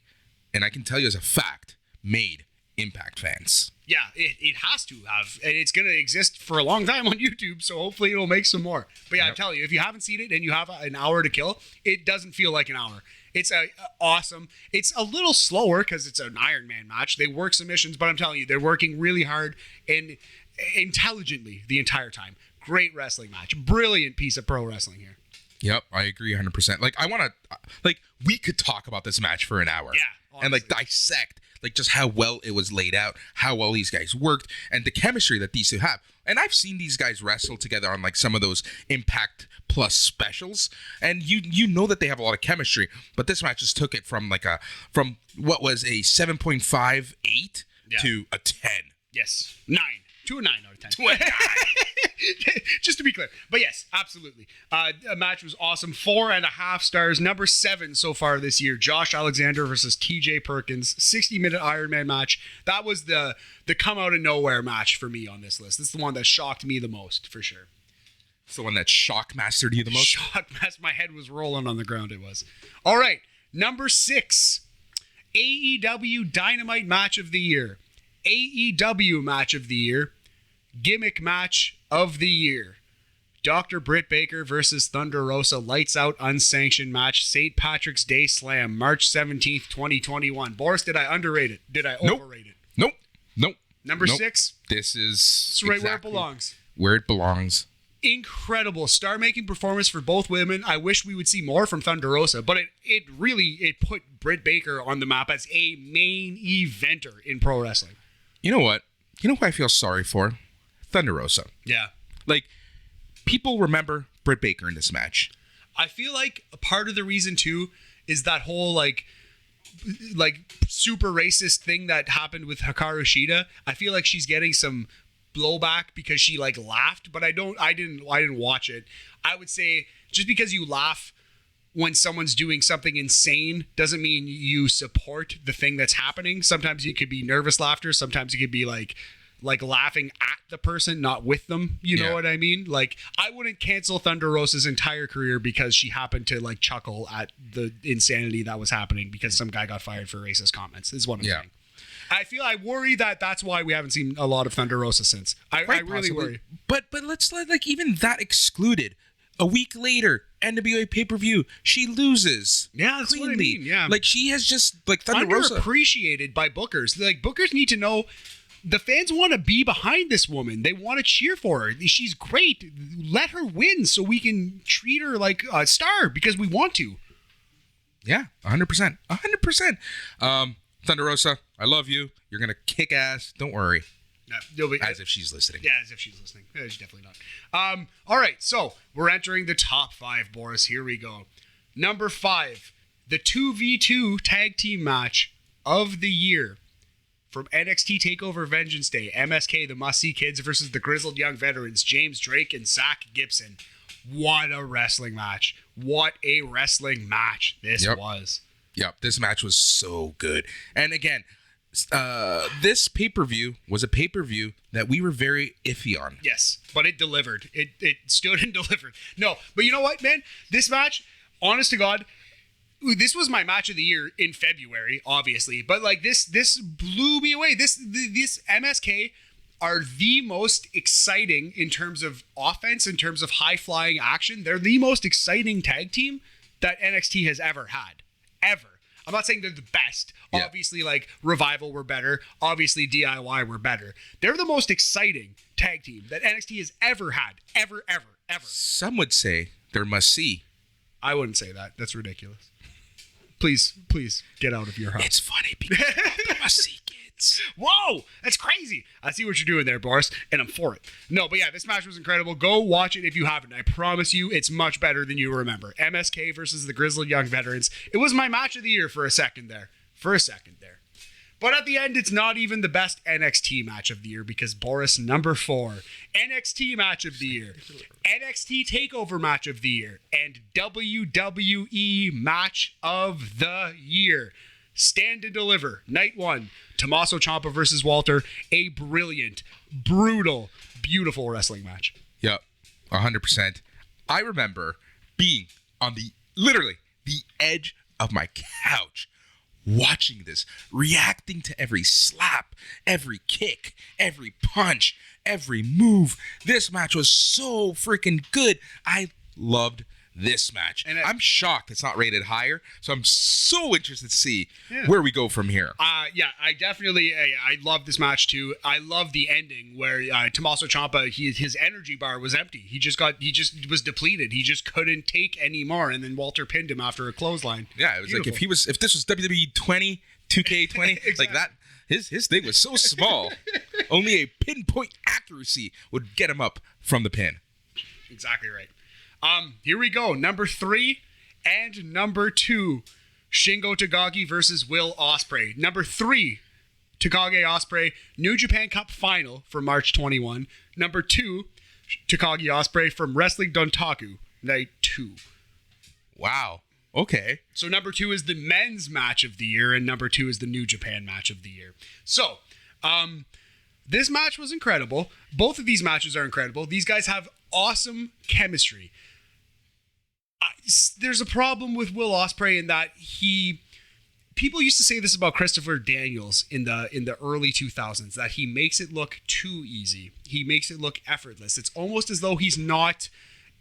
and I can tell you as a fact, made Impact fans. Yeah, it has to have. And it's going to exist for a long time on YouTube, so hopefully it'll make some more. But yeah, I'm telling you, if you haven't seen it and you have an hour to kill, it doesn't feel like an hour. It's awesome. It's a little slower because it's an Iron Man match. They work submissions, but I'm telling you, they're working really hard and intelligently the entire time. Great wrestling match. Brilliant piece of pro wrestling here. Yep, I agree 100%. Like, I want to, like, we could talk about this match for an hour. Yeah, honestly. And, like, dissect, like, just how well it was laid out, how well these guys worked, and the chemistry that these two have. And I've seen these guys wrestle together on, like, some of those Impact Plus specials, and you know that they have a lot of chemistry, but this match just took it from what was a 7.58 to a 10. Yes. 9. To a 9 out of 10. To a 9. Just to be clear. But yes, absolutely. A match was awesome. 4.5 stars. Number 7 so far this year. Josh Alexander versus TJ Perkins. 60-minute Iron Man match. That was the come out of nowhere match for me on this list. This is the one that shocked me the most, for sure. It's the one that shock mastered you the most? My head was rolling on the ground, it was. All right. Number 6. AEW Dynamite match of the year. AEW match of the year. Gimmick match of the year. Dr. Britt Baker versus Thunder Rosa lights out unsanctioned match. St. Patrick's Day Slam, March 17th, 2021. Boris, did I underrate it? Did I overrate it? Nope. Number 6? This is It's right where it belongs. Where it belongs. Incredible star-making performance for both women. I wish we would see more from Thunder Rosa, but it really put Britt Baker on the map as a main eventer in pro wrestling. You know what? You know who I feel sorry for? Thunder Rosa. Yeah. Like, people remember Britt Baker in this match. I feel like a part of the reason too is that whole like super racist thing that happened with Hikaru Shida. I feel like she's getting some blowback because she like laughed, but I didn't watch it. I would say just because you laugh when someone's doing something insane doesn't mean you support the thing that's happening. Sometimes it could be nervous laughter. Sometimes it could be like laughing at the person, not with them. You know what I mean? Like, I wouldn't cancel Thunder Rosa's entire career because she happened to like chuckle at the insanity that was happening because some guy got fired for racist comments. Is what I'm saying. I worry that that's why we haven't seen a lot of Thunder Rosa since. I really worry. But let's let like even that excluded. A week later, NWA pay-per-view, she loses. Yeah, that's cleanly. what I mean. Yeah, like she has just like Thunder Rosa underappreciated by bookers. Like bookers need to know the fans want to be behind this woman. They want to cheer for her. She's great. Let her win so we can treat her like a star because we want to. Yeah, 100%. 100%. Thunder Rosa, I love you. You're going to kick ass. Don't worry. As if she's listening. Yeah, as if she's listening. Yeah, she's definitely not. All right, so we're entering the top 5, Boris. Here we go. Number 5, the 2v2 tag team match of the year from NXT TakeOver Vengeance Day. MSK, the Must-See Kids versus the Grizzled Young Veterans, James Drake and Zach Gibson. What a wrestling match. What a wrestling match this was. Yep, this match was so good. And again, this pay-per-view was a pay-per-view that we were very iffy on. Yes, but it delivered. It stood and delivered. No, but you know what, man? This match, honest to God, this was my match of the year in February, obviously. But like this blew me away. This MSK are the most exciting in terms of offense, in terms of high-flying action. They're the most exciting tag team that NXT has ever had. Ever. I'm not saying they're the best. Yeah. Obviously, like, Revival were better. Obviously, DIY were better. They're the most exciting tag team that NXT has ever had. Ever. Some would say they're must-see. I wouldn't say that. That's ridiculous. Please get out of your house. It's funny because they're must-see kids. Whoa, that's crazy. I see what you're doing there, Boris, and I'm for it. No, but yeah, this match was incredible. Go watch it if you haven't. I promise you it's much better than you remember. MSK versus the Grizzled Young Veterans. It was my match of the year for a second there. But at the end, it's not even the best NXT match of the year because, Boris, number 4, NXT match of the year, NXT TakeOver match of the year, and WWE match of the year. Stand and Deliver, night 1, Tommaso Ciampa versus Walter, a brilliant, brutal, beautiful wrestling match. Yep, 100%. I remember being on literally the edge of my couch, watching this, reacting to every slap, every kick, every punch, every move. This match was so freaking good. I loved this match. And I'm shocked it's not rated higher, so I'm so interested to see where we go from here. I definitely I love this match too. I love the ending where Tommaso Ciampa, his energy bar was empty. He just was depleted. He just couldn't take any more, and then Walter pinned him after a clothesline. Yeah, it was beautiful. Like if this was WWE 20, 2K20, exactly. Like that, his thing was so small. Only a pinpoint accuracy would get him up from the pin. Exactly right. Here we go. Number 3 and number 2, Shingo Takagi versus Will Ospreay. Number 3, Takagi Ospreay, New Japan Cup Final for March 21. Number 2, Takagi Ospreay from Wrestling Dontaku, night 2. Wow. Okay. So number 2 is the men's match of the year, and number 2 is the New Japan match of the year. So, this match was incredible. Both of these matches are incredible. These guys have awesome chemistry. There's a problem with Will Ospreay in that people used to say this about Christopher Daniels in the early 2000s, that he makes it look too easy. He makes it look effortless. It's almost as though he's not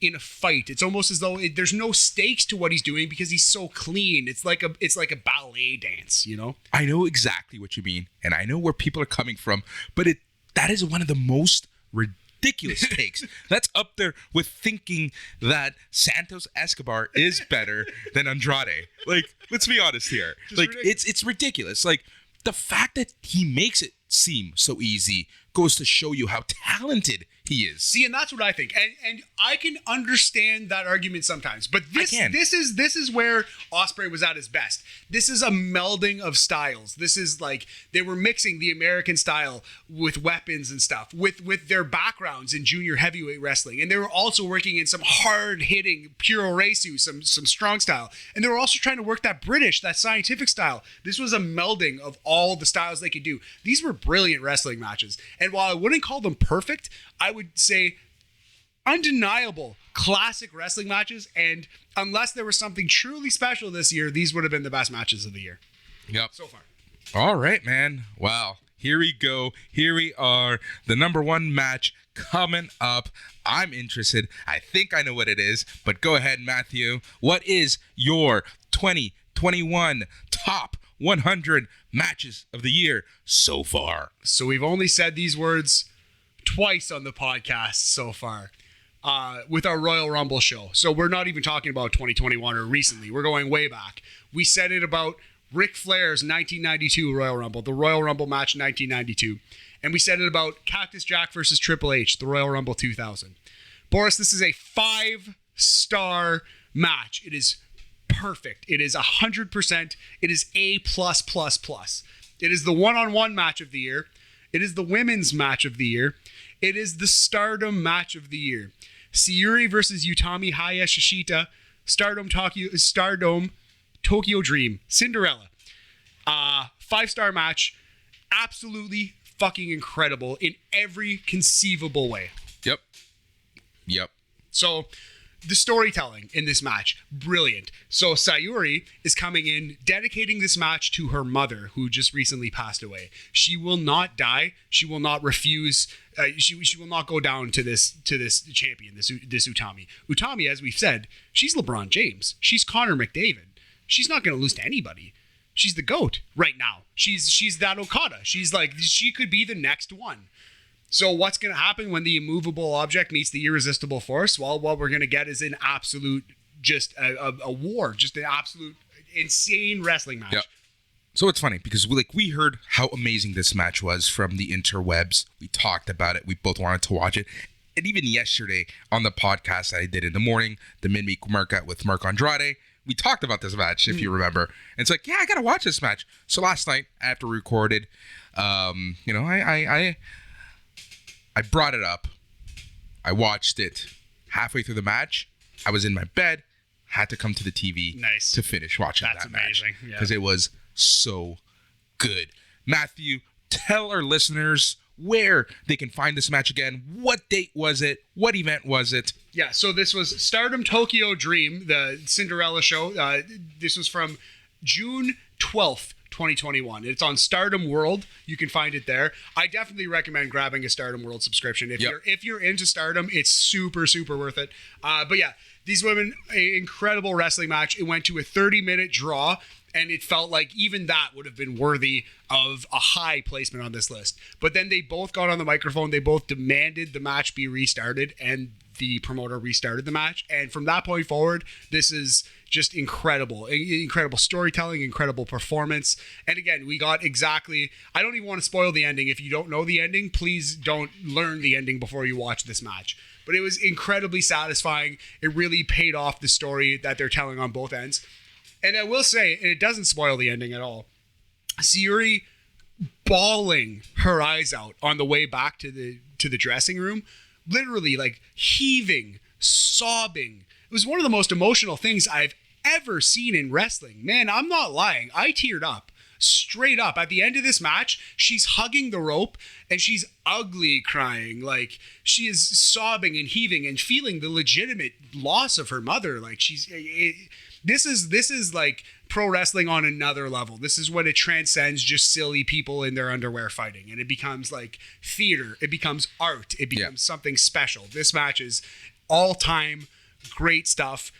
in a fight. It's almost as though there's no stakes to what he's doing because he's so clean. It's like a ballet dance, you know? I know exactly what you mean, and I know where people are coming from, but that is one of the most ridiculous takes. That's up there with thinking that Santos Escobar is better than Andrade. Like, let's be honest here. Like, it's ridiculous. Like, the fact that he makes it seem so easy. Goes to show you how talented he is. See, and that's what I think, and I can understand that argument sometimes. But this is where Ospreay was at his best. This is a melding of styles. This is like they were mixing the American style with weapons and stuff, with their backgrounds in junior heavyweight wrestling, and they were also working in some hard hitting puroresu, some strong style, and they were also trying to work that British, that scientific style. This was a melding of all the styles they could do. These were brilliant wrestling matches. And while I wouldn't call them perfect, I would say undeniable classic wrestling matches. And unless there was something truly special this year, these would have been the best matches of the year. Yep. So far. All right, man. Wow. Here we go. Here we are. The number one match coming up. I'm interested. I think I know what it is, but go ahead, Matthew. What is your 2021 top 100 matches of the year so far? So we've only said these words twice on the podcast so far with our Royal Rumble show. So we're not even talking about 2021 or recently. We're going way back. We said it about Ric Flair's 1992 Royal Rumble, the Royal Rumble match 1992. And we said it about Cactus Jack versus Triple H, the Royal Rumble 2000. Boris, this is a 5-star match. It is perfect. It is 100%. It is A+++. It is the one-on-one match of the year. It is the women's match of the year. It is the Stardom match of the year. Sayuri versus Utami Hayashishita. Stardom Tokyo Dream. Cinderella. 5-star match. Absolutely fucking incredible in every conceivable way. Yep. So the storytelling in this match, brilliant. So Sayuri is coming in, dedicating this match to her mother, who just recently passed away. She will not die. She will not refuse. She will not go down to this champion, this Utami. Utami, as we've said, she's LeBron James. She's Connor McDavid. She's not going to lose to anybody. She's the GOAT right now. She's that Okada. She's like, she could be the next one. So what's going to happen when the immovable object meets the irresistible force? Well, what we're going to get is an absolute, just a war, just an absolute insane wrestling match. Yep. So it's funny because we heard how amazing this match was from the interwebs. We talked about it. We both wanted to watch it. And even yesterday on the podcast that I did in the morning, the midweek markup with Mark Andrade, we talked about this match, if you remember. And it's like, yeah, I got to watch this match. So last night, after we recorded, I brought it up. I watched it halfway through the match. I was in my bed, had to come to the TV to finish watching that match. Amazing. Because it was so good. Matthew, tell our listeners where they can find this match again. What date was it? What event was it? Yeah, so this was Stardom Tokyo Dream, the Cinderella show. This was from June 12th. 2021. It's on Stardom World. You can find it there. I definitely recommend grabbing a Stardom World subscription. If you're into Stardom, it's super, super worth it. But yeah, these women, an incredible wrestling match. It went to a 30-minute draw, and it felt like even that would have been worthy of a high placement on this list. But then they both got on the microphone. They both demanded the match be restarted, and the promoter restarted the match. And from that point forward, this is just incredible storytelling, incredible performance. And again, we got exactly, I don't even want to spoil the ending. If you don't know the ending, please don't learn the ending before you watch this match. But it was incredibly satisfying. It really paid off the story that they're telling on both ends. And I will say, and it doesn't spoil the ending at all, Sayuri bawling her eyes out on the way back to the dressing room, literally like heaving, sobbing. It was one of the most emotional things I've ever seen in wrestling. Man, I'm not lying. I teared up. Straight up. At the end of this match, she's hugging the rope and she's ugly crying. Like, she is sobbing and heaving and feeling the legitimate loss of her mother. Like, this is like pro wrestling on another level. This is when it transcends just silly people in their underwear fighting, and it becomes like theater. It becomes art. It becomes something special. This match is all-time great stuff,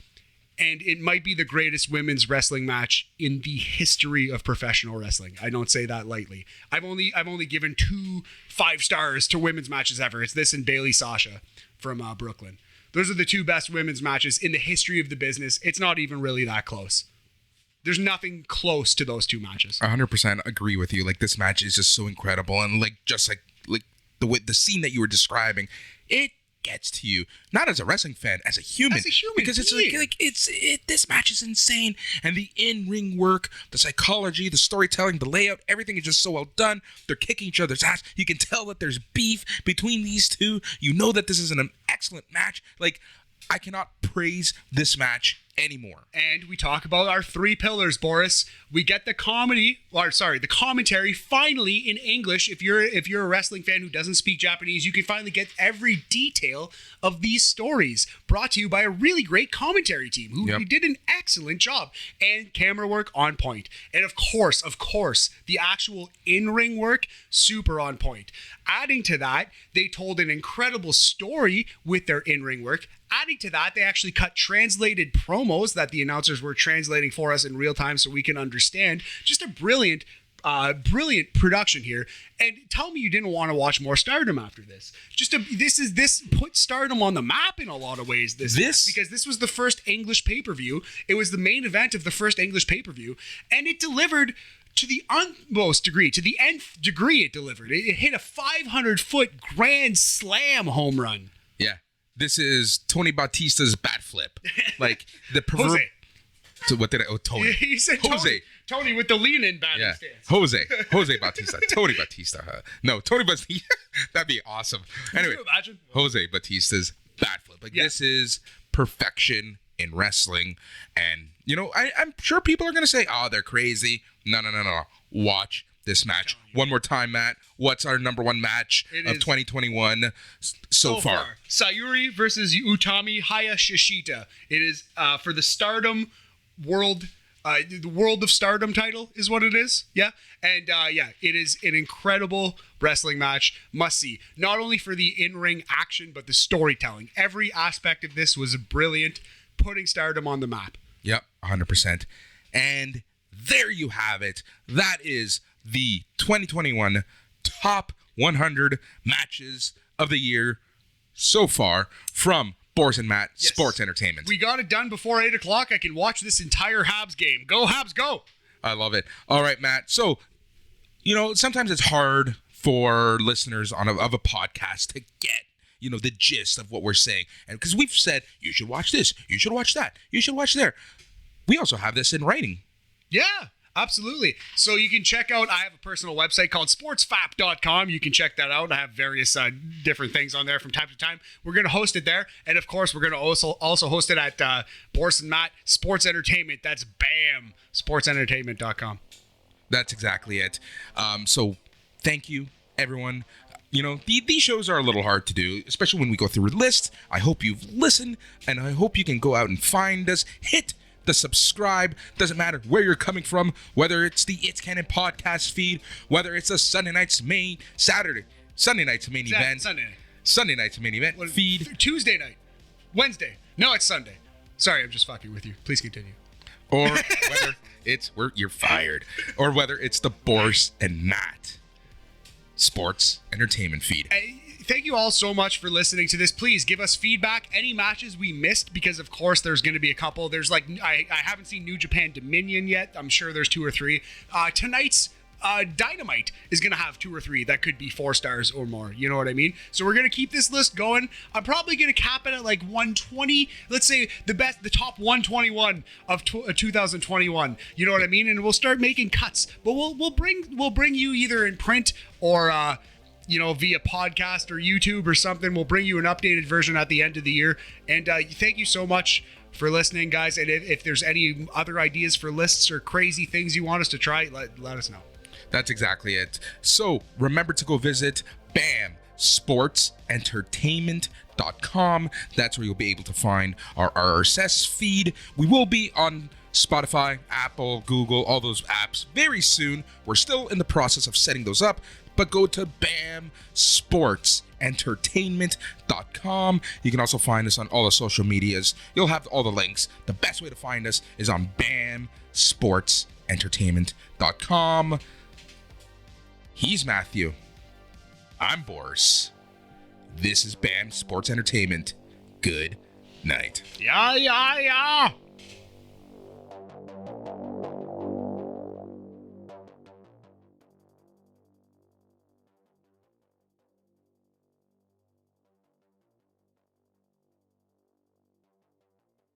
and it might be the greatest women's wrestling match in the history of professional wrestling. I don't say that lightly. I've only given 2 5 stars to women's matches ever. It's this and Bayley Sasha from Brooklyn. Those are the 2 best women's matches in the history of the business. It's not even really that close. There's nothing close to those two matches. 100% agree with you. Like, this match is just so incredible, and like the way the scene that you were describing, it gets to you, not as a wrestling fan, as a human, because it's this match is insane, and the in-ring work, the psychology, the storytelling, the layout, everything is just so well done. They're kicking each other's ass. You can tell that there's beef between these two. You know that this is an excellent match. Like, I cannot praise this match anymore. And we talk about our three pillars, Boris. We get the commentary finally in English. If you're a wrestling fan who doesn't speak Japanese, you can finally get every detail of these stories brought to you by a really great commentary team who did an excellent job, and camera work on point. And of course, the actual in-ring work, super on point. Adding to that, they told an incredible story with their in-ring work. Adding to that, they actually cut translated promos that the announcers were translating for us in real time so we can understand. Just a brilliant production here. And tell me you didn't want to watch more Stardom after this. This put Stardom on the map in a lot of ways. This because this was the first English pay-per-view. It was the main event of the first English pay-per-view, and it delivered to the utmost degree, to the nth degree. It delivered. It hit a 500-foot grand slam home run. Yeah. This is Tony Batista's bat flip. Like, the Jose. So what did I? Oh, Tony. He said Jose. Tony with the lean-in batting stance. Jose Batista. Tony Batista. No, Tony Batista. That'd be awesome. Anyway, Can you imagine? Jose Batista's bat flip. Like, this is perfection in wrestling. And, you know, I'm sure people are going to say, oh, they're crazy. No. Watch this match. One more time, Matt. What's our number one match of 2021 so far? Sayuri versus Utami Hayashishita. It is for the Stardom World, the World of Stardom title is what it is. Yeah. And it is an incredible wrestling match. Must see. Not only for the in-ring action, but the storytelling. Every aspect of this was brilliant, putting Stardom on the map. Yep, 100%. And there you have it. That is the 2021 top 100 matches of the year so far from Boris and Matt Sports Entertainment. We got it done before 8 o'clock. I can watch this entire Habs game. Go Habs, go! I love it. All right, Matt. So, you know, sometimes it's hard for listeners of a podcast to get, you know, the gist of what we're saying. And because we've said, you should watch this, you should watch that, you should watch there. We also have this in writing. Yeah. Absolutely. So you can check out, I have a personal website called sportsfap.com. You can check that out. I have various different things on there from time to time. We're going to host it there. And of course, we're going to also host it at Boris and Matt Sports Entertainment. That's B.A.M sportsentertainment.com. That's exactly it. So thank you, everyone. You know, these shows are a little hard to do, especially when we go through a list. I hope you've listened, and I hope you can go out and find us. Hit the subscribe. Doesn't matter where you're coming from, whether it's the It's Canon podcast feed, whether it's a Sunday night's main event feed, Tuesday night, Wednesday. No, it's Sunday. Sorry, I'm just fucking with you. Please continue. Or whether it's you're fired, or whether it's the Boris and Matt Sports Entertainment feed. Thank you all so much for listening to this. Please give us feedback. Any matches we missed, because of course there's going to be a couple. There's like, I haven't seen New Japan Dominion yet. I'm sure there's 2 or 3. Tonight's Dynamite is going to have 2 or 3 that could be 4 stars or more. You know what I mean? So we're going to keep this list going. I'm probably going to cap it at like 120. Let's say the top 121 of 2021. You know what I mean? And we'll start making cuts. But we'll bring you either in print or via podcast or YouTube or something. We'll bring you an updated version at the end of the year. And thank you so much for listening, guys. And if there's any other ideas for lists or crazy things you want us to try, let us know. That's exactly it. So remember to go visit B.A.M sportsentertainment.com. That's where you'll be able to find our RSS feed. We will be on Spotify, Apple, Google, all those apps very soon. We're still in the process of setting those up, but go to B.A.M sportsentertainment.com. You can also find us on all the social medias. You'll have all the links. The best way to find us is on B.A.M sportsentertainment.com. He's Matthew. I'm Boris. This is B.A.M Sports Entertainment. Good night. Yeah.